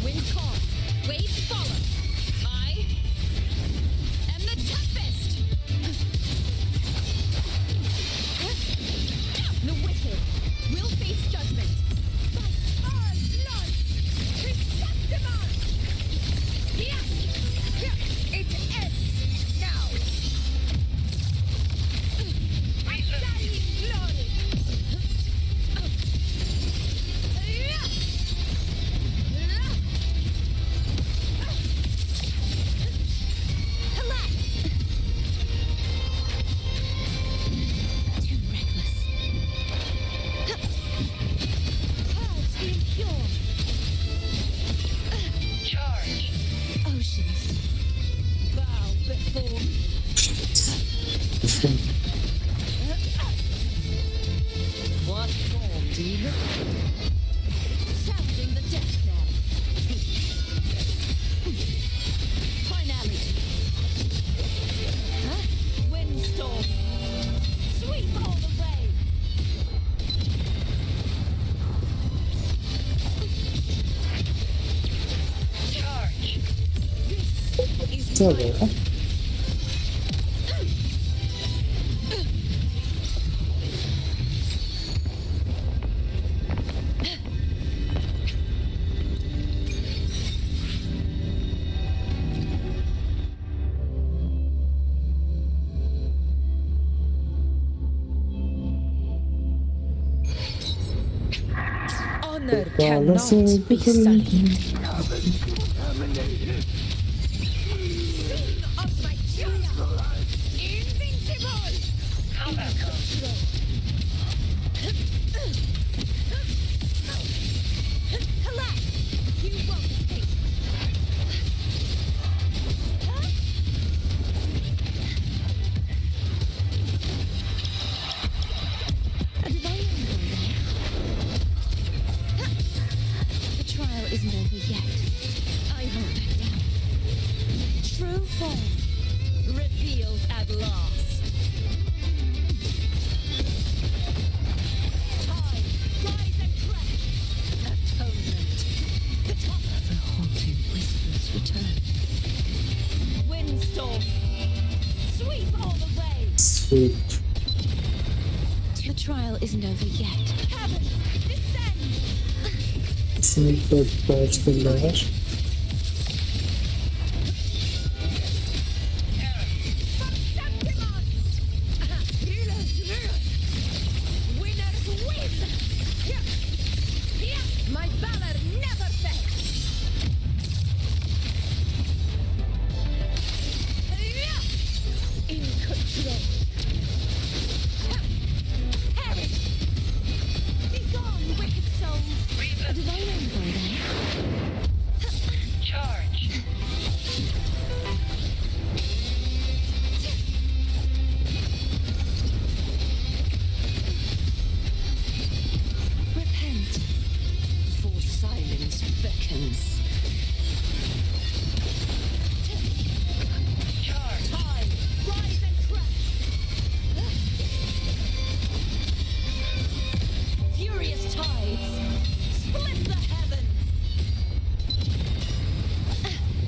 Wind calls, waves follow. I am the tempest. What form do you look for? Sounding the death knell. Finality. Huh? Windstorm. Sweep all the way. Charge. This is mine. Honor cannot be sullied. Sing of my triumph. Invincible. Combat control. Collapse. You won't escape. A divine envoy. The trial isn't over yet. I won't back down. True form revealed at last. Time, rise and crash. Atonement. The top. The haunting whispers return. Windstorm. Sweep all the way. Sweet. The trial isn't over yet. Heavens, descend. Sneak that patch the lash. Winners win. My valor never fails. In control. Perish. Be gone, wicked souls. A divine envoy then. Charge. Repent. For silence beckons. Charge. Time. Rise and crash. Furious tides. Split the heavens.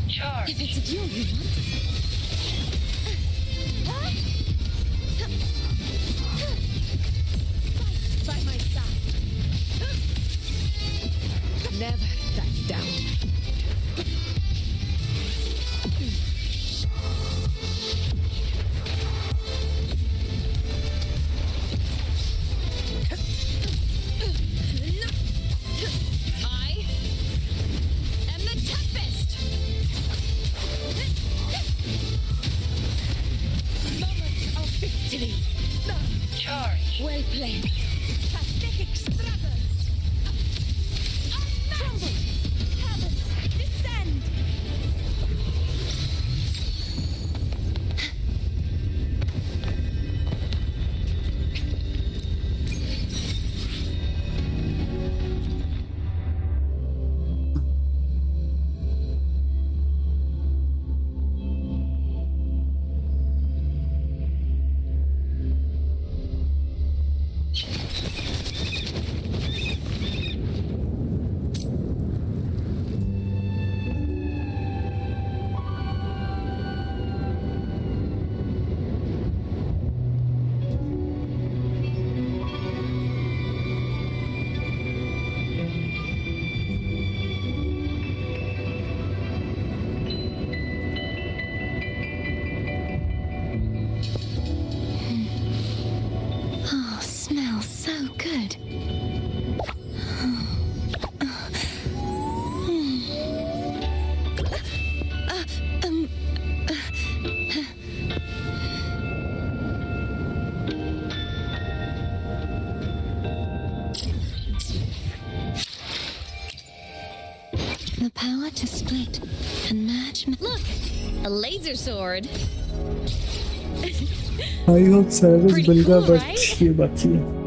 Charge. If it's a duel you want. Fight by my side. Never back down. I am the Tempest. Moment of victory. Charge. Well played. Pathetic struggle. Crumble. Heavens, descend. Oh, smells so good. The power to split and merge. Look, a laser sword. I hope Savage Pretty मिल गया cool, but right? ये बाकी है.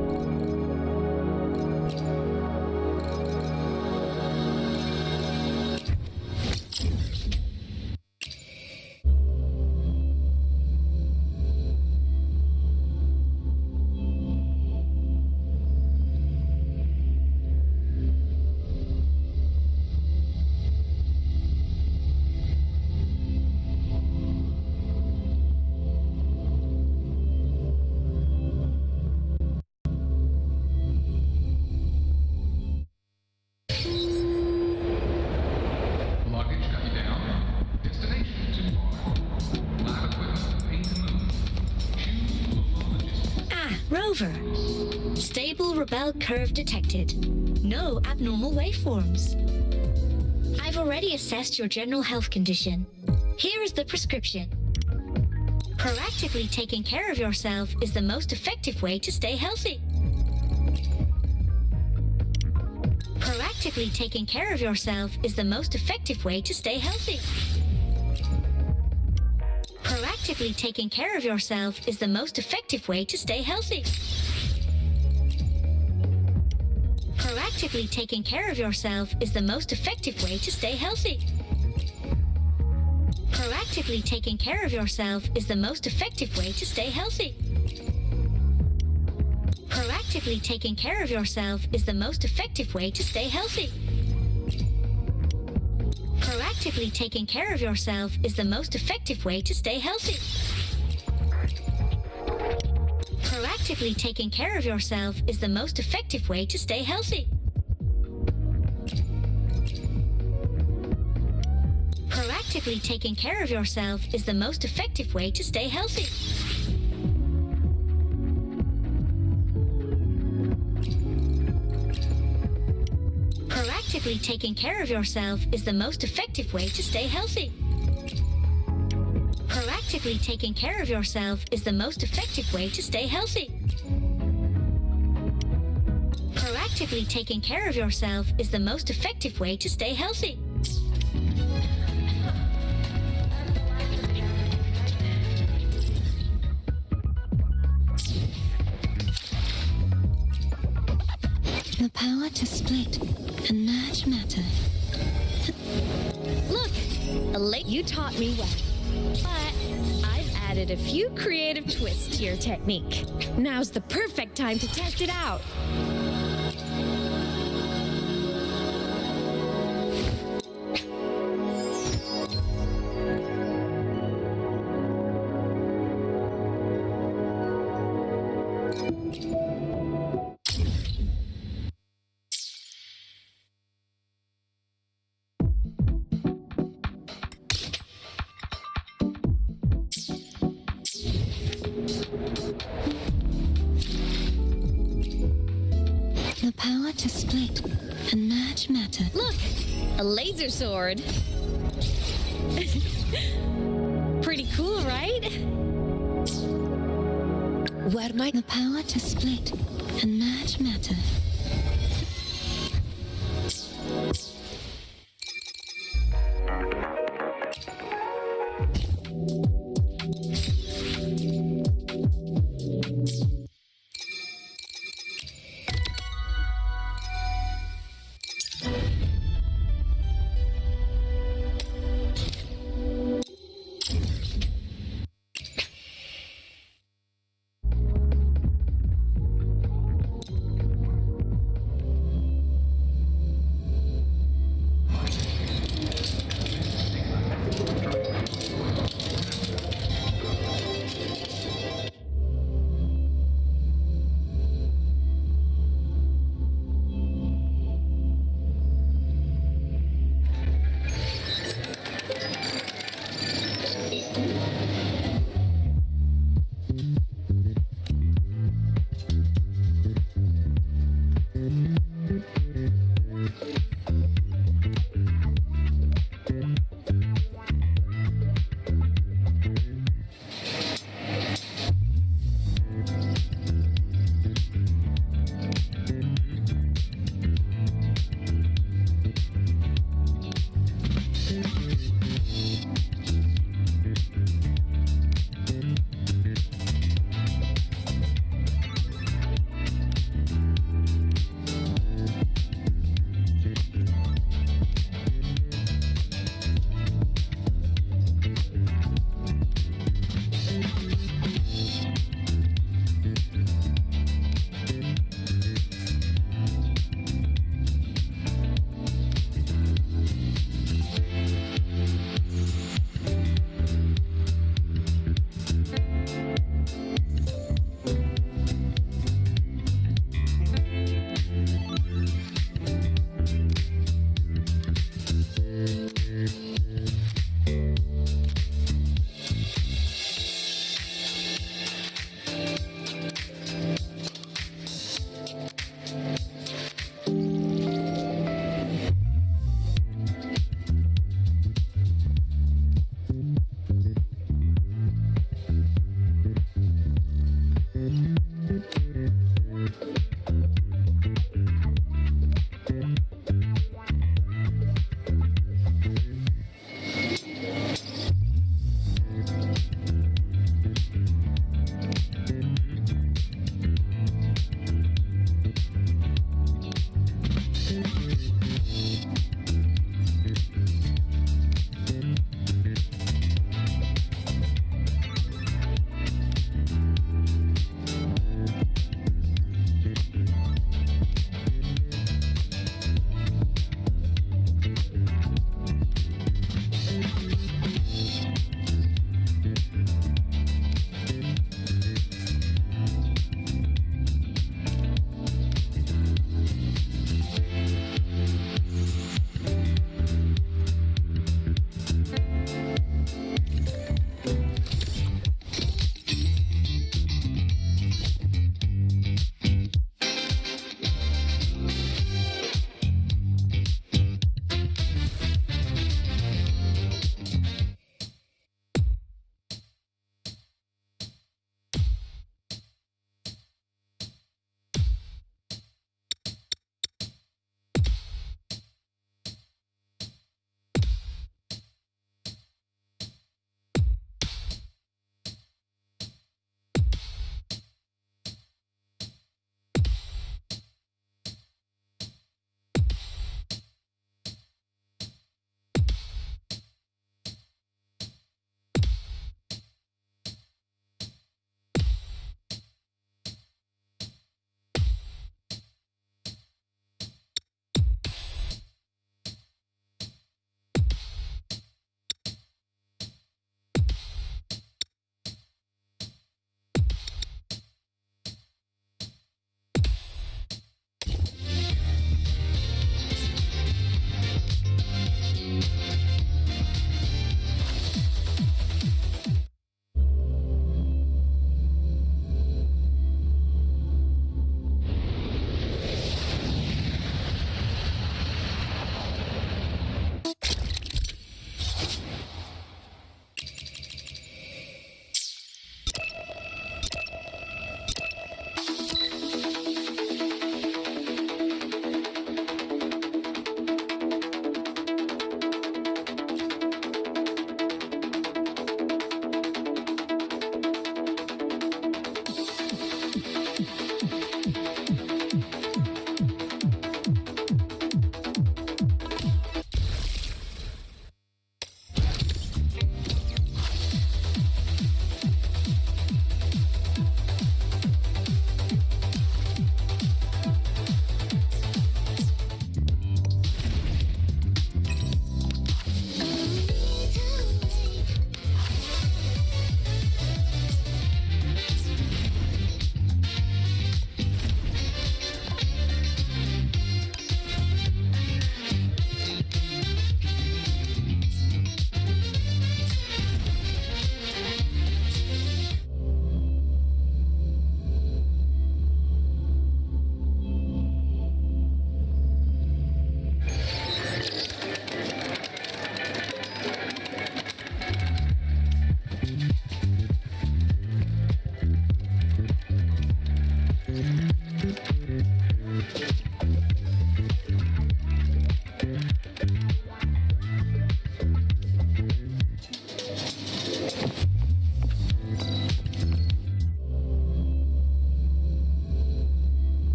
Ah, Rover. Stable rebel curve detected. No abnormal waveforms. I've already assessed your general health condition. Here is the prescription. Proactively taking care of yourself is the most effective way to stay healthy. Proactively taking care of yourself is the most effective way to stay healthy. Proactively taking care of yourself is the most effective way to stay healthy. Proactively taking care of yourself is the most effective way to stay healthy. Proactively taking care of yourself is the most effective way to stay healthy. Proactively taking care of yourself is the most effective way to stay healthy. Proactively taking care of yourself is the most effective way to stay healthy. Proactively taking care of yourself is the most effective way to stay healthy. Proactively taking care of yourself is the most effective way to stay healthy. Proactively taking care of yourself is the most effective way to stay healthy. Proactively taking care of yourself is the most effective way to stay healthy. Proactively taking care of yourself is the most effective way to stay healthy. The power to split and merge matter. Look, you taught me well, but I've added a few creative twists to your technique. Now's the perfect time to test it out. The power to split and merge matter. Look, a laser sword. Pretty cool, right? Where might the power to split and merge matter?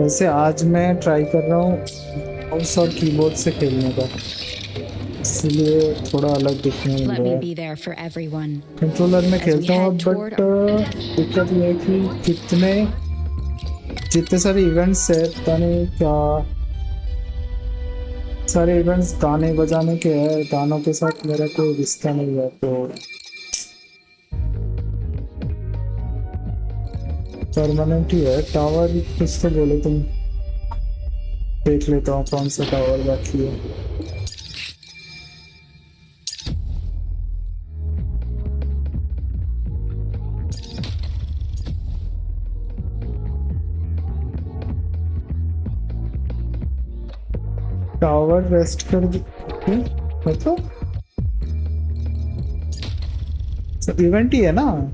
वैसे आज मैं try कर रहा हूँ mouse और keyboard से खेलने का, इसलिए थोड़ा अलग दिखने मिल Let रहा me है। be there for everyone. Controller में As we खेलता हूँ head बट toward दिक्कत ये है कि जितने सारे इवेंट्स है, पता नहीं क्या सारे इवेंट्स गाने बजाने के हैं, गानों के साथ मेरा कोई रिश्ता नहीं है, तो परमानेंट ही है। टावर कुछ तो बोले तुम, देख लेता हूँ कौन सा टावर बाकी है। टावर रेस्ट कर मतलब सब इवेंट ही है ना?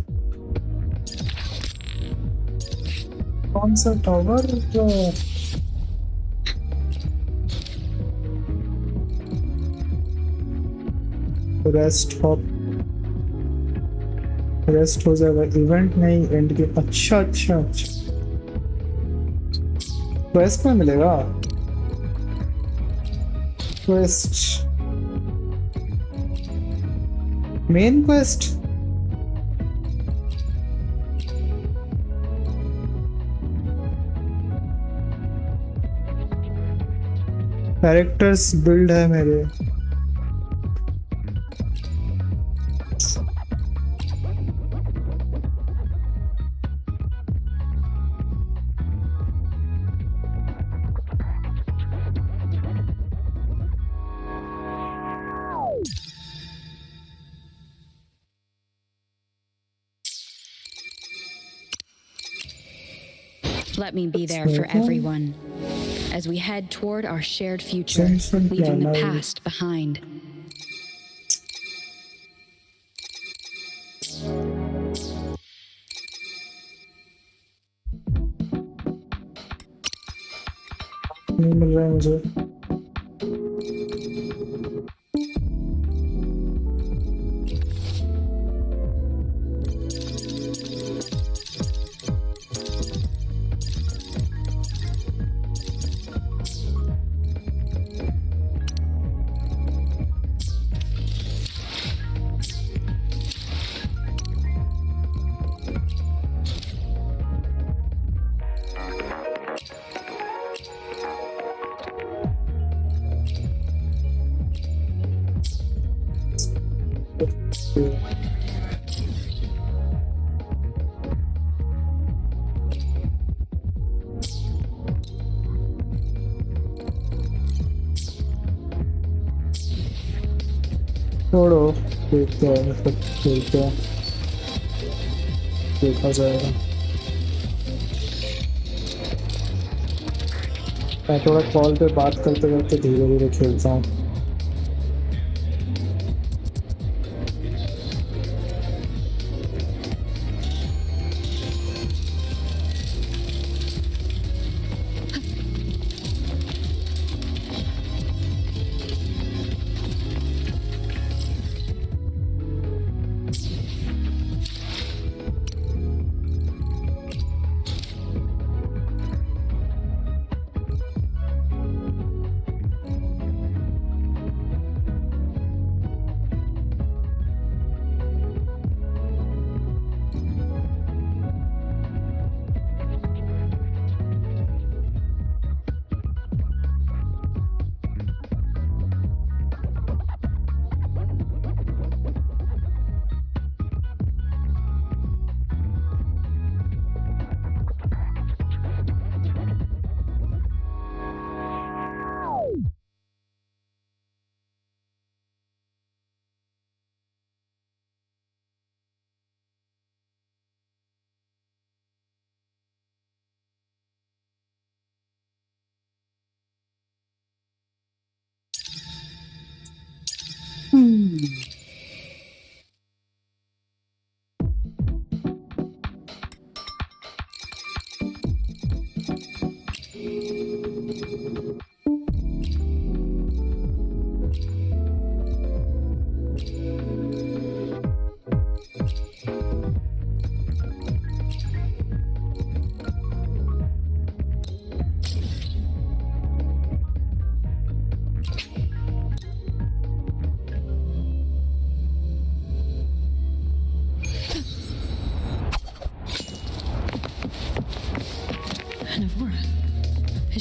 कौन सा टावर? रेस्ट हो जाएगा, इवेंट नहीं एंड गेम। अच्छा अच्छा अच्छा, क्वेस्ट में मिलेगा? Quest, main quest. Characters build है मेरे। Let me be there for everyone. As we head toward our shared future, leaving the past behind. नहीं मिल रहा है मुझे। छोड़ो, देखते हैं, मतलब खेलते हैं, देखा जाएगा। मैं थोड़ा कॉल पे बात करते करते धीरे धीरे खेलता हूँ।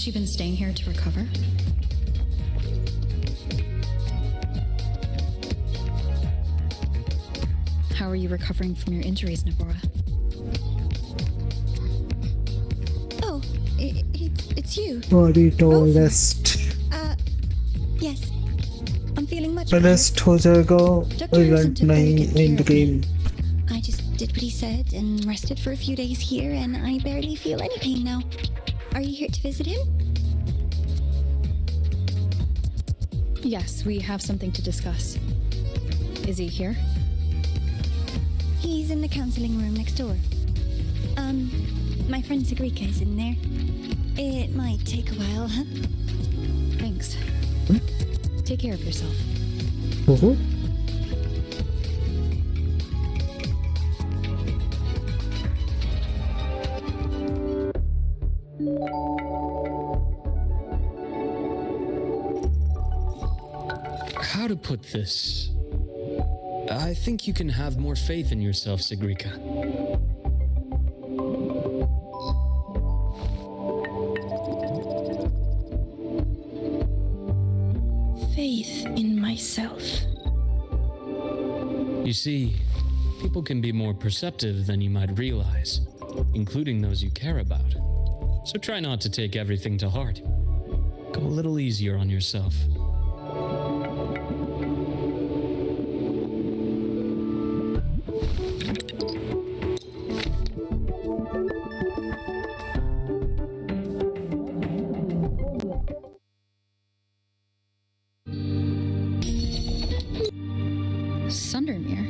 Has she been staying here to recover? How are you recovering from your injuries, Nabora? Oh, it's you. Body to rest. Yes. I'm feeling much better. Rest हो जाएगा Dr. event नहीं in the game. I just did what he said and rested for a few days here, and I barely feel any pain now. Are you here to visit him? Yes, we have something to discuss. Is he here? He's in the counseling room next door. My friend Sigrika is in there. It might take a while, huh? Thanks. Take care of yourself. How to put this? I think you can have more faith in yourself, Sigrika. Faith in myself. You see, people can be more perceptive than you might realize, including those you care about. So try not to take everything to heart. Go a little easier on yourself. Sundermere?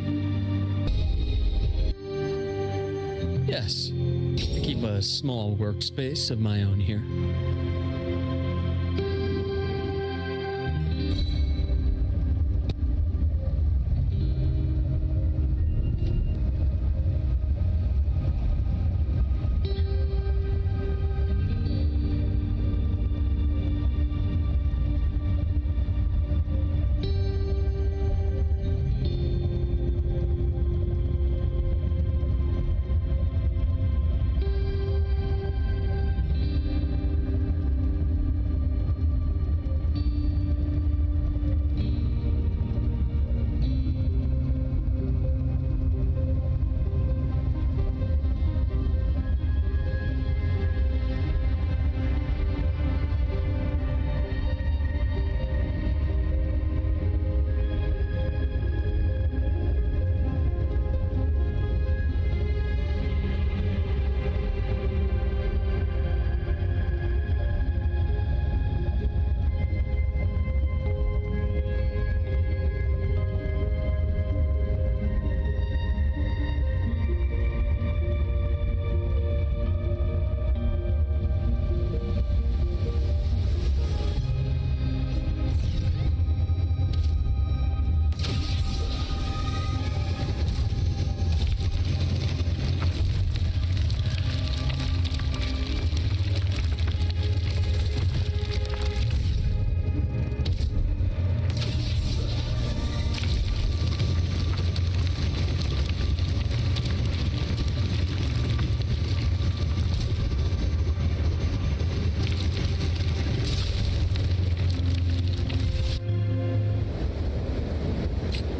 Yes, I keep a small workspace of my own here.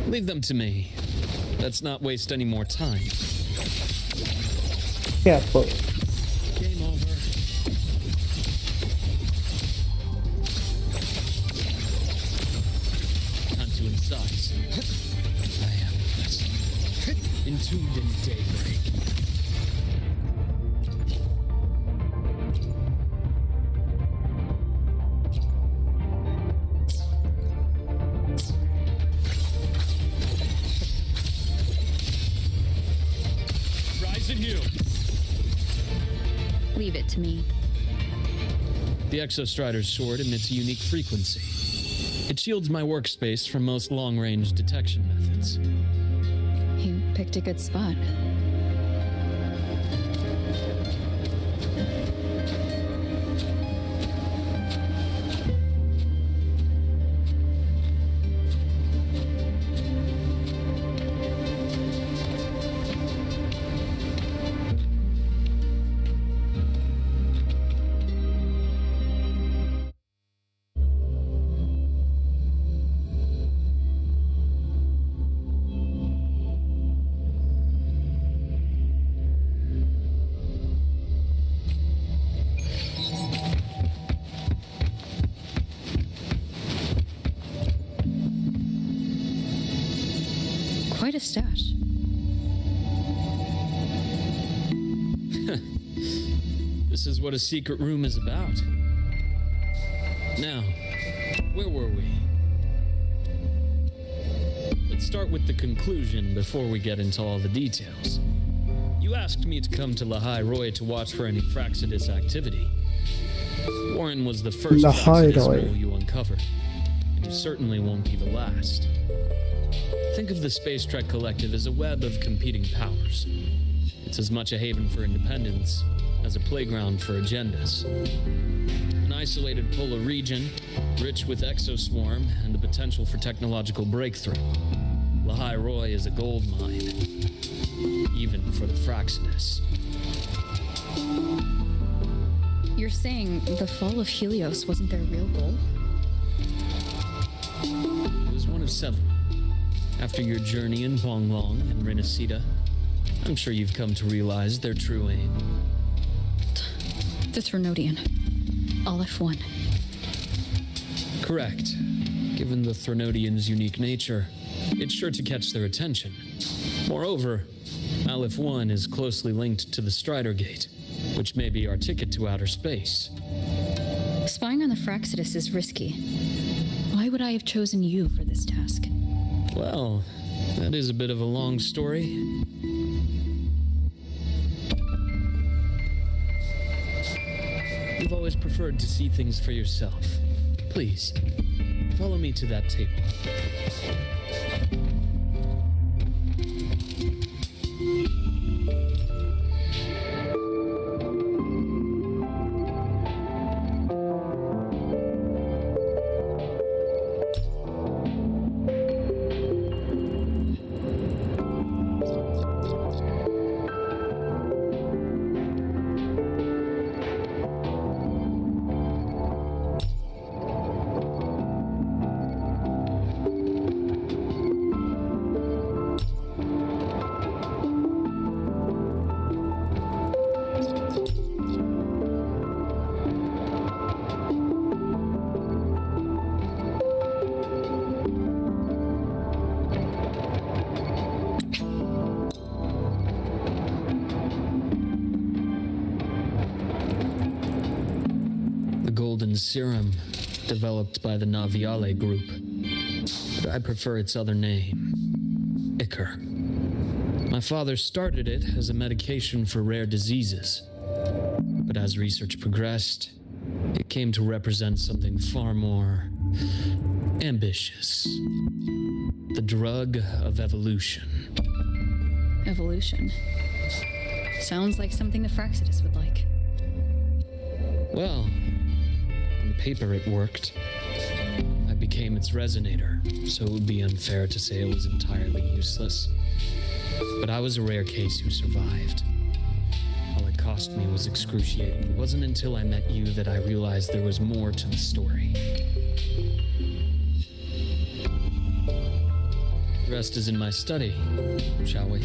Leave them to me. Let's not waste any more time. Careful. Game over. Time to incise. I am blessed. Entombed in daybreak. Leave it to me. The Exostrider's sword emits a unique frequency. It shields my workspace from most long-range detection methods. You picked a good spot. stash. This is what a secret room is about. Now, where were we? Let's start with the conclusion before we get into all the details. You asked me to come to Lahai Roy to watch for any Fraxidus activity. Warren was the first Lahai Fraxidus Roy. mole you uncovered, and you certainly won't be the last. Think of the Space Trek Collective as a web of competing powers. It's as much a haven for independence as a playground for agendas. An isolated polar region, rich with exoswarm and the potential for technological breakthrough. Lahai Roy is a gold mine, even for the Fraxidus. You're saying the fall of Helios wasn't their real goal? It was one of several. After your journey in Huanglong and Renacida, I'm sure you've come to realize their true aim. The Threnodian. Aleph 1. Correct. Given the Threnodian's unique nature, it's sure to catch their attention. Moreover, Aleph 1 is closely linked to the Strider Gate, which may be our ticket to outer space. Spying on the Fraxidus is risky. Why would I have chosen you for this task? Well, that is a bit of a long story. You've always preferred to see things for yourself. Please, follow me to that table. Serum developed by the Naviale group, but I prefer its other name, Ichor. My father started it as a medication for rare diseases, but as research progressed, it came to represent something far more ambitious. The drug of evolution. Evolution. Sounds like something the Fraxidus would like. Well, paper it worked. I became its resonator, so it would be unfair to say it was entirely useless. But I was a rare case who survived. All it cost me was excruciating. It wasn't until I met you that I realized there was more to the story. The rest is in my study, shall we?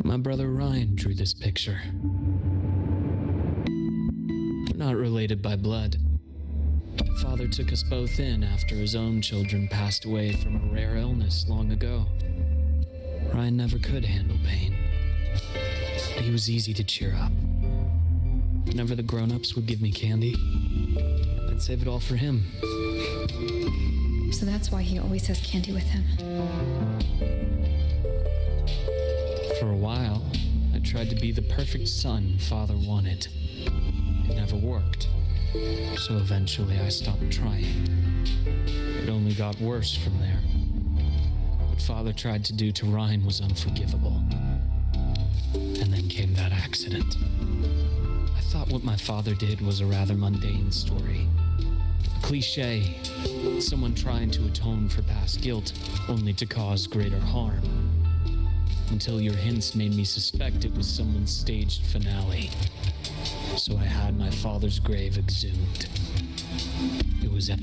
My brother Ryan drew this picture. We're not related by blood. Father took us both in after his own children passed away from a rare illness long ago. Ryan never could handle pain. But he was easy to cheer up. Whenever the grown-ups would give me candy, I'd save it all for him. So that's why he always has candy with him. For a while, I tried to be the perfect son Father wanted. It never worked. So eventually I stopped trying. It only got worse from there. What Father tried to do to Ryan was unforgivable. And then came that accident. I thought what my father did was a rather mundane story. A cliche. Someone trying to atone for past guilt, only to cause greater harm. Until your hints made me suspect it was someone's staged finale. So I had my father's grave exhumed. It was at...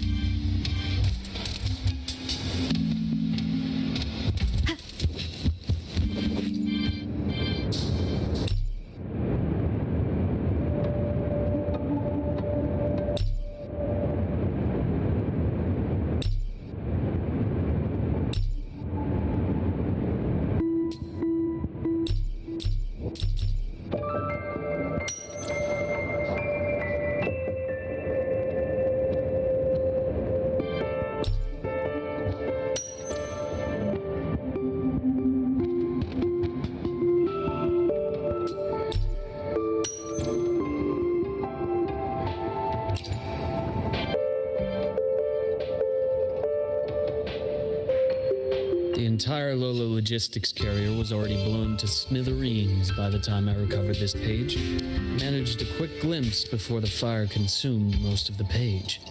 The entire Lola logistics carrier was already blown to smithereens by the time I recovered this page. I managed a quick glimpse before the fire consumed most of the page.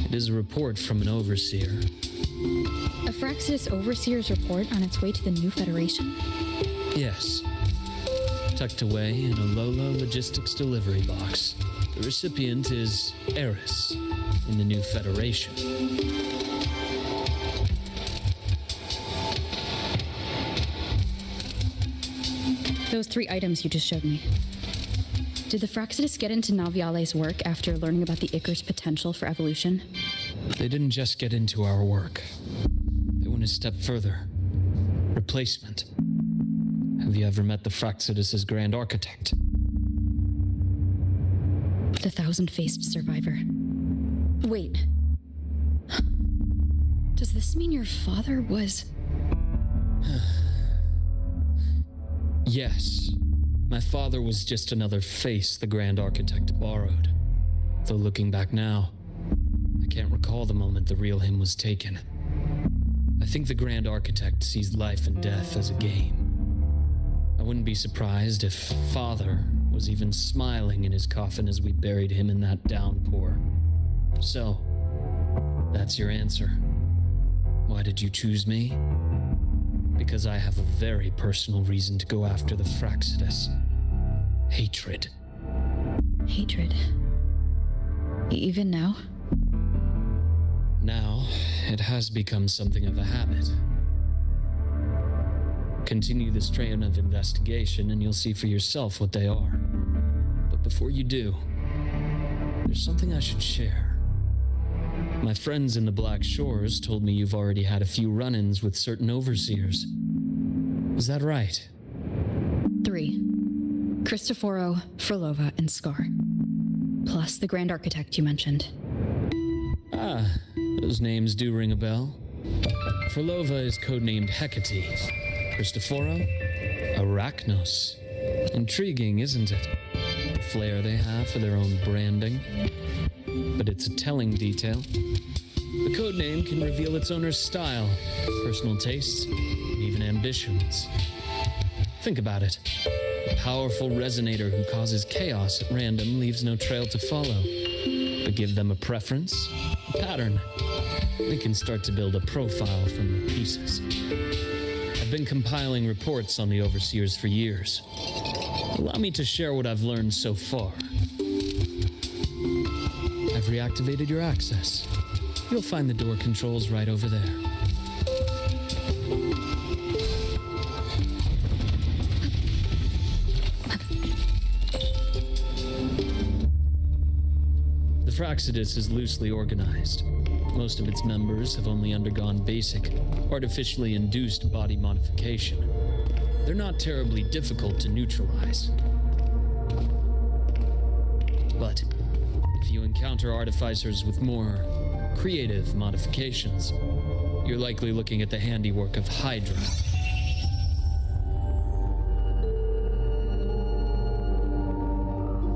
It is a report from an overseer. A Fraxidus Overseer's report on its way to the new Federation? Yes. Tucked away in a Lola logistics delivery box. The recipient is Eris in the new Federation. Those 3 items you just showed me. Did the Fraxidus get into Naviale's work after learning about the Icar's potential for evolution? They didn't just get into our work. They went a step further. Replacement. Have you ever met the Fraxidus' Grand Architect? The thousand-faced survivor. Wait. Does this mean your father was... Yes. My father was just another face the Grand Architect borrowed. Though looking back now, I can't recall the moment the real him was taken. I think the Grand Architect sees life and death as a game. I wouldn't be surprised if Father was even smiling in his coffin as we buried him in that downpour. So, that's your answer. Why did you choose me? Because I have a very personal reason to go after the Fraxidus. Hatred. Hatred? Even now? Now, it has become something of a habit. Continue this train of investigation and you'll see for yourself what they are. But before you do, there's something I should share. My friends in the Black Shores told me you've already had a few run-ins with certain overseers. Is that right? 3. Cristoforo, Frolova, and Scar. Plus the Grand Architect you mentioned. Ah, those names do ring a bell. Frolova is codenamed Hecate. Cristoforo? Arachnos. Intriguing, isn't it? The flair they have for their own branding. But it's a telling detail. The codename can reveal its owner's style, personal tastes, and even ambitions. Think about it. A powerful resonator who causes chaos at random leaves no trail to follow. But give them a preference, a pattern. They can start to build a profile from the pieces. I've been compiling reports on the Overseers for years. Allow me to share what I've learned so far. I've reactivated your access. You'll find the door controls right over there. The Fraxidus is loosely organized. Most of its members have only undergone basic, artificially induced body modification. They're not terribly difficult to neutralize. But if you encounter artificers with more creative modifications, you're likely looking at the handiwork of Hydra.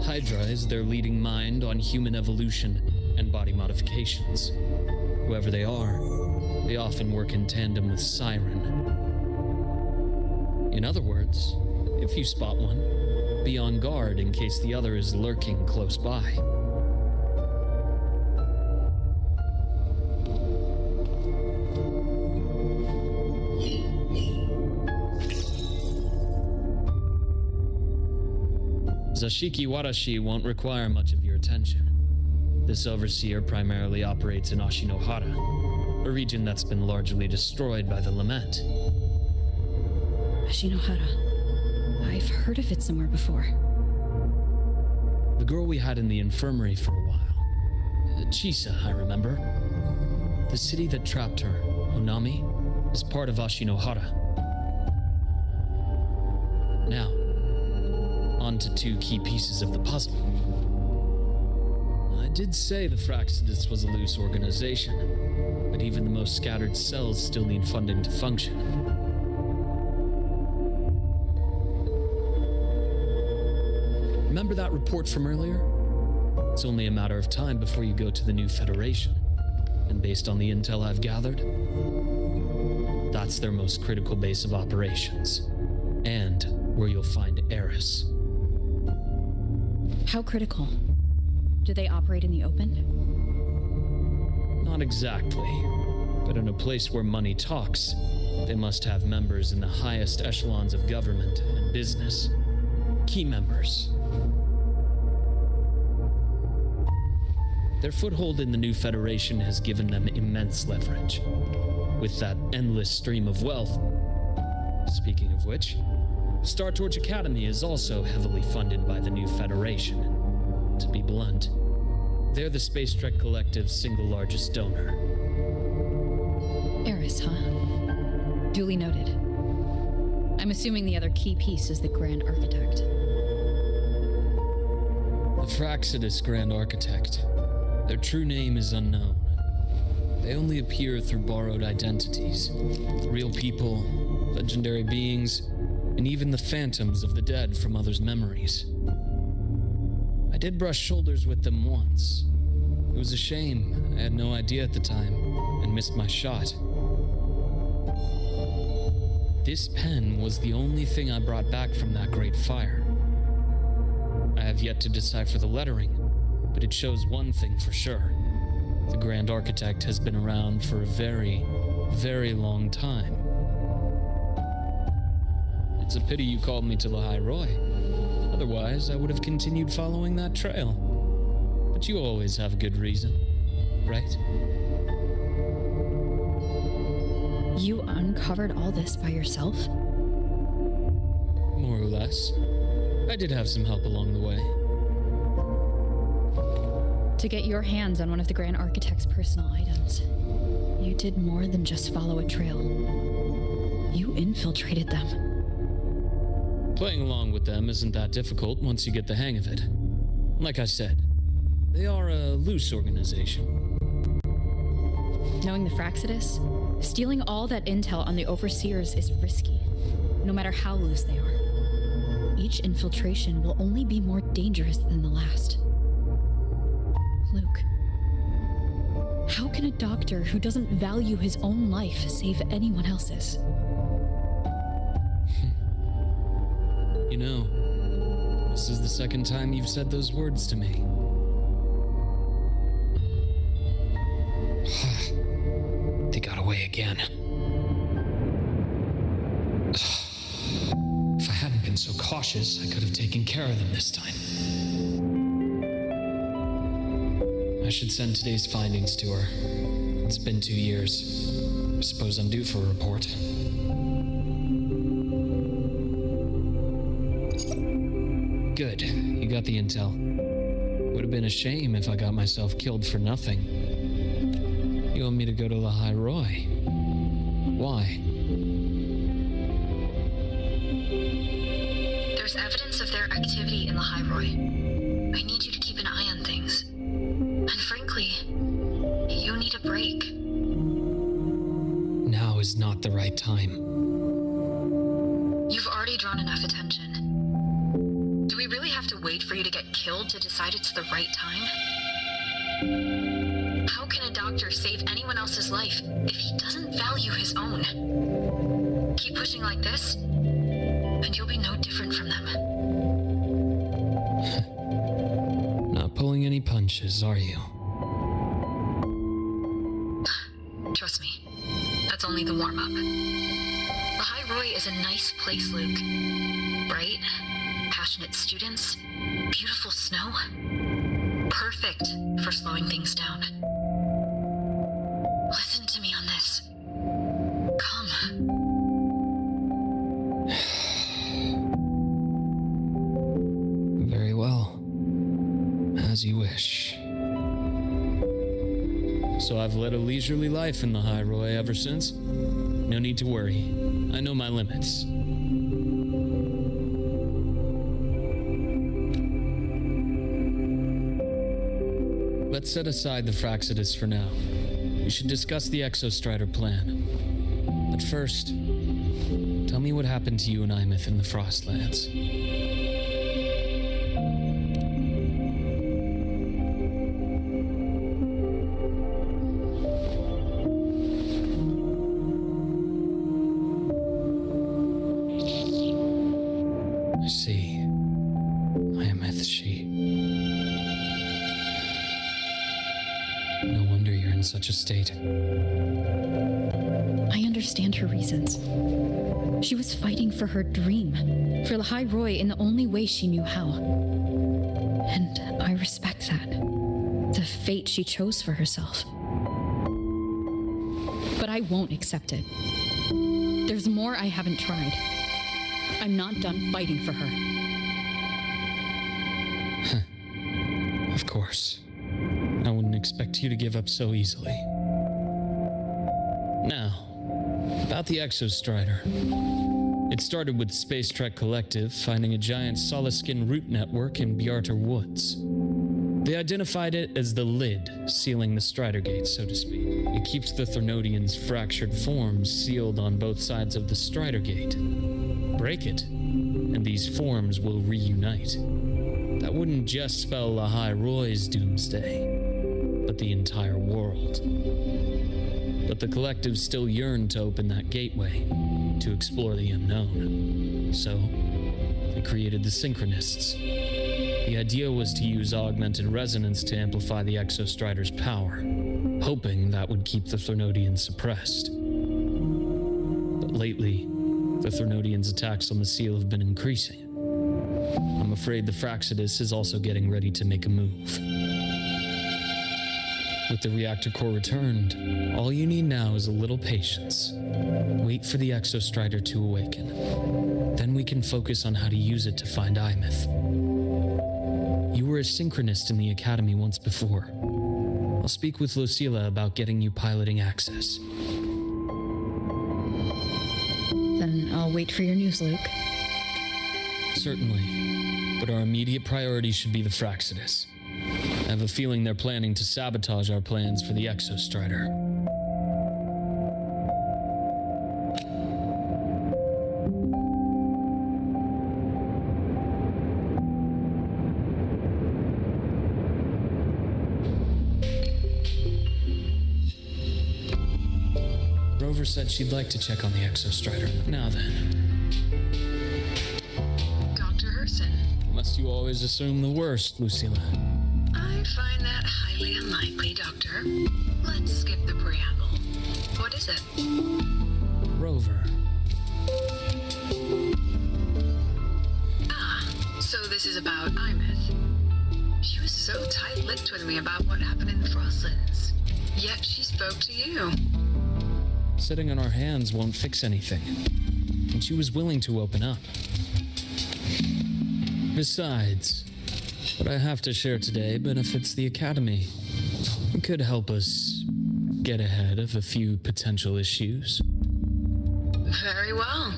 Hydra is their leading mind on human evolution and body modifications. Whoever they are, they often work in tandem with Siren. In other words, if you spot one, be on guard in case the other is lurking close by. Zashiki Warashi won't require much of your attention. This overseer primarily operates in Ashinohara, a region that's been largely destroyed by the Lament. Ashinohara. I've heard of it somewhere before. The girl we had in the infirmary for a while. Chisa, I remember. The city that trapped her, Onami, is part of Ashinohara. Now, on to two key pieces of the puzzle. I did say the Fraxidus was a loose organization, but even the most scattered cells still need funding to function. Remember that report from earlier? It's only a matter of time before you go to the new Federation. And based on the intel I've gathered, that's their most critical base of operations. And where you'll find Eris. How critical? Do they operate in the open? Not exactly. But in a place where money talks, they must have members in the highest echelons of government and business. Key members. Their foothold in the new Federation has given them immense leverage. With that endless stream of wealth. Speaking of which, Star Torch Academy is also heavily funded by the new Federation. To be blunt, they're the Space Trek Collective's single largest donor. Eris, huh? Duly noted. I'm assuming the other key piece is the Grand Architect. The Fraxidus Grand Architect. Their true name is unknown. They only appear through borrowed identities. Real people, legendary beings, and even the phantoms of the dead from others' memories. I did brush shoulders with them once. It was a shame. I had no idea at the time, and missed my shot. This pen was the only thing I brought back from that great fire. I have yet to decipher the lettering, but it shows one thing for sure. The Grand Architect has been around for a very, very long time. It's a pity you called me to Lahai Roy. Otherwise, I would have continued following that trail. But you always have a good reason, right? You uncovered all this by yourself? More or less. I did have some help along the way. To get your hands on one of the Grand Architect's personal items, you did more than just follow a trail. You infiltrated them. Playing along with them isn't that difficult once you get the hang of it. Like I said, they are a loose organization. Knowing the Fraxidus, stealing all that intel on the Overseers is risky, no matter how loose they are. Each infiltration will only be more dangerous than the last. Luke, how can a doctor who doesn't value his own life save anyone else's? You know, this is the second time you've said those words to me. They got away again. If I hadn't been so cautious, I could have taken care of them this time. I should send today's findings to her. It's been 2 years. I suppose I'm due for a report. Good. You got the intel. Would have been a shame if I got myself killed for nothing. You want me to go to Lahai Roy? Why? There's evidence of their activity in Lahai Roy. I need you to keep an eye on things. And frankly, you need a break. Now is not the right time. You've already drawn enough attention. Do we really have to wait for you to get killed to decide it's the right time? How can a doctor save anyone else's life if he doesn't value his own? Keep pushing like this, and you'll be no different from them. Not pulling any punches, are you? Trust me, that's only the warm-up. The High Roy is a nice place, Luke. Bright, passionate students, beautiful snow. Perfect for slowing things down. Listen to me on this. Come. Very well. As you wish. So I've led a leisurely life in the High Roy ever since. No need to worry. I know my limits. Let's set aside the Fraxidus for now. We should discuss the Exostrider plan. But first, tell me what happened to you and Imeth in the Frostlands. I see. Imeth, she... No wonder you're in such a state. I understand her reasons. She was fighting for her dream, for the High Roy in the only way she knew how. And I respect that. The fate she chose for herself. But I won't accept it. There's more I haven't tried. I'm not done fighting for her. Of course. I wouldn't expect you to give up so easily. Now, about the Exostrider. It started with the Space Trek Collective finding a giant solid-skin root network in Bjartar Woods. They identified it as the lid, sealing the Strider Gate, so to speak. It keeps the Thernodians' fractured forms sealed on both sides of the Strider Gate. Break it, and these forms will reunite. That wouldn't just spell the High Roy's doomsday, but the entire world. But the Collective still yearned to open that gateway, to explore the unknown. So, they created the Synchronists. The idea was to use augmented resonance to amplify the Exostrider's power, hoping that would keep the Thernodians suppressed. But lately, the Thernodians' attacks on the seal have been increasing. I'm afraid the Fraxidus is also getting ready to make a move. With the reactor core returned, all you need now is a little patience. Wait for the Exostrider to awaken. Then we can focus on how to use it to find Imeth. You were a synchronist in the Academy once before. I'll speak with Lucilla about getting you piloting access. Then I'll wait for your news, Luke. Certainly. But our immediate priority should be the Fraxidus. I have a feeling they're planning to sabotage our plans for the Exostrider. Rover said she'd like to check on the Exostrider. Now then. Dr. Herson. Must you always assume the worst, Lucilla? I find that highly unlikely, Doctor. Let's skip the preamble. What is it? Rover. Ah, so this is about Imeth. She was so tight-lipped with me about what happened in the Frostlands. Yet she spoke to you. Sitting on our hands won't fix anything. And she was willing to open up. Besides, what I have to share today benefits the Academy. It could help us get ahead of a few potential issues. Very well.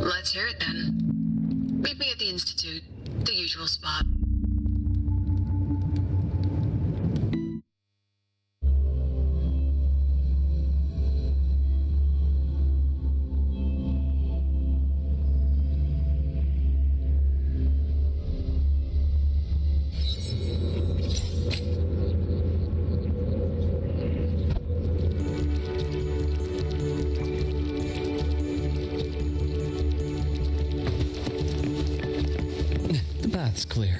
Let's hear it then. Meet me at the Institute, the usual spot. clear.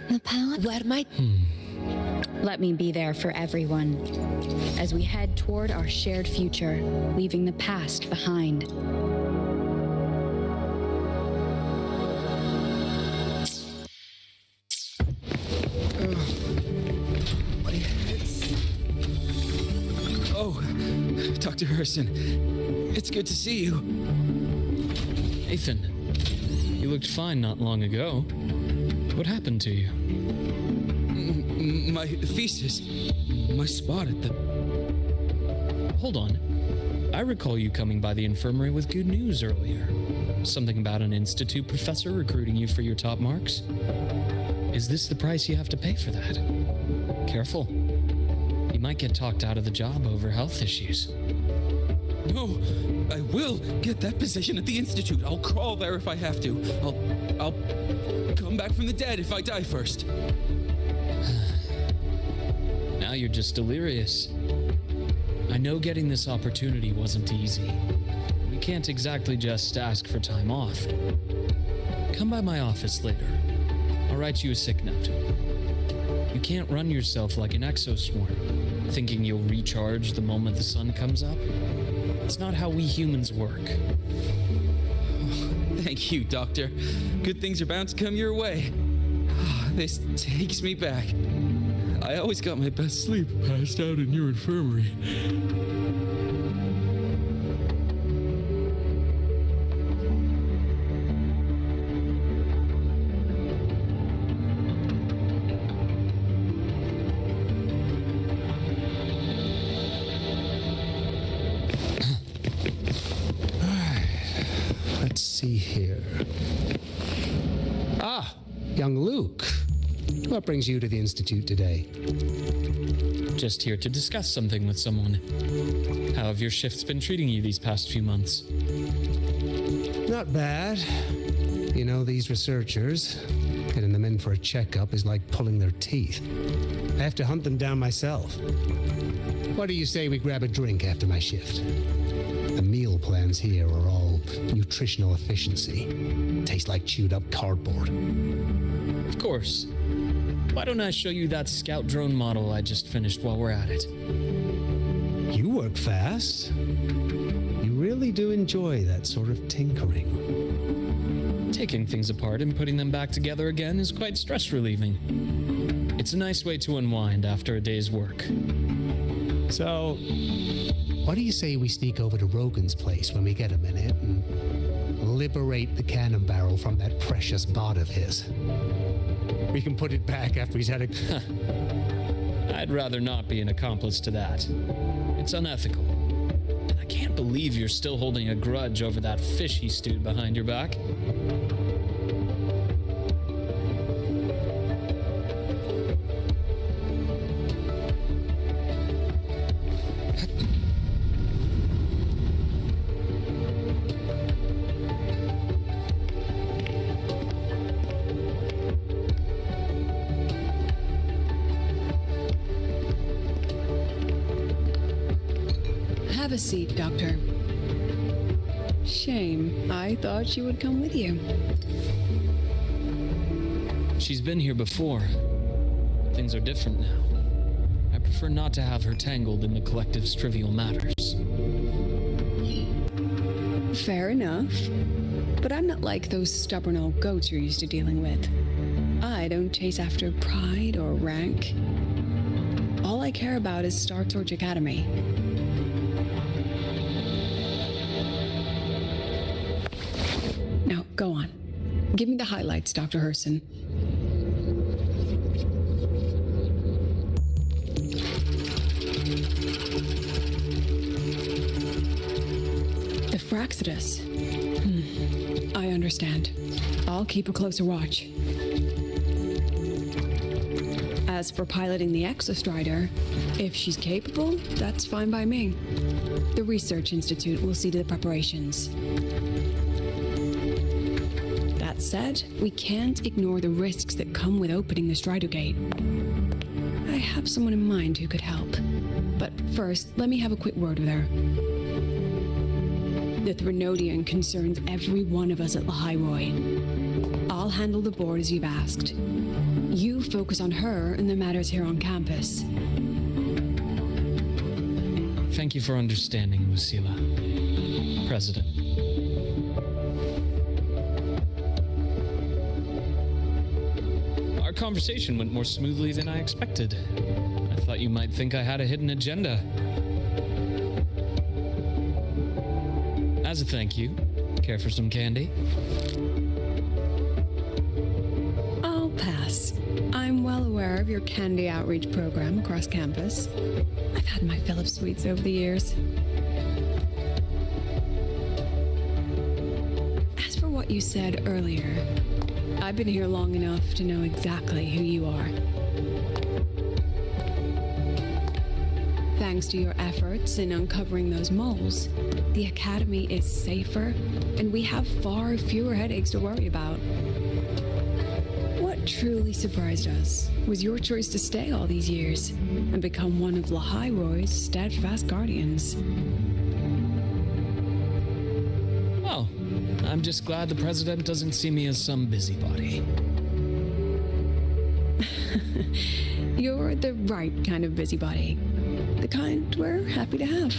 The power? Where might... Let me be there for everyone as we head toward our shared future, leaving the past behind. Oh, Dr. Herson, it's good to see you. Nathan, you looked fine not long ago. What happened to you? My thesis. My spot at the... Hold on. I recall you coming by the infirmary with good news earlier. Something about an institute professor recruiting you for your top marks. Is this the price you have to pay for that? Careful. You might get talked out of the job over health issues. No, I will get that position at the institute. I'll crawl there if I have to. I'll come back from the dead if I die first. Now you're just delirious. I know getting this opportunity wasn't easy. We can't exactly just ask for time off. Come by my office later. I'll write you a sick note. You can't run yourself like an exoswarm, thinking you'll recharge the moment the sun comes up. It's not how we humans work. Thank you, Doctor. Good things are bound to come your way. This takes me back. I always got my best sleep passed out in your infirmary. Let's see here. Ah, young Luke. What brings you to the Institute today? Just here to discuss something with someone. How have your shifts been treating you these past few months? Not bad. You know, these researchers, getting them in for a checkup is like pulling their teeth. I have to hunt them down myself. What do you say we grab a drink after my shift? The meal plans here are all nutritional efficiency. Taste like chewed up cardboard. Of course. Why don't I show you that scout drone model I just finished while we're at it? You work fast. You really do enjoy that sort of tinkering. Taking things apart and putting them back together again is quite stress relieving. It's a nice way to unwind after a day's work. So, what do you say we sneak over to Rogan's place when we get a minute and liberate the cannon barrel from that precious bod of his? We can put it back after he's had a... I'd rather not be an accomplice to that. It's unethical. And I can't believe you're still holding a grudge over that fish he stewed behind your back. Have a seat, Doctor. Shame. I thought she would come with you. She's been here before. Things are different now. I prefer not to have her tangled in the collective's trivial matters. Fair enough. But I'm not like those stubborn old goats you're used to dealing with. I don't chase after pride or rank. All I care about is Star Torch Academy. Now, go on. Give me the highlights, Dr. Herson. The Fraxidus. I understand. I'll keep a closer watch. As for piloting the Exostrider, if she's capable, that's fine by me. The Research Institute will see to the preparations. That said, we can't ignore the risks that come with opening the Strider Gate. I have someone in mind who could help. But first, let me have a quick word with her. The Threnodian concerns every one of us at Lahairoi. I'll handle the board as you've asked. You focus on her and the matters here on campus. Thank you for understanding, Lucila. President. Our conversation went more smoothly than I expected. I thought you might think I had a hidden agenda. As a thank you, care for some candy? I'll pass. I'm well aware of your candy outreach program across campus. I've had my fill of sweets over the years. As for what you said earlier, I've been here long enough to know exactly who you are. Thanks to your efforts in uncovering those moles, the Academy is safer, and we have far fewer headaches to worry about. What truly surprised us was your choice to stay all these years and become one of Lahairoi's steadfast guardians. Oh, I'm just glad the President doesn't see me as some busybody. You're the right kind of busybody. The kind we're happy to have.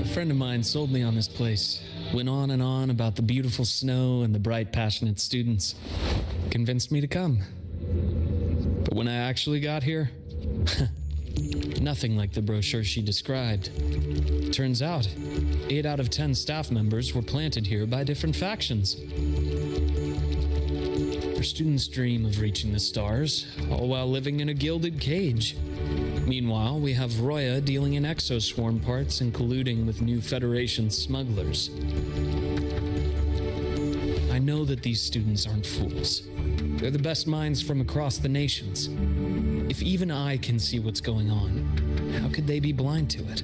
A friend of mine sold me on this place. Went on and on about the beautiful snow and the bright, passionate students. Convinced me to come. But when I actually got here, nothing like the brochure she described. Turns out, 8 out of 10 staff members were planted here by different factions. Our students dream of reaching the stars, all while living in a gilded cage. Meanwhile, we have Roya dealing in exoswarm parts and colluding with new Federation smugglers. I know that these students aren't fools. They're the best minds from across the nations. If even I can see what's going on, how could they be blind to it?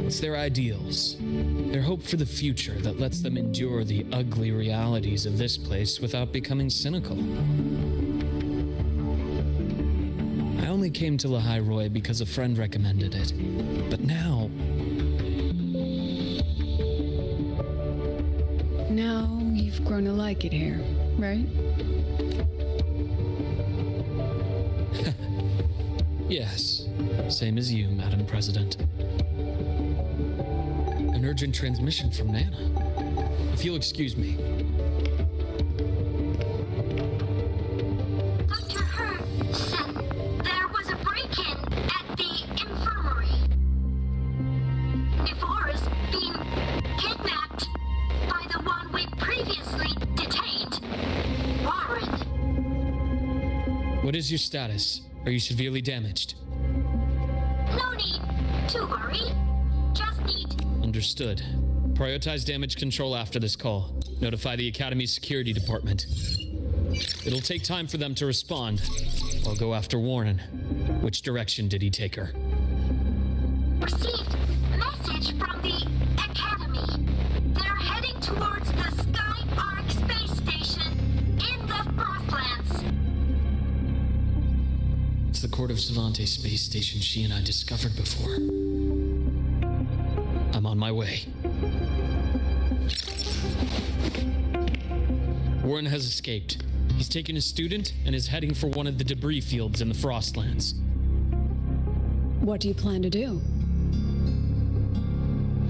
It's their ideals, their hope for the future that lets them endure the ugly realities of this place without becoming cynical. I only came to Lahairoi because a friend recommended it. But now... Now you've grown to like it here, right? Yes, same as you, Madam President. An urgent transmission from Nana. If you'll excuse me. Dr. Hurd said there was a break-in at the infirmary. Ivora's being kidnapped by the one we previously detained, Warren. What is your status? Are you severely damaged? No need to worry. Just need... Understood. Prioritize damage control after this call. Notify the Academy's security department. It'll take time for them to respond. I'll go after Warren. Which direction did he take her? Received message from the Academy. They're heading towards the Sky Arc space station in the Frostlands. It's the Court of Savante space station she and I discovered before. I'm on my way. Warren has escaped. He's taken a student and is heading for one of the debris fields in the Frostlands. What do you plan to do?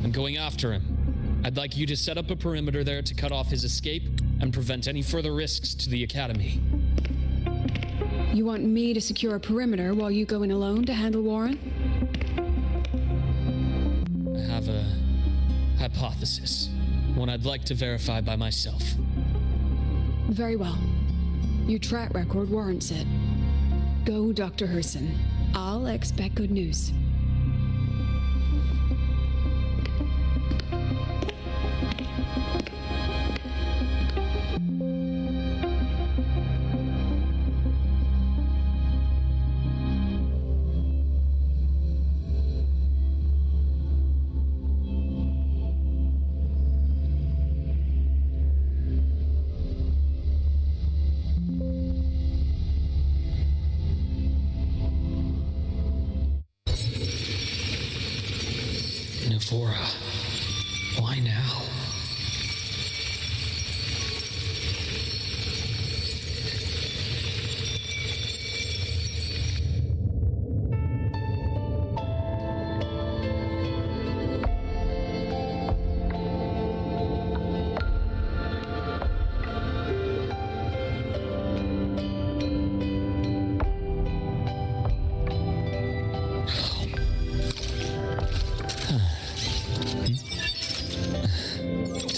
I'm going after him. I'd like you to set up a perimeter there to cut off his escape and prevent any further risks to the Academy. You want me to secure a perimeter while you go in alone to handle Warren? I have a hypothesis, one I'd like to verify by myself. Very well. Your track record warrants it. Go, Dr. Herson. I'll expect good news.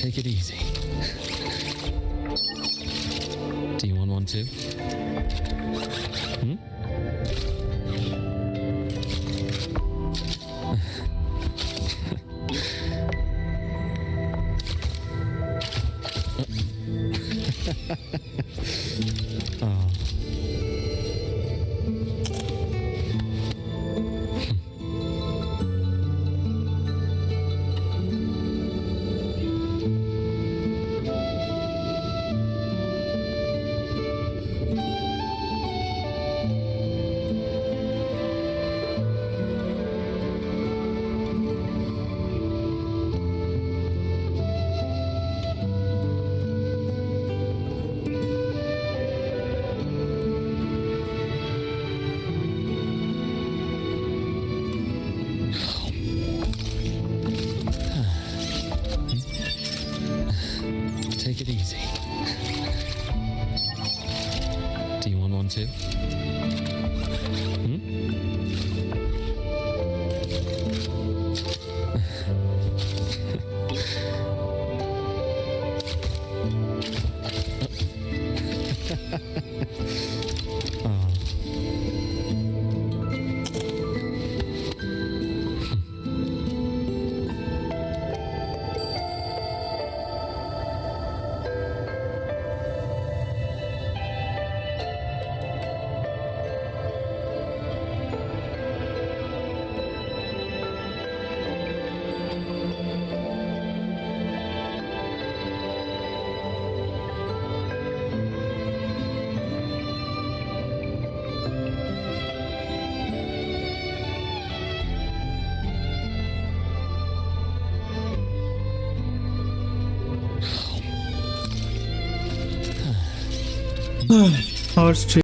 Take it easy. Do you want one too? Hmm? Oh. Take it easy. Do you want one too? Hmm? Oh. Horse